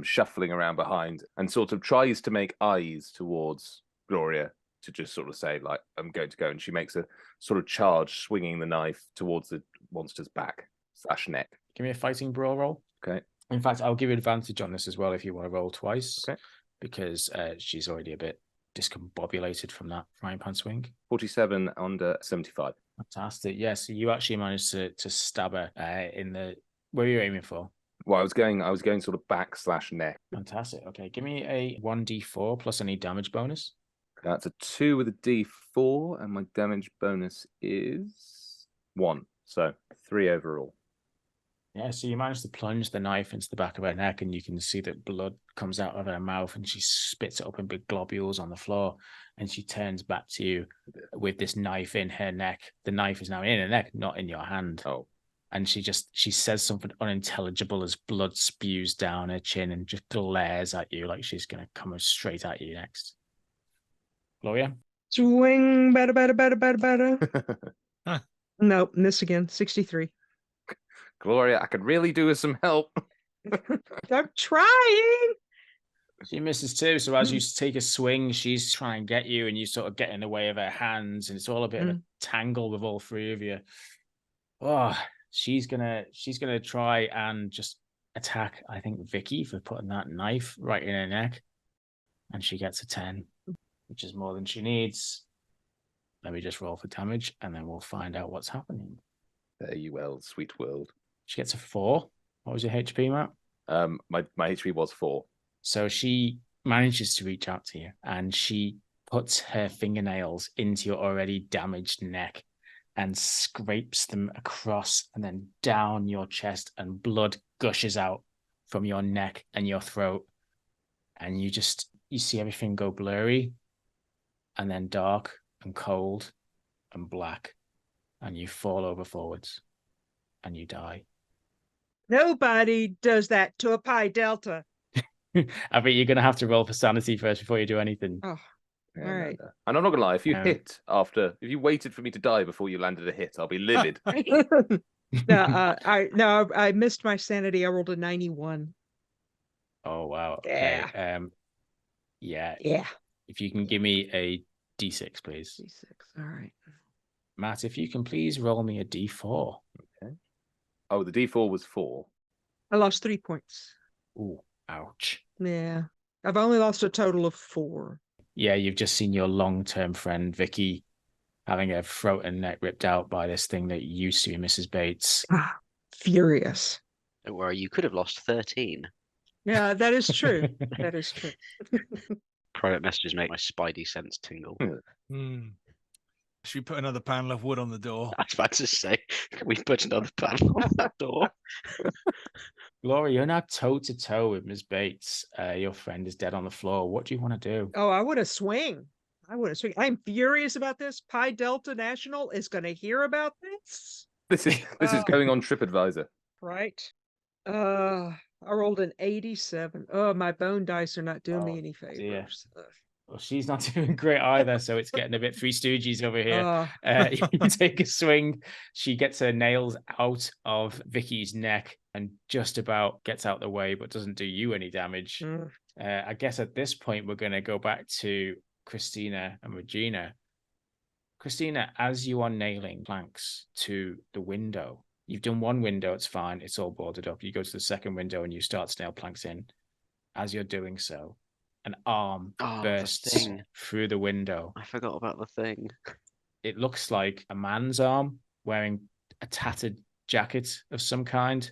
shuffling around behind, and sort of tries to make eyes towards Gloria to just sort of say, like, I'm going to go. And she makes a sort of charge, swinging the knife towards the monster's back / neck. Give me a fighting brawl roll. Okay. In fact, I'll give you advantage on this as well if you want to roll twice. Okay. Because she's already a bit discombobulated from that frying pan swing. 47 under 75. Fantastic. Yes, you actually managed to stab her in the... Where are you aiming for? Well, I was going sort of back / neck. Fantastic. Okay, give me a 1d4 plus any damage bonus. That's a 2 with a d4, and my damage bonus is 1. So 3 overall. Yeah, so you manage to plunge the knife into the back of her neck, and you can see that blood comes out of her mouth, and she spits it up in big globules on the floor, and she turns back to you with this knife in her neck. The knife is now in her neck, not in your hand. Oh. And she says something unintelligible as blood spews down her chin and just glares at you like she's going to come straight at you next. Gloria? Swing, better. Nope, miss again. 63. Gloria, I could really do with some help. I'm trying. She misses too. So as you take a swing, she's trying to get you and you sort of get in the way of her hands. And it's all a bit of a tangle with all three of you. Oh, she's gonna try and just attack, I think, Vicki for putting that knife right in her neck. And she gets a 10, which is more than she needs. Let me just roll for damage and then we'll find out what's happening. There you well, sweet world. She gets a 4. What was your HP, Matt? My HP was 4. So she manages to reach out to you and she puts her fingernails into your already damaged neck and scrapes them across and then down your chest, and blood gushes out from your neck and your throat. And you see everything go blurry and then dark and cold and black. And you fall over forwards and you die. Nobody does that to a Pi Delta. I think you're going to have to roll for sanity first before you do anything. Oh, Yeah, all right. no. And I'm not gonna lie, if you if you waited for me to die before you landed a hit, I'll be livid. I missed my sanity. I rolled a 91. Oh wow. Okay. Yeah. If you can give me a D6, please. D6. All right. Matt, if you can please roll me a D4. Okay. Oh, the D4 was 4. I lost 3 points. Ooh, ouch. Yeah. I've only lost a total of 4. Yeah, you've just seen your long-term friend, Vicki, having her throat and neck ripped out by this thing that used to be Mrs. Bates. Furious. Don't worry, you could have lost 13. Yeah, that is true. That is true. Private messages make my spidey sense tingle. Should we put another panel of wood on the door? I was about to say, can we put another panel on that door? Gloria, you're now toe-to-toe with Miss Bates. Your friend is dead on the floor. What do you want to do? Oh, I want to swing. I'm furious about this. Pi Delta National is going to hear about this. This is going on TripAdvisor. Right. I rolled an 87. Oh, my bone dice are not doing me any favors. Well, she's not doing great either, so it's getting a bit Three Stooges over here. You take a swing. She gets her nails out of Vicky's neck and just about gets out the way, but doesn't do you any damage. I guess at this point, we're going to go back to Christina and Regina. Christina, as you are nailing planks to the window, you've done one window, it's fine, it's all boarded up. You go to the second window and you start to nail planks in. As you're doing so, an arm bursts through the window. I forgot about the thing. It looks like a man's arm wearing a tattered jacket of some kind,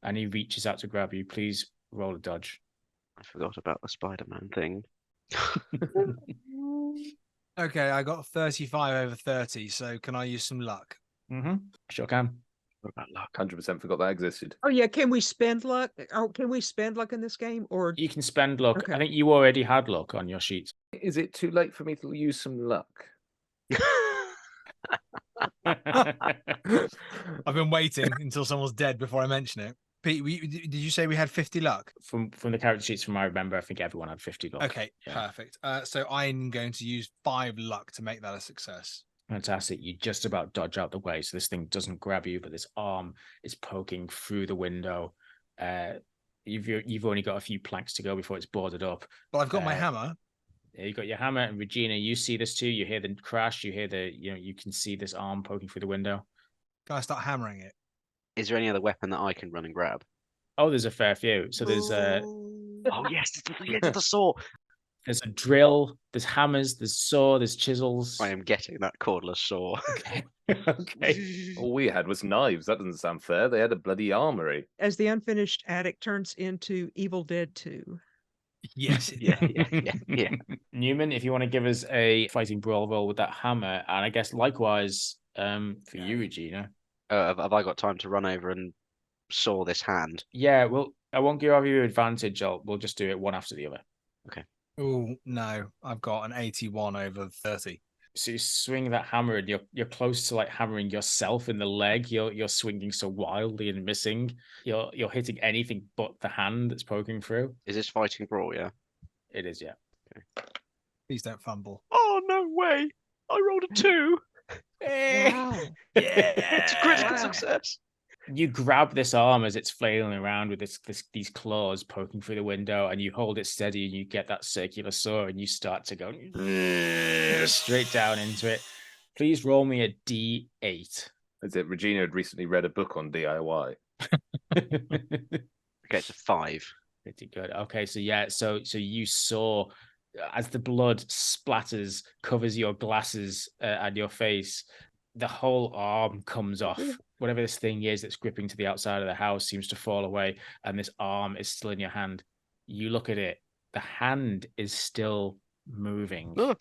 and he reaches out to grab you. Please roll a dodge. I forgot about the Spider-Man thing. Okay, I got 35 over 30, so can I use some luck? Sure can. What about luck? 100% forgot that existed. Oh yeah, can we spend luck? Oh, can we spend luck in this game? Or You can spend luck. Okay. I think you already had luck on your sheet. Is it too late for me to use some luck? I've been waiting until someone's dead before I mention it. Pete, did you say we had 50 luck? From the character sheets from I remember, I think everyone had 50 luck. Okay, perfect. So I'm going to use 5 luck to make that a success. Fantastic. You just about dodge out the way, so this thing doesn't grab you, but this arm is poking through the window. You've only got a few planks to go before it's boarded up. But I've got my hammer. Yeah, you got your hammer, and Regina, you see this too. You hear the crash. You hear you can see this arm poking through the window. Can I start hammering it? Is there any other weapon that I can run and grab? Oh, there's a fair few. So there's Oh yes, the saw. There's a drill, there's hammers, there's saw, there's chisels. I am getting that cordless saw. Okay. All we had was knives. That doesn't sound fair. They had a bloody armory. as the unfinished attic turns into Evil Dead 2. Yes. Yeah. Newman, if you want to give us a fighting brawl roll with that hammer, and I guess likewise for you, Regina. Have I got time to run over and saw this hand? Yeah, well, I won't give you advantage. We'll just do it one after the other. Okay. Oh, no. I've got an 81 over 30. So you swing that hammer, and you're close to like hammering yourself in the leg. You're swinging so wildly and missing. You're hitting anything but the hand that's poking through. Is this fighting brawl? Yeah. It is, yeah. Please don't fumble. Oh no way! I rolled a 2. Wow. It's a critical Wow. success. You grab this arm as it's flailing around with these claws poking through the window, and you hold it steady, and you get that circular saw, and you start to go straight down into it. Please roll me a D8. Is it Regina had recently read a book on DIY? Okay, it's a 5. Pretty good. Okay, so yeah, so you saw as the blood splatters, covers your glasses and your face, the whole arm comes off. Whatever this thing is that's gripping to the outside of the house seems to fall away, and this arm is still in your hand. You look at it. The hand is still moving. Look.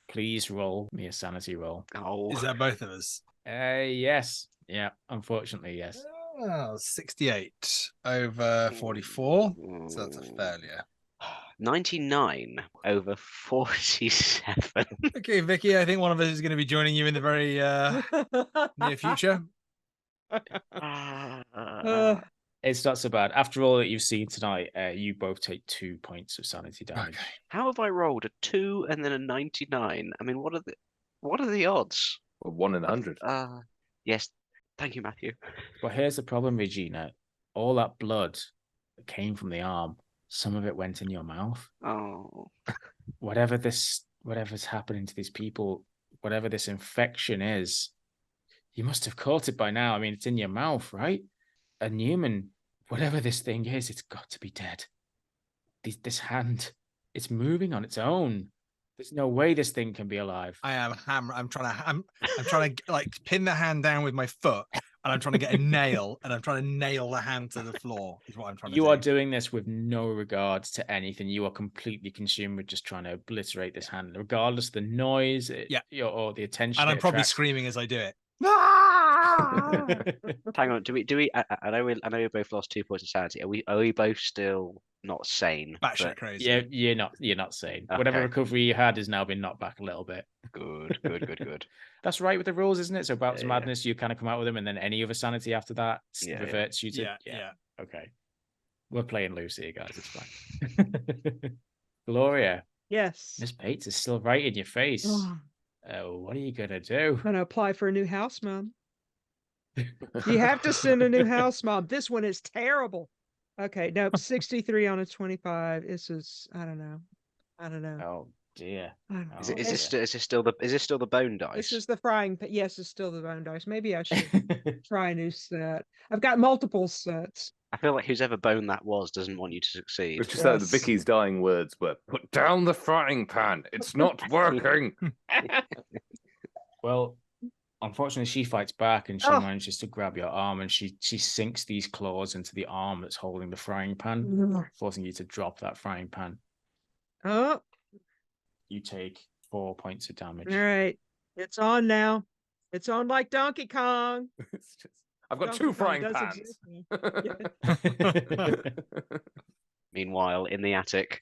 Please roll me a sanity roll. Oh, Is that both of us? Yes. Yeah, unfortunately, yes. Oh, 68 over 44. So that's a failure. 99 over 47. Okay, Vicky, I think one of us is going to be joining you in the very near future. It's not so bad. After all that you've seen tonight, you both take 2 points of sanity damage. Okay. How have I rolled a 2 and then a 99? I mean, what are the odds? Well, 1 in 100. Yes, thank you, Matthew. But here's the problem, Regina. All that blood that came from the arm, some of it went in your mouth. Oh, Whatever's happening to these people, whatever this infection is, you must have caught it by now. I mean, it's in your mouth, right? And Newman, whatever this thing is, it's got to be dead. This hand, it's moving on its own. There's no way this thing can be alive. I am hammer. I'm trying to like pin the hand down with my foot, and I'm trying to get a nail, and I'm trying to nail the hand to the floor. Is what I'm trying to do. You are doing this with no regard to anything. You are completely consumed with just trying to obliterate this hand, regardless of the noise, or the attention. And I'm probably attracts. screaming as I do it. hang on. Do we? I know we both lost 2 points of sanity. Are we both still not sane? Batshit crazy. Yeah, you're not sane. Whatever Okay. recovery you had has now been knocked back a little bit. Good. That's right with the rules, isn't it? So bouts of Yeah. madness, you kind of come out with them, and then any other sanity after that Yeah, reverts you to. Yeah. Okay, we're playing loose here, guys. It's fine. Gloria, Yes. Miss Bates is still right in your face. What are you gonna do? I'm gonna apply for a new house, Mom. You have to send a new house, Mom. This one is terrible. Okay, nope. 63 on a 25. This is I don't know. Oh dear. I don't Oh, know. Is this still the bone dice? This is the frying pan. Yes, it's still the bone dice. Maybe I should try a new set. I've got multiple sets. I feel like whoever bone that was doesn't want you to succeed. It's just that Yes. Vicky's dying words were, "Put down the frying pan. It's not working." Well, unfortunately, she fights back, and she Oh. manages to grab your arm, and she sinks these claws into the arm that's holding the frying pan, Ugh. forcing you to drop that frying pan. Oh, You take 4 points of damage. all right. It's on now. It's on like Donkey Kong. It's just, I've got Donkey 2 Kong frying does pans. exist now. Meanwhile, in the attic.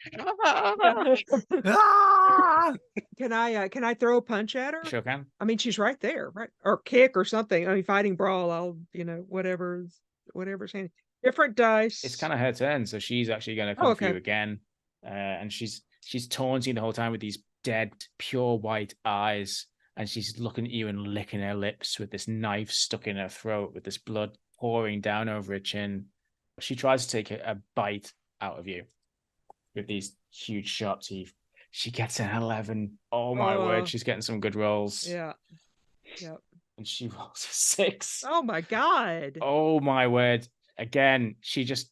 Ah! Can I throw a punch at her? Sure can. I mean, she's right there, right? Or kick or something. I mean, fighting brawl. I'll, whatever's handy. Different dice. It's kind of her turn, so she's actually going to come for you okay. again, and she's taunting the whole time with these dead, pure white eyes, and she's looking at you and licking her lips with this knife stuck in her throat, with this blood pouring down over her chin. She tries to take a bite out of you with these huge sharp teeth. She gets an 11. Oh my Oh. word, she's getting some good rolls. Yeah. Yep. And she rolls a 6. Oh my God. Oh my word. Again, she just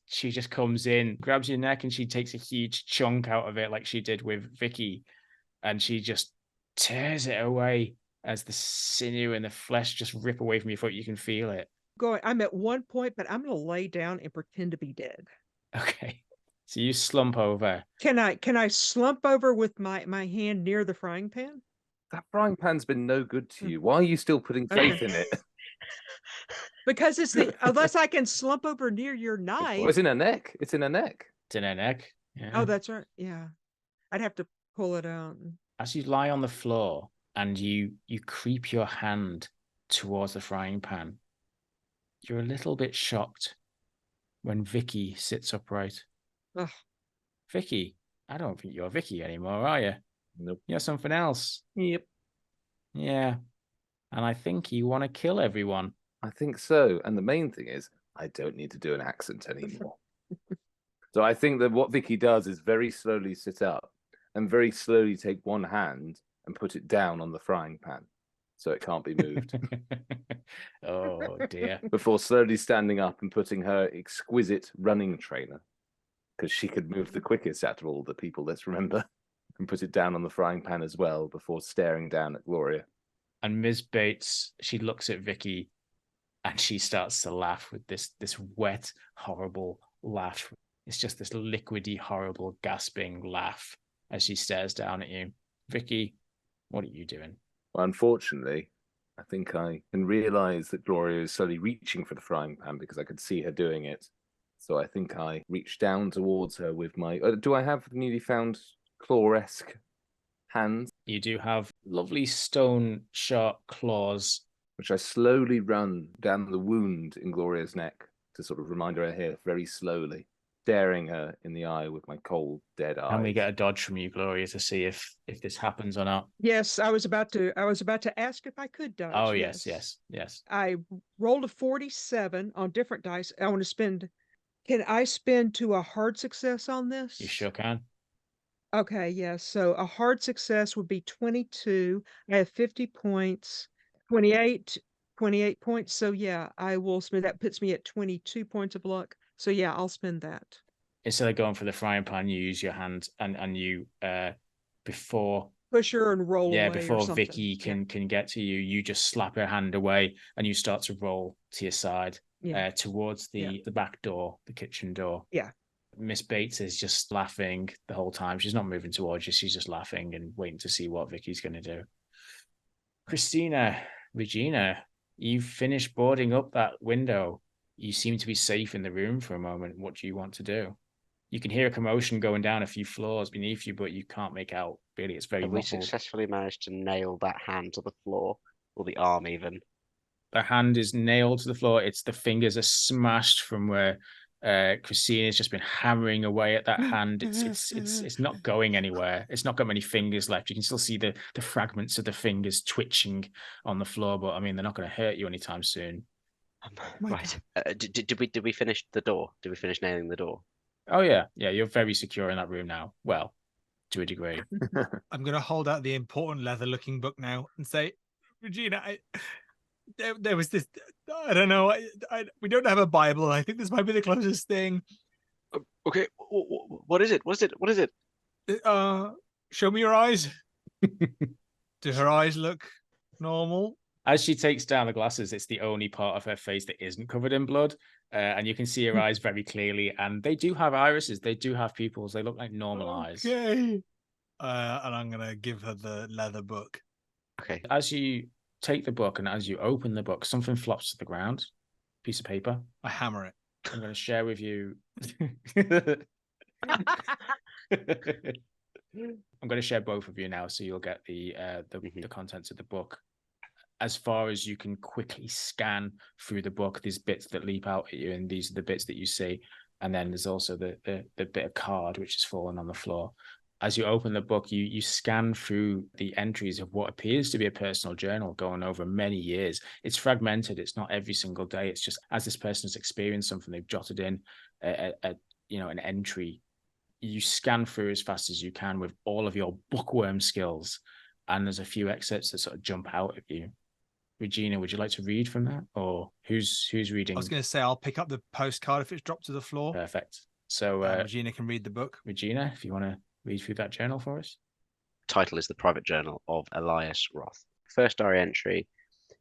comes in, grabs your neck, and she takes a huge chunk out of it like she did with Vicki. And she just tears it away as the sinew and the flesh just rip away from your foot. You can feel it. I'm at 1 point, but I'm gonna lay down and pretend to be dead. Okay. So you slump over. Can I slump over with my hand near the frying pan? That frying pan's been no good to you. Why are you still putting faith in it? Because it's unless I can slump over near your knife. Well, it's in her neck. It's in her neck. It's in her neck. Yeah. Oh, that's right. Yeah. I'd have to pull it out. As you lie on the floor, and you creep your hand towards the frying pan. You're a little bit shocked when Vicki sits upright. Ugh. Vicki, I don't think you're Vicki anymore, are you? Nope. You're something else. Yep. Yeah. And I think you want to kill everyone. I think so. And the main thing is, I don't need to do an accent anymore. So I think that what Vicki does is very slowly sit up and very slowly take one hand and put it down on the frying pan so it can't be moved. Oh, dear. Before slowly standing up and putting her exquisite running trainer, because she could move the quickest out of all the people, let's remember, and put it down on the frying pan as well before staring down at Gloria. And Ms. Bates, she looks at Vicki and she starts to laugh with this wet, horrible laugh. It's just this liquidy, horrible, gasping laugh as she stares down at you. Vicki, what are you doing? Well, unfortunately, I think I can realize that Gloria is slowly reaching for the frying pan because I could see her doing it. So I think I reach down towards her with my... do I have the newly found claw-esque hands? You do have lovely stone sharp claws, which I slowly run down the wound in Gloria's neck to sort of remind her here very slowly, staring her in the eye with my cold, dead eyes. Can we get a dodge from you, Gloria, to see if this happens or not? Yes, I was about to ask if I could dodge. Oh, yes. I rolled a 47 on different dice. I want to spend. Can I spend to a hard success on this? You sure can. Okay, yes. So a hard success would be 22. I have 50 points, 28 points. So yeah, I will spend that. Puts me at 22 points of luck. So yeah, I'll spend that. Instead of going for the frying pan, you use your hand and you before push her and roll away. Yeah, before or something. Vicki can get to you, you just slap her hand away and you start to roll to your side towards the back door, the kitchen door. Yeah. Miss Bates is just laughing the whole time. She's not moving towards you. She's just laughing and waiting to see what Vicki's going to do. Christina, Regina, you've finished boarding up that window. You seem to be safe in the room for a moment. What do you want to do? You can hear a commotion going down a few floors beneath you, but you can't make out. Really, it's very muffled. Have we successfully managed to nail that hand to the floor, or the arm even? The hand is nailed to the floor. It's the fingers are smashed from where Christina's just been hammering away at that hand. It's not going anywhere. It's not got many fingers left. You can still see the fragments of the fingers twitching on the floor, but I mean, they're not going to hurt you anytime soon. Right. Did we finish the door? Did we finish nailing the door? Oh yeah. You're very secure in that room now. Well, to a degree. I'm going to hold out the important leather-looking book now and say, Regina, there was this. I don't know. We don't have a Bible. I think this might be the closest thing. Okay. What is it? What is it? Show me your eyes. Do her eyes look normal? As she takes down the glasses, it's the only part of her face that isn't covered in blood. And you can see her eyes very clearly. And they do have irises. They do have pupils. They look like normal eyes. Okay. And I'm going to give her the leather book. Okay. As you take the book and as you open the book, something flops to the ground. Piece of paper. I hammer it. I'm going to share with you. I'm going to share both of you now, so you'll get the contents of the book. As far as you can quickly scan through the book, there's bits that leap out at you, and these are the bits that you see. And then there's also the bit of card which has fallen on the floor. As you open the book, you scan through the entries of what appears to be a personal journal going over many years. It's fragmented. It's not every single day. It's just as this person has experienced something, they've jotted in an entry. You scan through as fast as you can with all of your bookworm skills, and there's a few excerpts that sort of jump out at you. Regina, would you like to read from that, or who's reading? I was going to say I'll pick up the postcard if it's dropped to the floor. Perfect. So Regina can read the book. Regina, if you want to read through that journal for us. Title is The Private Journal of Elias Roth. First diary entry,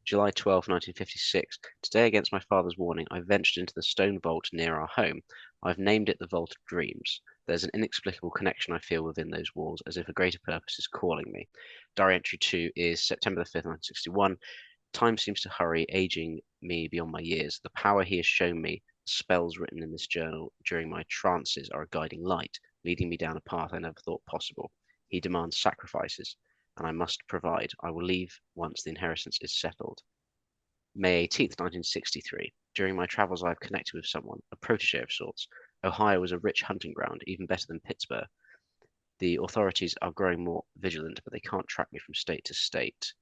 July 12, 1956. Today, against my father's warning, I ventured into the stone vault near our home. I've named it the Vault of Dreams. There's an inexplicable connection I feel within those walls, as if a greater purpose is calling me. Diary entry 2 is September the 5th, 1961. Time seems to hurry, aging me beyond my years. The power he has shown me, the spells written in this journal during my trances, are a guiding light, leading me down a path I never thought possible. He demands sacrifices. and I must provide. I will leave once the inheritance is settled. May 18th, 1963. During my travels, I have connected with someone, a protege of sorts. Ohio is a rich hunting ground, even better than Pittsburgh. The authorities are growing more vigilant, but they can't track me from state to state.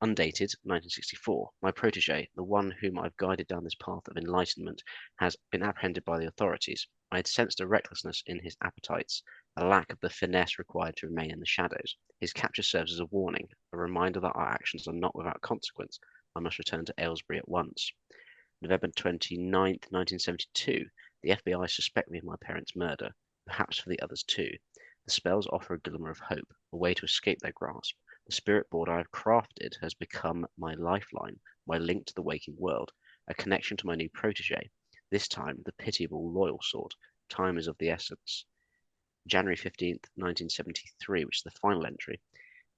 Undated, 1964. My protege, the one whom I've guided down this path of enlightenment, has been apprehended by the authorities. I had sensed a recklessness in his appetites, a lack of the finesse required to remain in the shadows. His capture serves as a warning, a reminder that our actions are not without consequence. I must return to Aylesbury at once. November 29th, 1972. The FBI suspect me of my parents' murder, perhaps for the others too. The spells offer a glimmer of hope, a way to escape their grasp. The spirit board I have crafted has become my lifeline, my link to the waking world, a connection to my new protege, this time the pitiable loyal sort. Time is of the essence. January 15th, 1973, which is the final entry.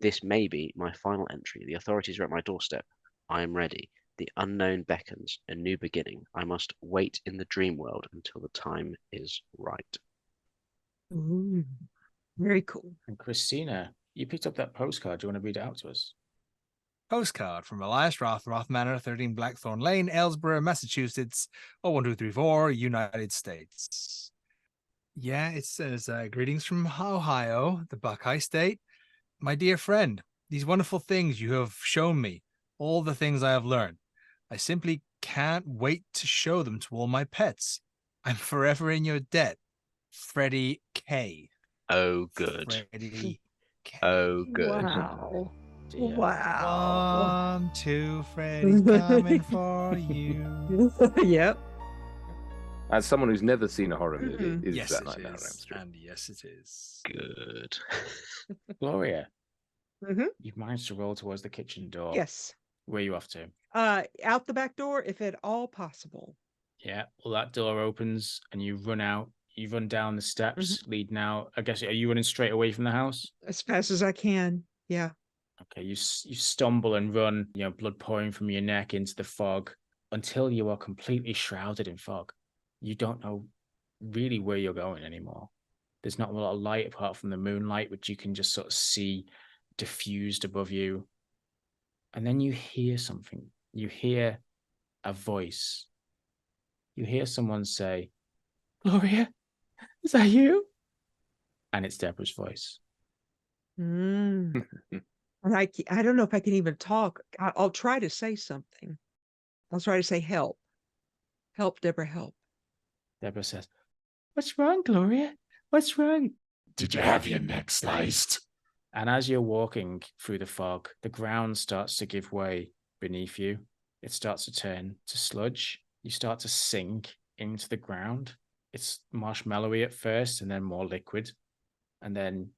This may be my final entry. The authorities are at my doorstep. I am ready. The unknown beckons, a new beginning. I must wait in the dream world until the time is right. Ooh, very cool. And Christina, you picked up that postcard. Do you want to read it out to us? Postcard from Elias Roth Manor, 13 Blackthorn Lane, Aylesbury, Massachusetts, 01234, United States. Yeah, it says, greetings from Ohio, the Buckeye State. My dear friend, these wonderful things you have shown me, all the things I have learned. I simply can't wait to show them to all my pets. I'm forever in your debt. Freddie K. Oh, good. Freddie K. Oh, good. Wow. Dear. Wow. 1, 2, Freddie's coming for you. Yep. As someone who's never seen a horror movie, Mm-mm. is Yes, that it Nightmare on Elm is. Street? And yes, it is. Good. Gloria, Mhm. you've managed to roll towards the kitchen door. Yes. Where are you off to? Out the back door, if at all possible. Yeah, well, that door opens and you run out. You run down the steps leading out. I guess, are you running straight away from the house? As fast as I can. Yeah. Okay, you stumble and run, blood pouring from your neck into the fog until you are completely shrouded in fog. You don't know really where you're going anymore. There's not a lot of light apart from the moonlight, which you can just sort of see diffused above you. And then you hear something. You hear a voice. You hear someone say, "Gloria, is that you?" And it's Deborah's voice. And I don't know if I can even talk. I'll try to say something. I'll try to say help. Help, Deborah, help. Deborah says, "What's wrong, Gloria? What's wrong?" Did you have your neck sliced? And as you're walking through the fog, the ground starts to give way beneath you. It starts to turn to sludge. You start to sink into the ground. It's marshmallowy at first and then more liquid. And then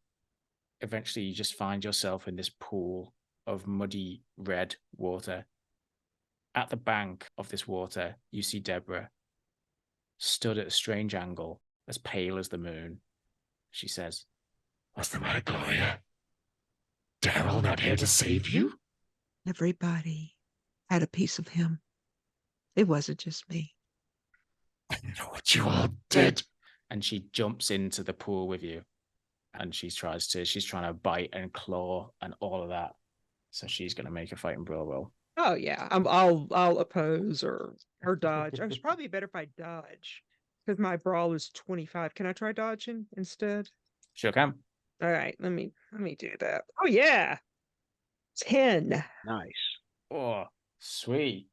eventually you just find yourself in this pool of muddy red water. At the bank of this water, you see Deborah stood at a strange angle, as pale as the moon. She says, What's the matter, Gloria? Daryl not here to save you? Everybody had a piece of him. It wasn't just me. I know what you all did. and she jumps into the pool with you. And she's trying to bite and claw and all of that. So she's going to make a fighting brawl roll. Oh yeah, I'll oppose or dodge. It's probably better if I dodge because my brawl is 25. Can I try dodging instead? Sure can. All right, let me do that. Oh yeah, 10. Nice. Oh, sweet.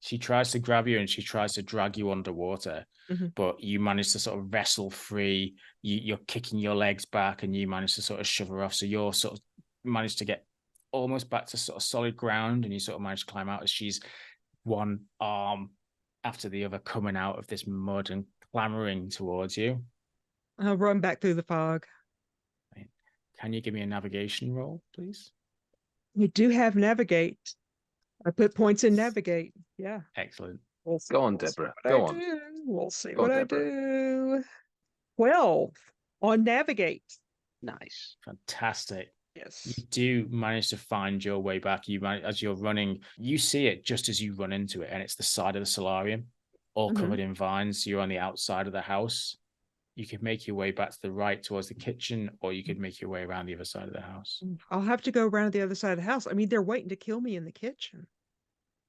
She tries to grab you and she tries to drag you underwater, but you manage to sort of wrestle free. You're kicking your legs back and you manage to sort of shove her off. So you're sort of managed to get almost back to sort of solid ground, and you sort of manage to climb out as she's one arm after the other coming out of this mud and clambering towards you. I'll run back through the fog. Can you give me a navigation roll, please? You do have navigate. I put points in navigate. Yeah. Excellent. We'll see, Go on, we'll see Deborah. what Go I on. do. We'll see Go on, what I Deborah. do. 12 on navigate. Nice. Fantastic. Yes. You do manage to find your way back. As you're running, you see it just as you run into it, and it's the side of the solarium, all covered in vines. You're on the outside of the house, You could make your way back to the right towards the kitchen, or you could make your way around the other side of the house. I'll have to go around the other side of the house. I mean, they're waiting to kill me in the kitchen.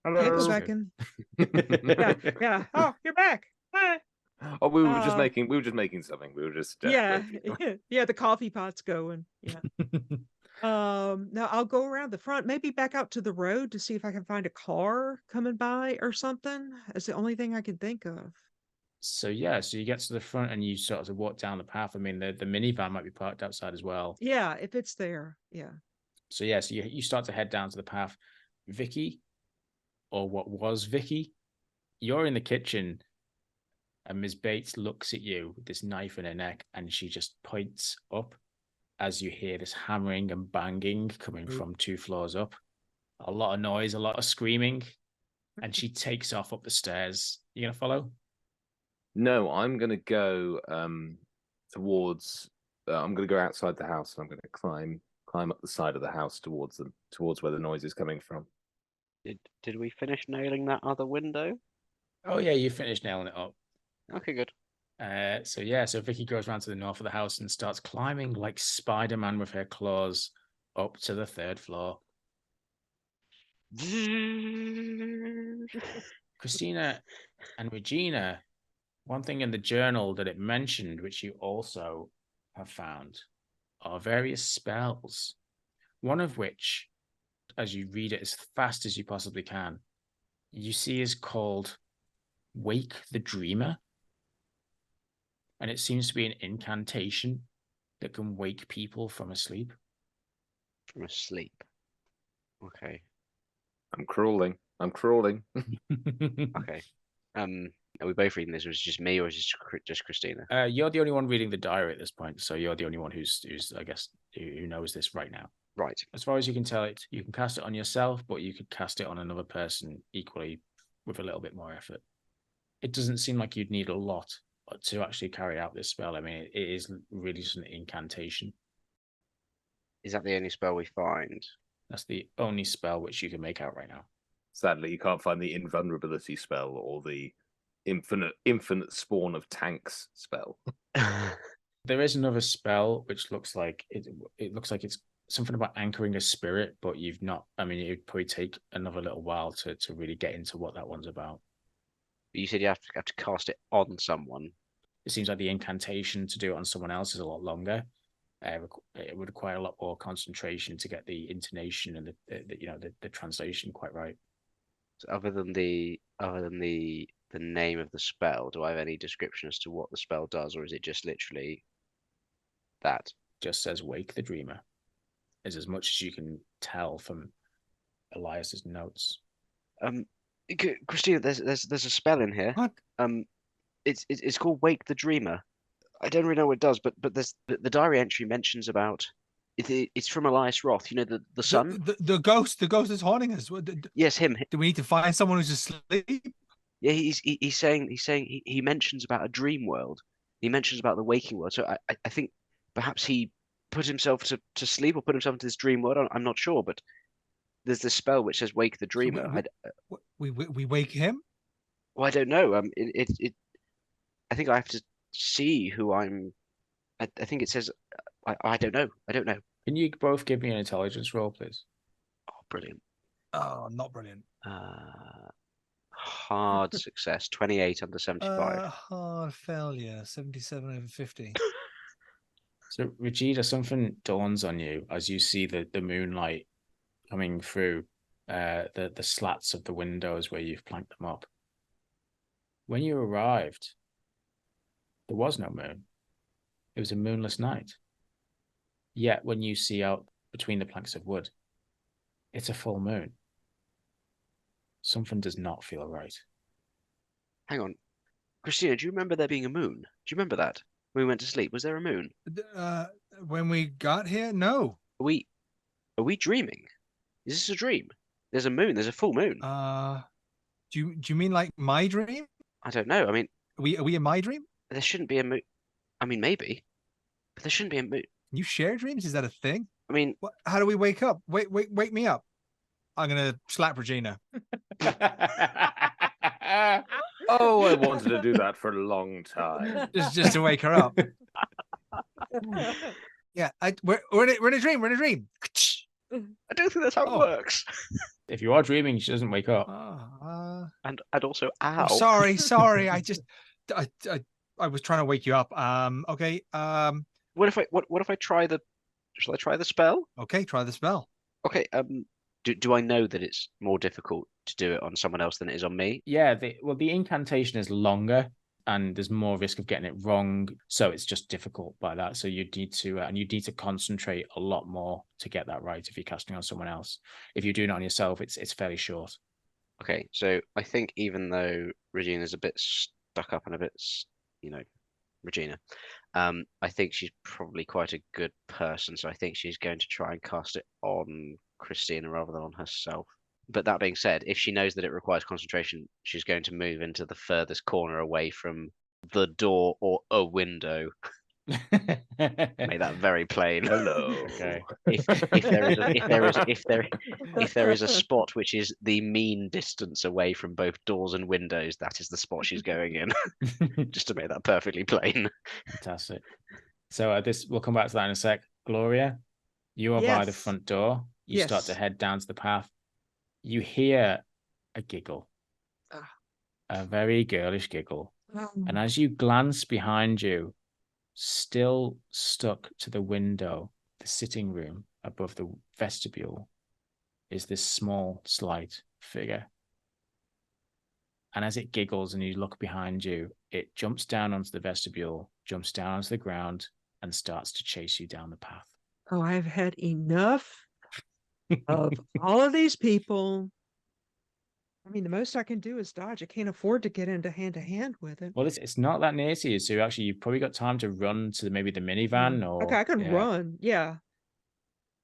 Can't go Hello. back in. Yeah. Oh, you're back. Hi. Oh, we were just Uh, making something. We were just Yeah. waiting. Yeah. The coffee pot's going. Yeah. Now I'll go around the front, maybe back out to the road to see if I can find a car coming by or something. It's the only thing I can think of. So yeah, so you get to the front and you sort of walk down the path. I mean, the minivan might be parked outside as well. Yeah, if it's there. Yeah. So yeah, so you start to head down to the path. Vicki, or what was Vicki, you're in the kitchen, and Ms. Bates looks at you with this knife in her neck, and she just points up as you hear this hammering and banging coming from 2 floors up. A lot of noise, a lot of screaming, and she takes off up the stairs. You gonna follow? No, I'm gonna go towards. I'm gonna go outside the house, and I'm gonna climb up the side of the house towards where the noise is coming from. Did we finish nailing that other window? Oh yeah, you finished nailing it up. Okay, good. So Vicky goes around to the north of the house and starts climbing like Spider-Man with her claws up to the 3rd floor. Christina and Regina, one thing in the journal that it mentioned, which you also have found, are various spells. One of which, as you read it as fast as you possibly can, you see is called Wake the Dreamer. And it seems to be an incantation that can wake people from asleep. From asleep. Okay. I'm crawling. Okay. Are we both reading this, or is it just me, or is it just Christina? You're the only one reading the diary at this point, so you're the only one who's I guess who knows this right now. Right. As far as you can tell, you can cast it on yourself, but you could cast it on another person equally with a little bit more effort. It doesn't seem like you'd need a lot to actually carry out this spell. I mean, it is really just an incantation. Is that the only spell we find? That's the only spell which you can make out right now. Sadly, you can't find the invulnerability spell or the infinite spawn of tanks spell. There is another spell which looks like it looks like it's something about anchoring a spirit, but you've not. I mean, it'd probably take another little while to really get into what that one's about. You said you have to cast it on someone. It seems like the incantation to do it on someone else is a lot longer. It would require a lot more concentration to get the intonation and the translation quite right. So other than the name of the spell, do I have any description as to what the spell does, or is it just literally that? Just says "Wake the Dreamer," is as much as you can tell from Elias's notes. Christina, there's a spell in here. What? It's called Wake the Dreamer. I don't really know what it does, but there's the diary entry mentions about it's from Elias Roth. You know the son. The ghost is haunting us. Yes, him. Do we need to find someone who's asleep? Yeah, he's saying he mentions about a dream world. He mentions about the waking world. So I think perhaps he put himself to sleep or put himself into this dream world. I'm not sure, but there's this spell which says Wake the Dreamer. So we wake him? Well, I don't know. I think I have to see who I'm. I think it says. I don't know. I don't know. Can you both give me an intelligence roll, please? Oh, brilliant. Oh, not brilliant. Hard success. 28 under 75. Hard failure. 77 over 50. So, Regina, something dawns on you as you see the moonlight coming through the slats of the windows where you've planked them up. When you arrived, there was no moon. It was a moonless night. Yet, when you see out between the planks of wood, it's a full moon. Something does not feel right. Hang on. Christina, do you remember there being a moon? Do you remember that? When we went to sleep, was there a moon? When we got here, no. Are we dreaming? Is this a dream? There's a moon. There's a full moon. Do you mean like my dream? I don't know. I mean, are we in my dream? there shouldn't be a moon. I mean, maybe, but there shouldn't be a moon. Can you share dreams? Is that a thing? I mean, how do we wake up? Wake me up. I'm gonna slap Regina. Oh, I wanted to do that for a long time. Just to wake her up. Yeah, we're in a dream. We're in a dream. I don't think that's how it Oh. works. If you are dreaming, she doesn't wake up. And also, ow. Oh, sorry. I was trying to wake you up. Okay. What if I try the? Shall I try the spell? Okay, try the spell. Okay. Do I know that it's more difficult to do it on someone else than it is on me? Yeah, the incantation is longer and there's more risk of getting it wrong. So it's just difficult by that. So you need to concentrate a lot more to get that right if you're casting on someone else. If you're doing it on yourself, it's fairly short. Okay, so I think even though Regina's a bit stuck up and a bit, Regina, I think she's probably quite a good person. So I think she's going to try and cast it on Christina rather than on herself. But that being said, if she knows that it requires concentration, she's going to move into the furthest corner away from the door or a window. Make that very plain. Hello. Okay. If there is a spot which is the mean distance away from both doors and windows, that is the spot she's going in. Just to make that perfectly plain. Fantastic. So we'll come back to that in a sec. Gloria, you are by the Yes. front door. You start to Yes. head down to the path. You hear a giggle, a very girlish giggle. And as you glance behind you, still stuck to the window, the sitting room above the vestibule, is this small, slight figure. And as it giggles and you look behind you, it jumps down onto the vestibule, jumps down onto the ground, and starts to chase you down the path. Oh, I've had enough of all of these people. I mean, the most I can do is dodge. I can't afford to get into hand with it. Well, it's not that near to you, so actually you've probably got time to run to maybe the minivan or... Okay, I can run. Yeah.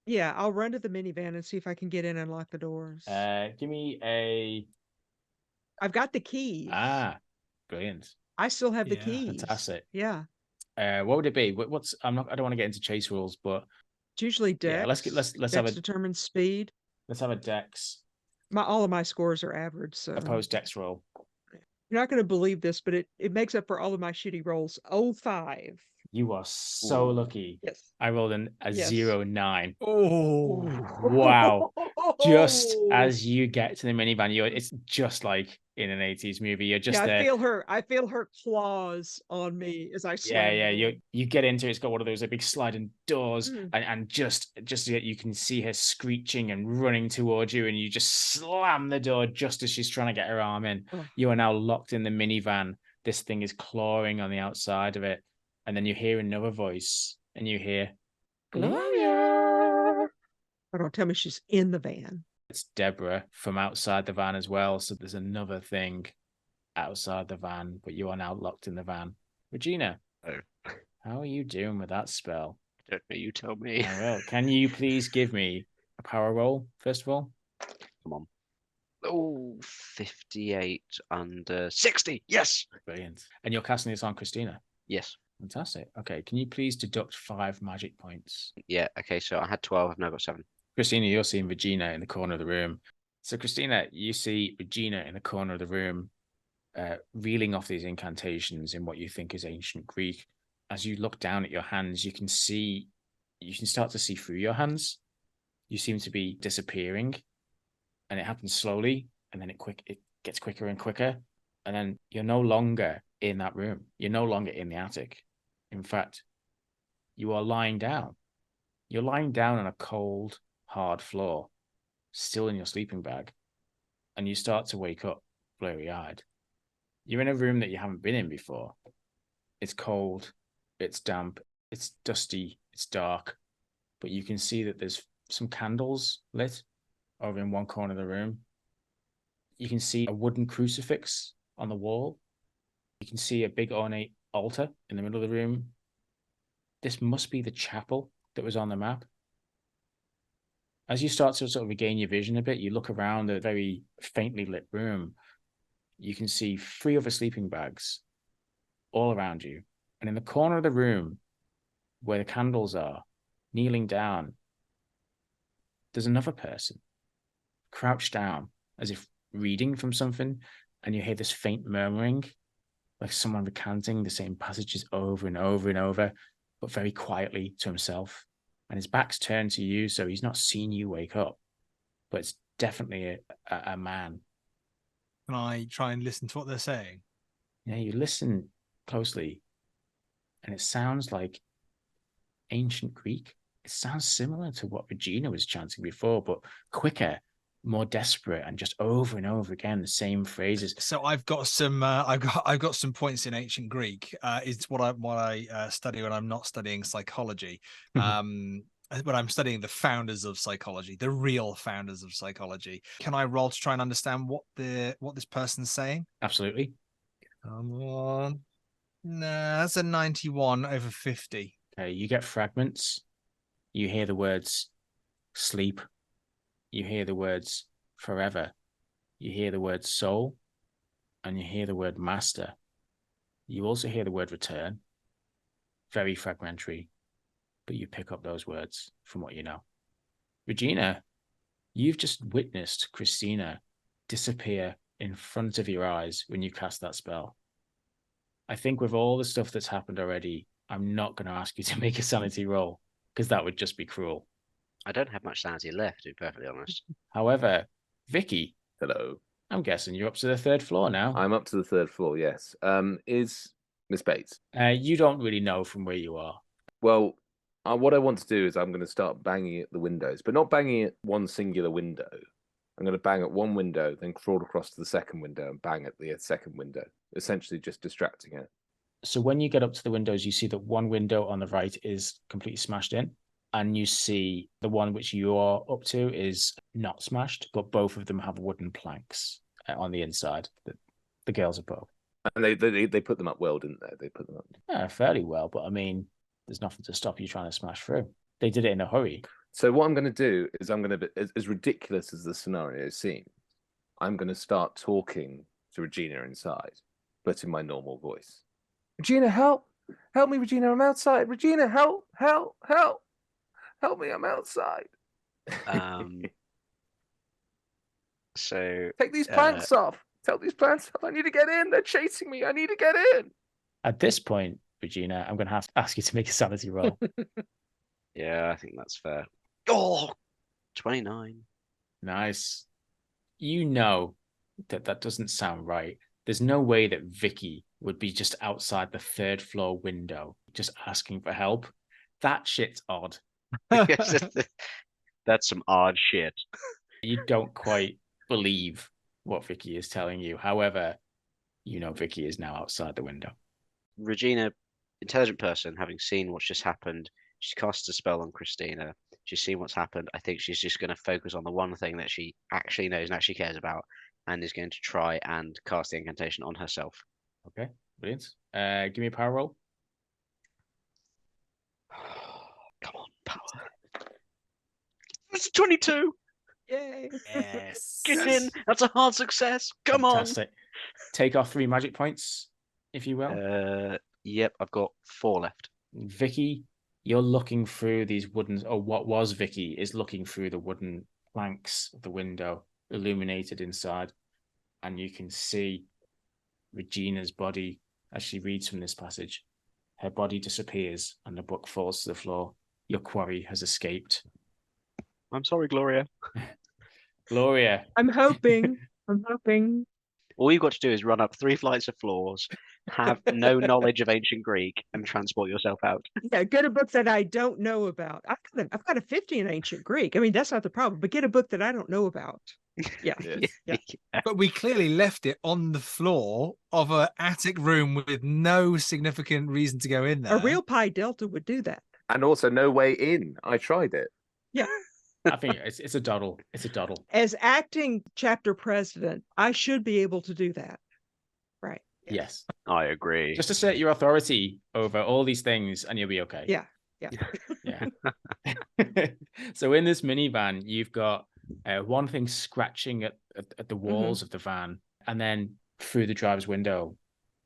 Yeah, I'll run to the minivan and see if I can get in and lock the doors. Give me a... I've got the keys. Brilliant. I still have the Yeah, keys. Fantastic. Yeah. What would it be? I don't want to get into chase rules, but It's usually dex. yeah, let's Dex have a determines speed. let's have a dex All of my scores are average, so opposed dex roll. you're not going to believe this, but it makes up for all of my shitty rolls. 05. You are so lucky. Yes. I rolled a Yes. 0-9. Oh, Wow. Just as you get to the minivan, it's just like in an 80s movie. You're just there. I feel her claws on me as I slam. Yeah. You get into it. It's got one of those big sliding doors, Mm. and just you can see her screeching and running towards you, and you just slam the door just as she's trying to get her arm in. Oh. You are now locked in the minivan. This thing is clawing on the outside of it, and then you hear another voice, and you hear Gloria. But don't tell me she's in the van. It's Deborah from outside the van as well. So there's another thing outside the van, but you are now locked in the van. Regina, how are you doing with that spell? I don't know, you tell me. I will. Can you please give me a power roll, first of all? Come on. Oh, 58 under 60. Yes. Brilliant. And you're casting this on Christina? Yes. Fantastic. Okay, can you please deduct 5 magic points? Yeah, okay, so I had 12, I've now got 7. Christina, you're seeing Regina in the corner of the room. So, Christina, you see Regina in the corner of the room, reeling off these incantations in what you think is ancient Greek. As you look down at your hands, you can start to see through your hands. You seem to be disappearing, and it happens slowly, and then it gets quicker and quicker, and then you're no longer in that room. You're no longer in the attic. In fact, you are lying down. You're lying down on a cold, hard floor, still in your sleeping bag, and you start to wake up blurry-eyed. You're in a room that you haven't been in before. It's cold, it's damp, it's dusty, it's dark, but you can see that there's some candles lit over in one corner of the room. You can see a wooden crucifix on the wall. You can see a big ornate altar in the middle of the room. This must be the chapel that was on the map. As you start to sort of regain your vision a bit, you look around a very faintly lit room. You can see 3 other sleeping bags all around you. And in the corner of the room where the candles are, kneeling down, there's another person crouched down as if reading from something. and you hear this faint murmuring, like someone recanting the same passages over and over and over, but very quietly to himself. And his back's turned to you, so he's not seen you wake up, but it's definitely a man. Can I try and listen to what they're saying? Yeah, you listen closely, and it sounds like ancient Greek. It sounds similar to what Regina was chanting before, but quicker, more desperate, and just over and over again the same phrases. So I've got some I've got some points in ancient Greek. It's what I study when I'm not studying psychology. When I'm studying the founders of psychology, the real founders of psychology. Can I roll to try and understand what this person's saying? Absolutely. Come on. Nah, that's a 91 over 50. Okay, you get fragments. You hear the words sleep. You hear the words forever. You hear the word soul. And you hear the word master. You also hear the word return. Very fragmentary, but you pick up those words from what you know. Regina, you've just witnessed Christina disappear in front of your eyes when you cast that spell. I think with all the stuff that's happened already, I'm not going to ask you to make a sanity roll, because that would just be cruel. I don't have much sanity left, to be perfectly honest. However, Vicki, Hello. I'm guessing you're up to the 3rd floor now. I'm up to the 3rd floor, yes. Is Miss Bates? You don't really know from where you are. Well, what I want to do is I'm going to start banging at the windows, but not banging at one singular window. I'm going to bang at one window, then crawl across to the second window and bang at the second window, essentially just distracting her. So when you get up to the windows, you see that one window on the right is completely smashed in, and you see the one which you're up to is not smashed, but both of them have wooden planks on the inside. The girls above. And they put them up well, didn't they? They put them up. Yeah, fairly well, but I mean, there's nothing to stop you trying to smash through. They did it in a hurry. So what I'm going to do is I'm going to, as ridiculous as the scenario seems, I'm going to start talking to Regina inside, but in my normal voice. Regina, help! Help me, Regina, I'm outside. Regina, help! Help! Help! Help me, I'm outside. So take these planks off. Take these planks off. I need to get in. They're chasing me. I need to get in. At this point, Regina, I'm going to have to ask you to make a sanity roll. Yeah, I think that's fair. Oh, 29. Nice. You know that doesn't sound right. There's no way that Vicki would be just outside the 3rd floor window, just asking for help. That shit's odd. That's some odd shit. You don't quite believe what Vicki is telling you. However, you know Vicki is now outside the window. Regina, intelligent person, having seen what's just happened, she's cast a spell on Christina. She's seen what's happened. I think she's just going to focus on the one thing that she actually knows and actually cares about, and is going to try and cast the incantation on herself. Okay, brilliant. Give me a power roll. Come on, power. That's a 22. Yay. Yes. Get in. That's a hard success. Come Fantastic. Take off 3 magic points, if you will. on. Yep, I've got 4 left. Vicki, you're looking through these wooden, or what was Vicki is looking through the wooden planks of the window, illuminated inside, and you can see Regina's body as she reads from this passage. Her body disappears and the book falls to the floor. Your quarry has escaped. I'm sorry, Gloria. Gloria. I'm hoping. I'm hoping. All you've got to do is run up 3 flights of floors, have no knowledge of ancient Greek, and transport yourself out. Yeah, get a book that I don't know about. I've got a 50 in ancient Greek. I mean, that's not the problem, but get a book that I don't know about. Yeah. Yes. Yeah. But we clearly left it on the floor of an attic room with no significant reason to go in there. A real Pi Delta would do that. And also no way in. I tried it. Yeah. I think it's a doddle. It's a doddle. As acting chapter president, I should be able to do that. Right. Yes. I agree. Just assert your authority over all these things and you'll be okay. Yeah. Yeah. Yeah. So in this minivan, you've got one thing scratching at the walls of the van. And then through the driver's window,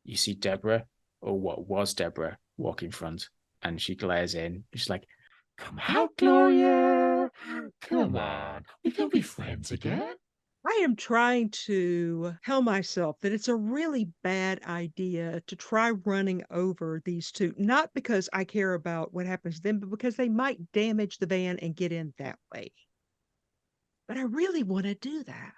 you see Deborah, or what was Deborah, walk in front. And she glares in. She's like, Come out, Gloria. Come on. We can be friends again. I am trying to tell myself that it's a really bad idea to try running over these two, not because I care about what happens to them, but because they might damage the van and get in that way. But I really want to do that.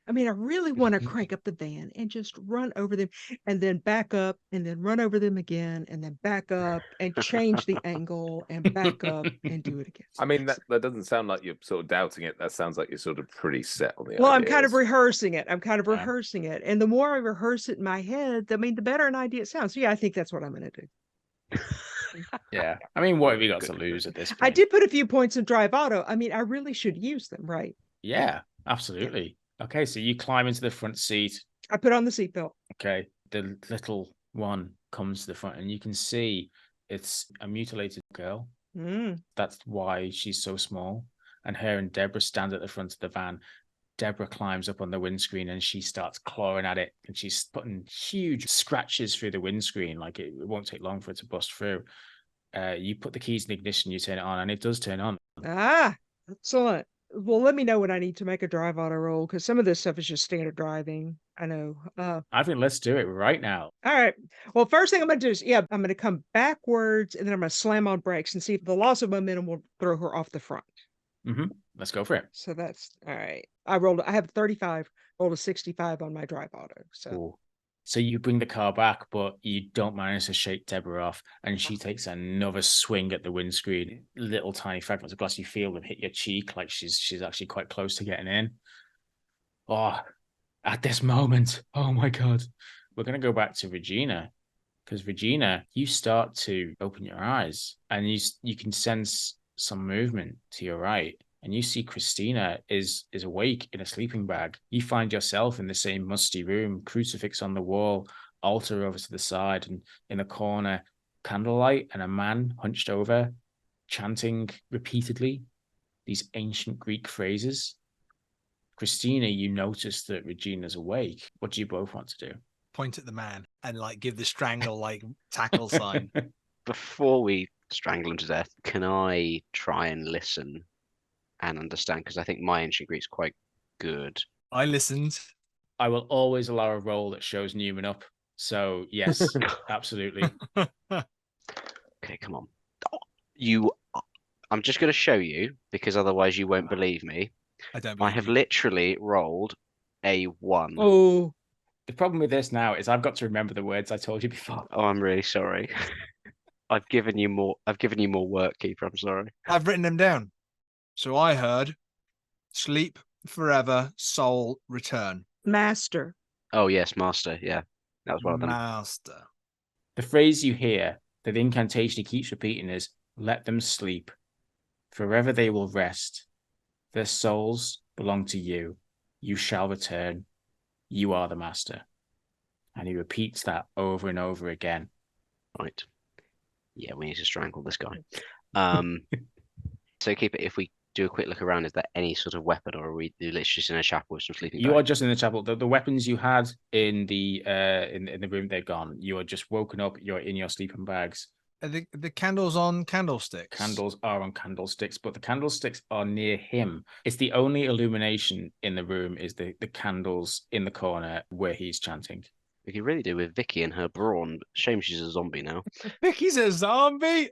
I mean, I really want to crank up the van and just run over them and then back up and then run over them again and then back up and change the angle and back up and do it again. I mean, that doesn't sound like you're sort of doubting it. That sounds like you're sort of pretty set on the Well, I'm ideas. kind of rehearsing it. Yeah. Rehearsing it. And the more I rehearse it in my head, I mean, the better an idea it sounds. So yeah, I think that's what I'm going to do. Yeah. I mean, what have you got to lose at this point? I did put a few points in Drive Auto. I mean, I really should use them, right? Yeah, absolutely. Okay, so you climb into the front seat. I put on the seatbelt. Okay, the little one comes to the front, and you can see it's a mutilated girl. That's why she's so small. And her and Deborah stand at the front of the van. Deborah climbs up on the windscreen and she starts clawing at it, and she's putting huge scratches through the windscreen. Like it won't take long for it to bust through. You put the keys in the ignition, you turn it on, and it does turn on. Ah, excellent. Well, let me know when I need to make a Drive Auto roll, because some of this stuff is just standard driving. I know. I think let's do it right now. All right. Well, first thing I'm going to do is, I'm going to come backwards and then I'm going to slam on brakes and see if the loss of momentum will throw her off the front. Let's go for it. So that's all right. I have 35, rolled a 65 on my Drive Auto. So. Ooh. So you bring the car back, but you don't manage to shake Deborah off, and she takes another swing at the windscreen. Little tiny fragments of glass, you feel them hit your cheek, like she's actually quite close to getting in. Oh, at this moment, oh my God. We're going to go back to Regina, because Regina, you start to open your eyes, and you can sense some movement to your right. And you see Christina is awake in a sleeping bag. You find yourself in the same musty room, crucifix on the wall, altar over to the side, and in the corner, candlelight and a man hunched over, chanting repeatedly these ancient Greek phrases. Christina, you notice that Regina's awake. What do you both want to do? Point at the man and like give the strangle like tackle sign. Before we strangle him to death, can I try and listen and understand? Because I think my ancient Greek's quite good. I listened. I will always allow a roll that shows Newman up. So yes, absolutely. Okay, come on. I'm just going to show you, because otherwise you won't believe me. I have literally rolled a 1. Oh. The problem with this now is I've got to remember the words I told you before. Oh, I'm really sorry. I've given you more work, Keeper. I'm sorry. I've written them down. So I heard sleep forever, soul return. Master. Oh yes, master. Yeah, that was one of them. Master. The phrase you hear, that incantation he keeps repeating is, let them sleep. Forever they will rest. Their souls belong to you. You shall return. You are the master. And he repeats that over and over again. Right. Yeah, we need to strangle this guy. So Keeper, if we do a quick look around, is there any sort of weapon, or are we literally just in a chapel with some sleeping bags? You are just in the chapel. The weapons you had in the room, they're gone. You are just woken up. You're in your sleeping bags. Are the candles on candlesticks? Candles are on candlesticks, but the candlesticks are near him. It's the only illumination in the room is the candles in the corner where he's chanting. We could really do with Vicki and her brawn. Shame she's a zombie now. Vicky's a zombie!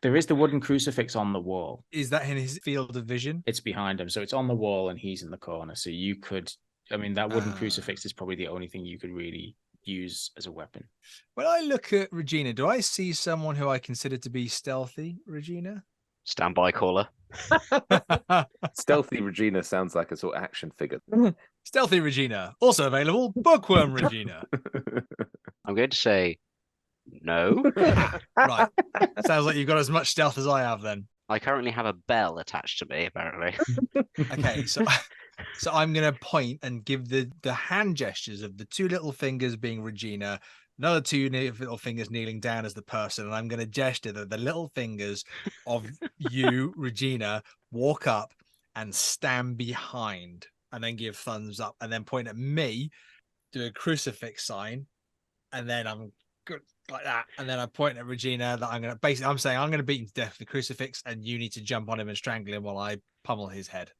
There is the wooden crucifix on the wall. Is that in his field of vision? It's behind him. So it's on the wall and he's in the corner. So you could, I mean, that wooden crucifix is probably the only thing you could really use as a weapon. When I look at Regina, do I see someone who I consider to be stealthy, Regina? Stand by, caller. Stealthy Regina sounds like a sort of action figure. Stealthy Regina. Also available, Bookworm Regina. I'm going to say no. Right. Sounds like you've got as much stealth as I have then. I currently have a bell attached to me, apparently. Okay, so I'm going to point and give the hand gestures of the two little fingers being Regina, another two little fingers kneeling down as the person, and I'm going to gesture that the little fingers of you, Regina, walk up and stand behind, and then give thumbs up, and then point at me, do a crucifix sign, and then I'm good like that, and then I point at Regina that I'm saying I'm going to beat him to death with the crucifix, and you need to jump on him and strangle him while I pummel his head.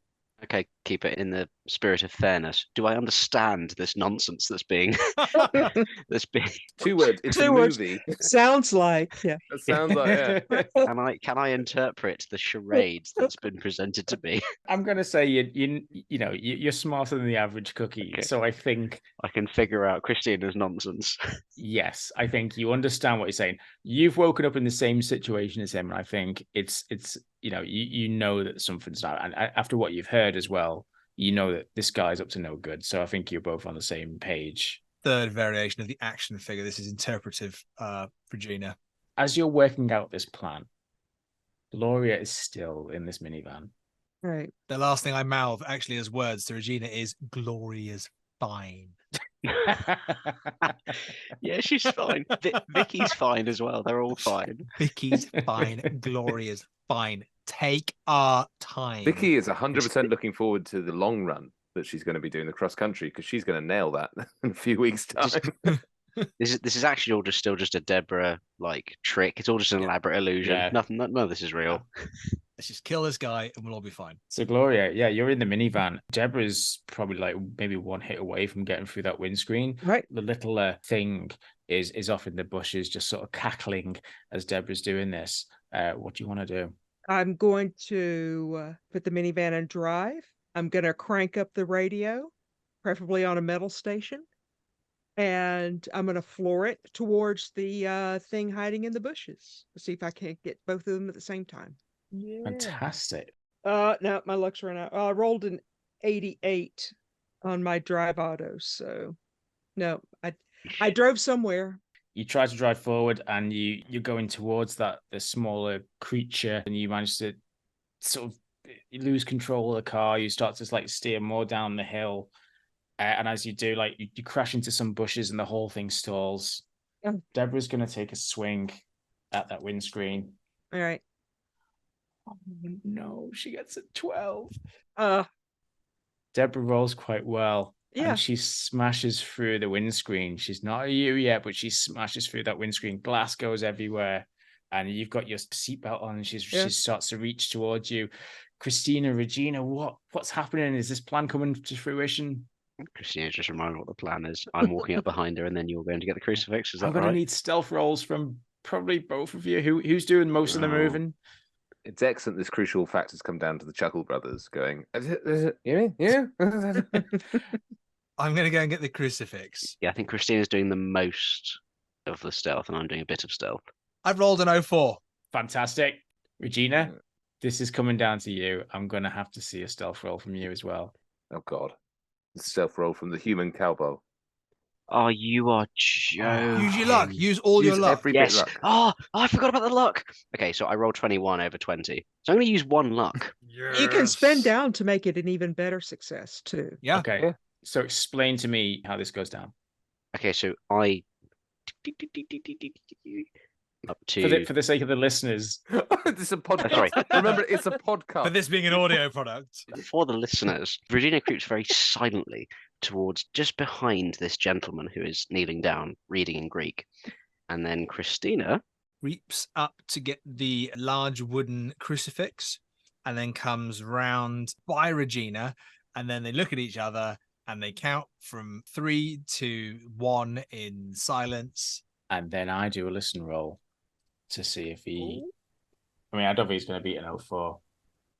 Okay, keep it in the spirit of fairness. Do I understand this nonsense that's being that's being 2 words. It's a 2 words. movie. Sounds like, yeah. That sounds like can I interpret the charade that's been presented to me? I'm gonna say you're smarter than the average cookie, Okay. so I think I can figure out Christina's nonsense. yes, I think you understand what he's saying. You've woken up in the same situation as him, and I think it's you know that something's not, and after what you've heard as well, you know that this guy's up to no good. So I think you're both on the same page. Third variation of the action figure. This is interpretive, Regina. As you're working out this plan, Gloria is still in this minivan. Right. The last thing I mouth actually as words to Regina is Gloria's fine. Yeah, she's fine. Vicky's fine as well. They're all fine. Vicky's fine. Gloria's fine. Take our time. Vicki is 100% looking forward to the long run that she's going to be doing the cross country, because she's going to nail that in a few weeks' time. This is actually all still just a Deborah like trick. It's all just an elaborate illusion. Yeah. None of this is real. Let's just kill this guy and we'll all be fine. So Gloria, yeah, you're in the minivan. Deborah's probably like maybe one hit away from getting through that windscreen. Right. The little thing is off in the bushes, just sort of cackling as Deborah's doing this. What do you want to do? I'm going to put the minivan in drive. I'm going to crank up the radio, preferably on a metal station. And I'm going to floor it towards the thing hiding in the bushes. See if I can't get both of them at the same time. Yeah. Fantastic. No, my luck's run out. I rolled an 88 on my drive auto, so no, I drove somewhere. You try to drive forward and you're going towards the smaller creature, and you manage to sort of you lose control of the car. You start to like steer more down the hill. And as you do, like you crash into some bushes and the whole thing stalls. Oh. Deborah's going to take a swing at that windscreen. All right. Oh, no, she gets a 12. Deborah rolls quite well. Yeah. And she smashes through the windscreen. She's not a you yet, but she smashes through that windscreen. Glass goes everywhere. And you've got your seatbelt on, and she starts to reach towards you. Christina, Regina, what's happening? Is this plan coming to fruition? Christina, just remind me what the plan is. I'm walking up behind her, and then you're going to get the crucifix. Is that I'm going right? to need stealth rolls from probably both of you. Who's doing most of the moving? It's excellent this crucial fact has come down to the Chuckle brothers going, is it you? Yeah? I'm going to go and get the crucifix. Yeah, I think Christina's doing the most of the stealth, and I'm doing a bit of stealth. I've rolled an 04. Fantastic. Regina, this is coming down to you. I'm going to have to see a stealth roll from you as well. Oh, God. The stealth roll from the human cowboy. Oh, you are joking. Use your luck. Use all your luck. Every bit Yes. luck. Oh, I forgot about the luck. Okay, so I rolled 21 over 20. So I'm going to use 1 luck. You can spend down to make it an even better success too. Yeah. Okay. Yeah. So explain to me how this goes down. Okay, so I up to For the sake of the listeners. It's a podcast. Sorry. Remember, it's a podcast. For this being an audio product. for the listeners, Regina creeps very silently towards just behind this gentleman who is kneeling down, reading in Greek. And then Christina Reaps up to get the large wooden crucifix and then comes round by Regina. And then they look at each other and they count from 3 to 1 in silence. And then I do a listen roll to see if he... I mean, I don't think he's going to beat an 04.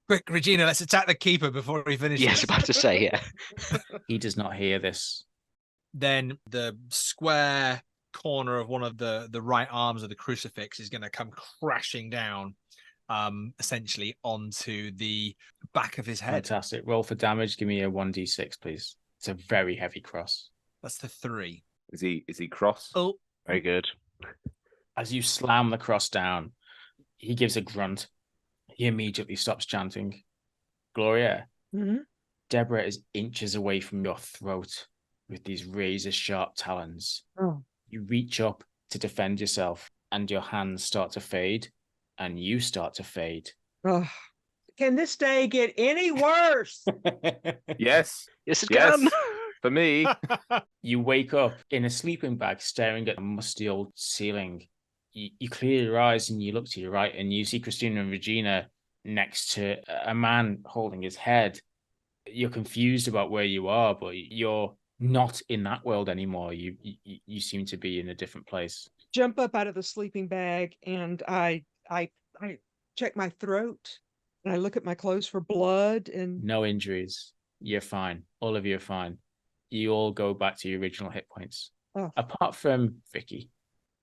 Quick, Regina, let's attack the keeper before he finishes. yes, about to say, yeah. He does not hear this. Then the square corner of one of the right arms of the crucifix is going to come crashing down essentially onto the back of his head. Fantastic. Roll for damage. Give me a 1d6, please. It's a very heavy cross. That's the 3. Is he cross? Oh, Very good. As you slam the cross down, he gives a grunt. He immediately stops chanting. Gloria, Deborah is inches away from your throat with these razor-sharp talons. Oh. You reach up to defend yourself, and your hands start to fade, and you start to fade. Oh. Can this day get any worse? Yes. Yes, it Yes. can. For me. You wake up in a sleeping bag staring at the musty old ceiling. You clear your eyes and you look to your right and you see Christina and Regina next to a man holding his head. You're confused about where you are, but you're not in that world anymore. You seem to be in a different place. Jump up out of the sleeping bag, and I check my throat, and I look at my clothes for blood, and No injuries. You're fine. All of you are fine. You all go back to your original hit points. Oh. Apart from Vicki.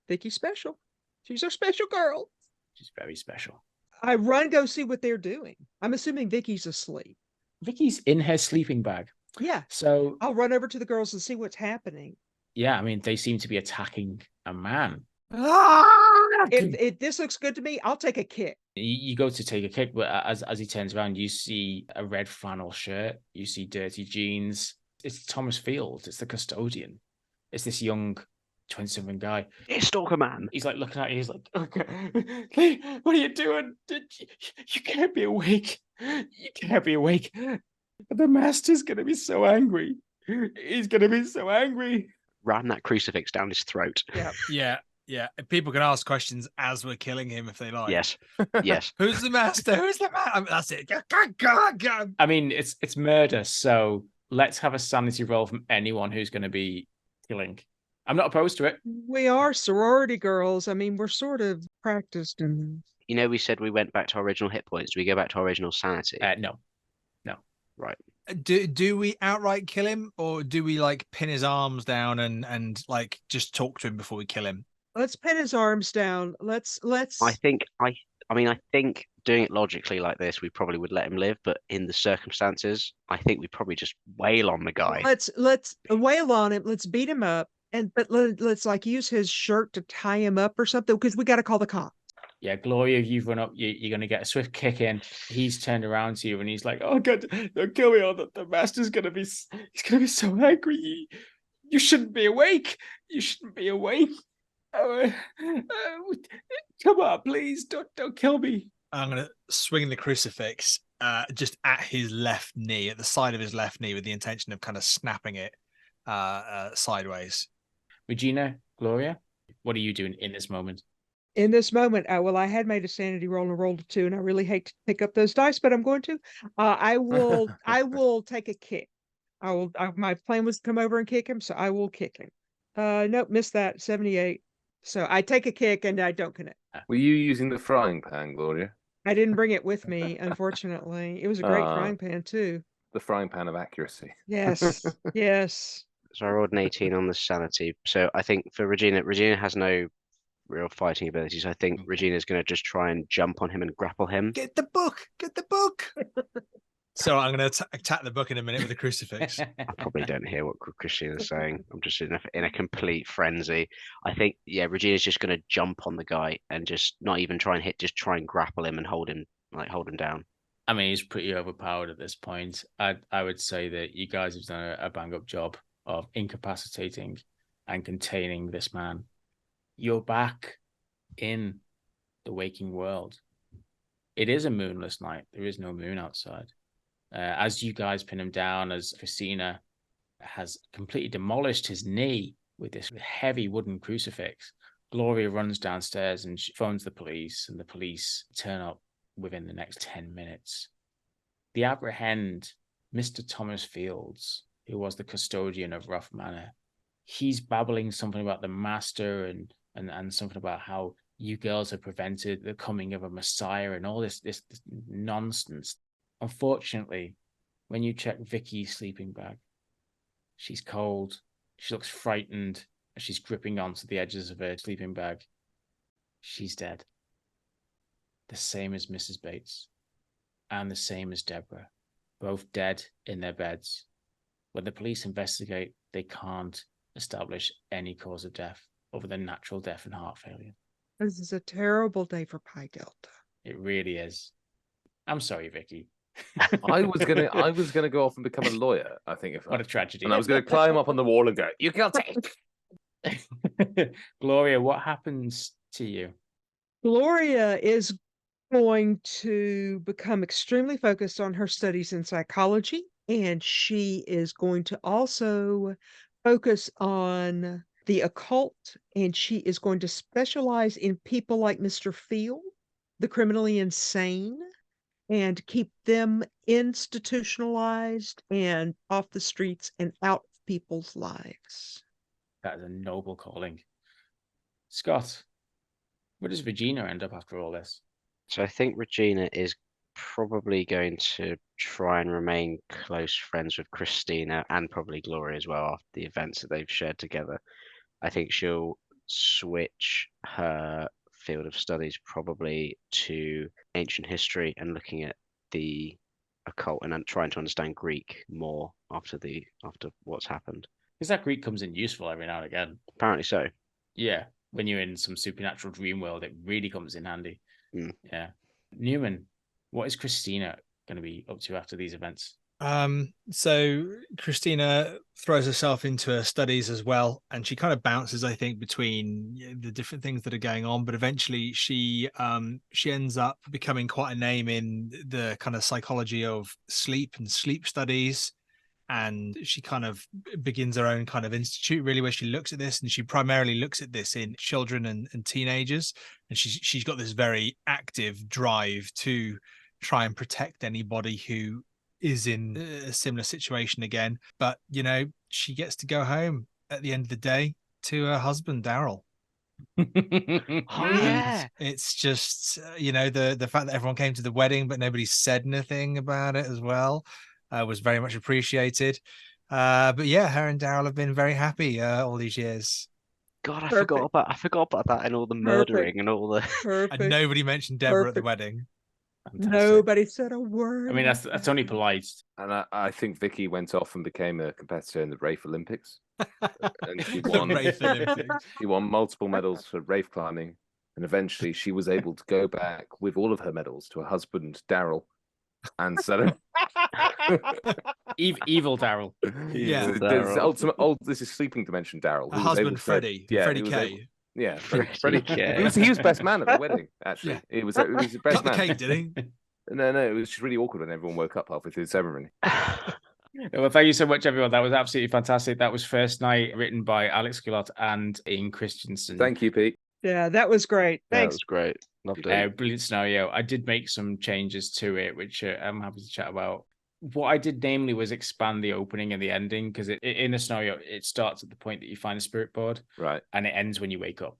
Vicky's special. She's our special girl. She's very special. I run, go see what they're doing. I'm assuming Vicky's asleep. Vicky's in her sleeping bag. Yeah. So I'll run over to the girls and see what's happening. yeah, I mean, they seem to be attacking a man. If this looks good to me, I'll take a kick. You go to take a kick, but as he turns around, you see a red flannel shirt. You see dirty jeans. It's Thomas Fields. It's the custodian. It's this young 27 guy. It's Stalker Man. He's like looking at you. He's like, okay, what are you doing? You can't be awake. You can't be awake. The master's going to be so angry. He's going to be so angry. Ram that crucifix down his throat. Yeah. Yeah. People can ask questions as we're killing him if they like. Yes. Yes. Who's the master? Who's the man? I mean, that's it. I mean, it's murder, so let's have a sanity roll from anyone who's going to be killing. I'm not opposed to it. We are sorority girls. I mean, we're sort of practiced in. You know, we said we went back to our original hit points. Do we go back to our original sanity? No. Right. Do we outright kill him, or do we like pin his arms down and like just talk to him before we kill him? Let's pin his arms down. Let's. I think doing it logically like this, we probably would let him live, but in the circumstances, I think we probably just wail on the guy. Let's wail on him. Let's beat him up, but let's like use his shirt to tie him up or something, because we got to call the cops. Yeah, Gloria, you've run up. You're going to get a swift kick in. He's turned around to you and he's like, "Oh God, don't kill me! Or the master's going to be. He's going to be so angry. You shouldn't be awake. You shouldn't be awake. Come on, please, don't kill me." I'm gonna swing the crucifix just at his left knee, at the side of his left knee, with the intention of kind of snapping it sideways. Regina, Gloria, what are you doing in this moment? In this moment, I had made a sanity roll and rolled a 2, and I really hate to pick up those dice, but I'm going to. I will take a kick. My plan was to come over and kick him, so I will kick him. Nope, missed that. 78. So I take a kick and I don't connect. Were you using the frying pan, Gloria? I didn't bring it with me, unfortunately. It was a great frying pan too. The frying pan of accuracy. Yes, yes. So I rolled an 18 on the sanity. So I think for Regina has no real fighting abilities. I think Regina's going to just try and jump on him and grapple him. Get the book. So I'm going to attack the book in a minute with a crucifix. I probably don't hear what Christina's saying. I'm just in a complete frenzy. I think, yeah, Regina's just going to jump on the guy and just not even try and hit, just try and grapple him and hold him down. I mean, he's pretty overpowered at this point. I would say that you guys have done a bang-up job of incapacitating and containing this man. You're back in the waking world. It is a moonless night. There is no moon outside. As you guys pin him down, as Christina has completely demolished his knee with this heavy wooden crucifix, Gloria runs downstairs and she phones the police, and the police turn up within the next 10 minutes. They apprehend Mr. Thomas Fields, who was the custodian of Rough Manor. He's babbling something about the master and something about how you girls have prevented the coming of a messiah and all this nonsense. Unfortunately, when you check Vicky's sleeping bag, she's cold. She looks frightened as she's gripping onto the edges of her sleeping bag. She's dead. The same as Mrs. Bates and the same as Deborah, both dead in their beds. When the police investigate, they can't establish any cause of death other than natural death and heart failure. This is a terrible day for Pi Delta. It really is. I'm sorry, Vicky. I was gonna go off and become a lawyer. I think What a tragedy. and I was gonna climb up on the wall and go, "You got it." Gloria, what happens to you? Gloria is going to become extremely focused on her studies in psychology, and she is going to also focus on the occult, and she is going to specialize in people like Mr. Field, the criminally insane. and keep them institutionalized and off the streets and out of people's lives. That is a noble calling. Scott, where does Regina end up after all this? So I think Regina is probably going to try and remain close friends with Christina and probably Gloria as well after the events that they've shared together. I think she'll switch her field of studies probably to ancient history and looking at the occult and trying to understand Greek more after what's happened. Because that Greek comes in useful every now and again. Apparently so. Yeah, when you're in some supernatural dream world, it really comes in handy. Mm. Yeah. Newman, what is Christina going to be up to after these events? So Christina throws herself into her studies as well, and she kind of bounces, I think, between the different things that are going on, but eventually she ends up becoming quite a name in the kind of psychology of sleep and sleep studies. And she kind of begins her own kind of institute, really, where she looks at this, and she primarily looks at this in children and teenagers. And she's got this very active drive to try and protect anybody who is in a similar situation again. But, you know, she gets to go home at the end of the day to her husband, Daryl. Yeah. It's just, you know, the fact that everyone came to the wedding, but nobody said anything about it as well. Was very much appreciated. But yeah, her and Daryl have been very happy all these years. God, I Perfect. forgot about that and all the murdering and all the Perfect. And nobody mentioned Deborah at the Perfect. wedding. Fantastic. Nobody said a word. I mean, that's only polite. And I think Vicki went off and became a competitor in the Rafe Olympics. And she The won. Wraith Olympics. She won multiple medals for Rafe climbing. And eventually she was able to go back with all of her medals to her husband, Daryl, and set him. Evil Daryl. Yeah. This is Daryl. this is sleeping dimension Daryl. Her who was able husband, to- Freddie. Yeah, Freddie he was K. able- Yeah, Freddie Freddie. K. He was best man at the wedding, actually. Yeah. He was best Cut the man. cake, did he? No, it was just really awkward when everyone woke up halfway through the ceremony. Well, thank you so much, everyone. That was absolutely fantastic. That was First Night, written by Alex Guillotte and Ian Christiansen. Thank you, Pete. Yeah, that was great. That Thanks. was great. Loved it. Brilliant scenario. I did make some changes to it, which I'm happy to chat about. What I did namely was expand the opening and the ending, because in the scenario, it starts at the point that you find a spirit board, Right. and it ends when you wake up.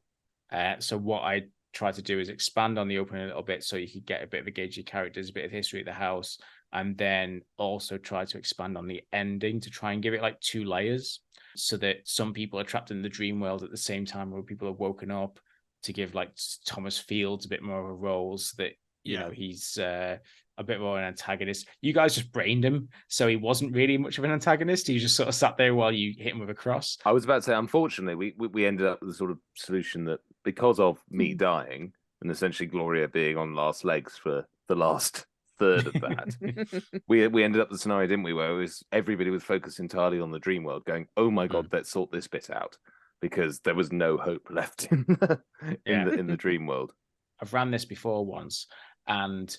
So what I try to do is expand on the opening a little bit so you could get a bit of a gauge of characters, a bit of history of the house, and then also try to expand on the ending to try and give it like 2 layers so that some people are trapped in the dream world at the same time where people are woken up, to give like Thomas Fields a bit more of a role so that, you know, he's a bit more an antagonist. You guys just brained him, so he wasn't really much of an antagonist. He just sort of sat there while you hit him with a cross. I was about to say, unfortunately, we ended up with the sort of solution that because of me dying and essentially Gloria being on last legs for the last third of that, we ended up the scenario, didn't we, where it was everybody was focused entirely on the dream world, going, "Oh my god, let's sort this bit out," because there was no hope left in the dream world. I've ran this before once, and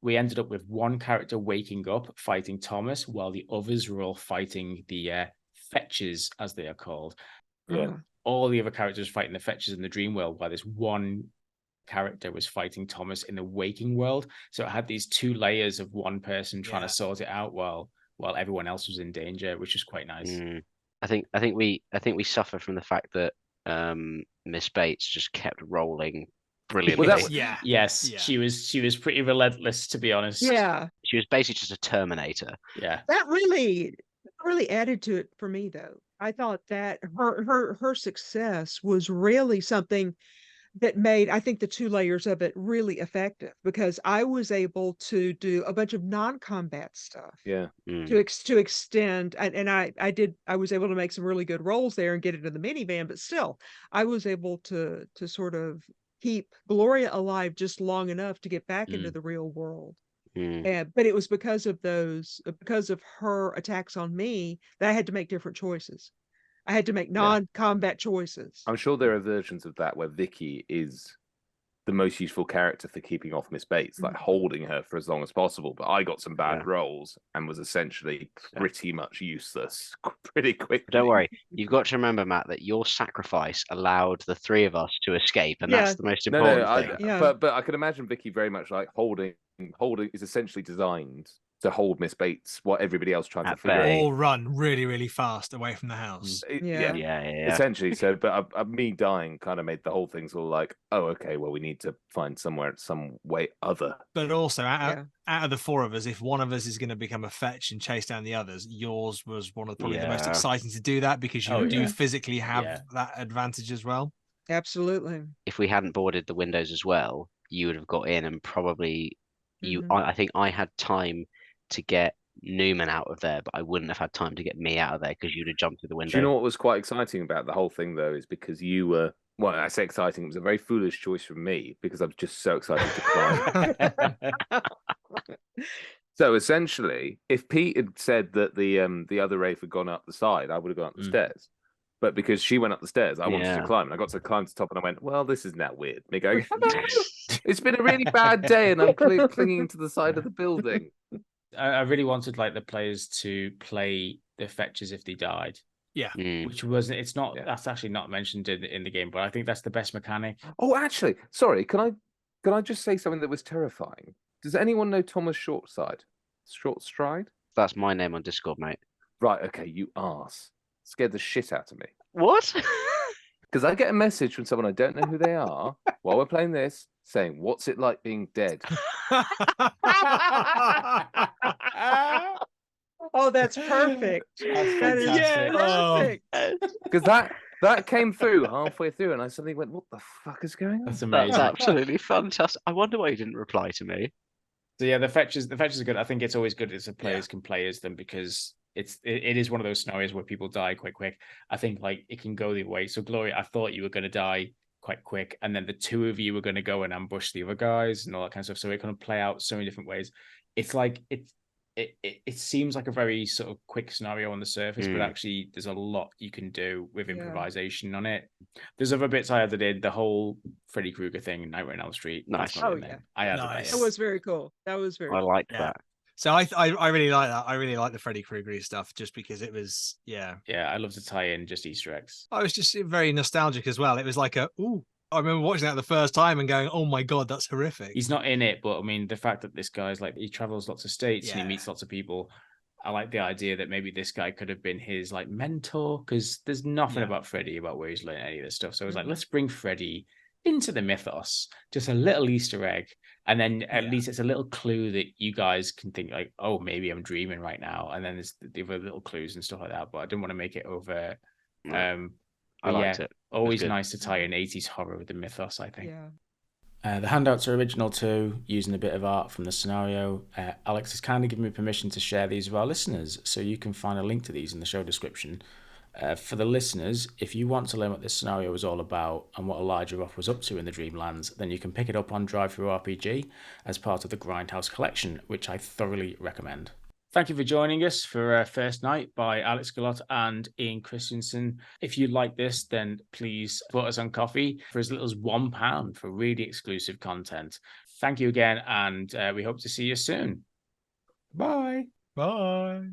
we ended up with one character waking up fighting Thomas, while the others were all fighting the fetches, as they are called. Yeah. All the other characters fighting the fetches in the dream world, while this one character was fighting Thomas in the waking world. So it had these 2 layers of one person trying to sort it out while everyone else was in danger, which is quite nice. I think we suffer from the fact that Miss Bates just kept rolling brilliantly. Well, Yes, she was pretty relentless, to be honest. Yeah, She was basically just a Terminator. Yeah. that really added to it for me, though. I thought that her success was really something that made, I think, the 2 layers of it really effective, because I was able to do a bunch of non-combat stuff. Yeah. To extend, and I was able to make some really good rolls there and get into the minivan, but still I was able to sort of keep Gloria alive just long enough to get back into the real world. But it was because of her attacks on me that I had to make different choices. I had to make non-combat choices. I'm sure there are versions of that where Vicki is the most useful character for keeping off Miss Bates, like holding her for as long as possible. But I got some bad rolls and was essentially pretty much useless pretty quickly. Don't worry, you've got to remember, Matt, that your sacrifice allowed the three of us to escape, and that's the most important thing. But I can imagine Vicki very much like holding is essentially designed to hold Miss Bates while everybody else trying to figure out. All run really, really fast away from the house. Yeah. Essentially, so but me dying kind of made the whole thing sort of like, oh, okay, well, we need to find some way other. But also, out of the four of us, if one of us is going to become a fetch and chase down the others, yours was probably the most exciting to do that, because you do physically have that advantage as well. Absolutely. If we hadn't boarded the windows as well, you would have got in, and probably I think I had time to get Newman out of there, but I wouldn't have had time to get me out of there because you'd have jumped through the window. Do you know what was quite exciting about the whole thing, though, is because you were, well, I say exciting, it was a very foolish choice from me because I was just so excited to climb. So essentially, if Pete had said that the other Wraith had gone up the side, I would have gone up the stairs. But because she went up the stairs, I wanted to climb. And I got to climb to the top and I went, well, this is now weird. Me going, it's been a really bad day and I'm clinging to the side of the building. I really wanted like the players to play the fetchers if they died. Yeah. Which wasn't, it's not, that's actually not mentioned in the game, but I think that's the best mechanic. Oh, actually, sorry, can I just say something that was terrifying? Does anyone know Thomas Shortstride? That's my name on Discord, mate. Right, okay, you arse. Scared the shit out of me. What? Because I get a message from someone I don't know who they are while we're playing this saying, what's it like being dead? Oh, that's perfect. That is perfect. Because that came through halfway through and I suddenly went, what the fuck is going on? That's amazing. That's absolutely fantastic. I wonder why you didn't reply to me. So yeah, the fetchers are good. I think it's always good as the players can play as them, because it is one of those scenarios where people die quite quick. I think like it can go the other way. So Gloria, I thought you were going to die quite quick, and then the two of you were going to go and ambush the other guys and all that kind of stuff. So it kind of play out so many different ways. It's like it seems like a very sort of quick scenario on the surface, but actually there's a lot you can do with improvisation on it. There's other bits I added, the whole Freddy Krueger thing in Nightmare on Elm Street. Nice. Oh yeah, I added that was very cool. That was very. I like that. So I really like that. I really like the Freddy Krueger stuff, just because it was Yeah, I love to tie in just Easter eggs. I was just very nostalgic as well. It was like I remember watching that the first time and going, oh my God, that's horrific. He's not in it, but I mean, the fact that this guy's like, he travels lots of states and he meets lots of people. I like the idea that maybe this guy could have been his like mentor, because there's nothing about Freddy about where he's learned any of this stuff. So it was like, let's bring Freddy into the mythos, just a little Easter egg. And then at least it's a little clue that you guys can think like, oh, maybe I'm dreaming right now. And then there's the other little clues and stuff like that. But I didn't want to make it over. I liked it. Always nice to tie in 80s horror with the mythos, I think. Yeah. The handouts are original too, using a bit of art from the scenario. Alex has kindly given me permission to share these with our listeners, so you can find a link to these in the show description. For the listeners, if you want to learn what this scenario is all about and what Elijah Roth was up to in the Dreamlands, then you can pick it up on Drive-Thru-RPG as part of the Grindhouse collection, which I thoroughly recommend. Thank you for joining us for First Night by Alex Guillotte and Ian Christiansen. If you like this, then please support us on Coffee for as little as £1 for really exclusive content. Thank you again, and we hope to see you soon. Bye. Bye.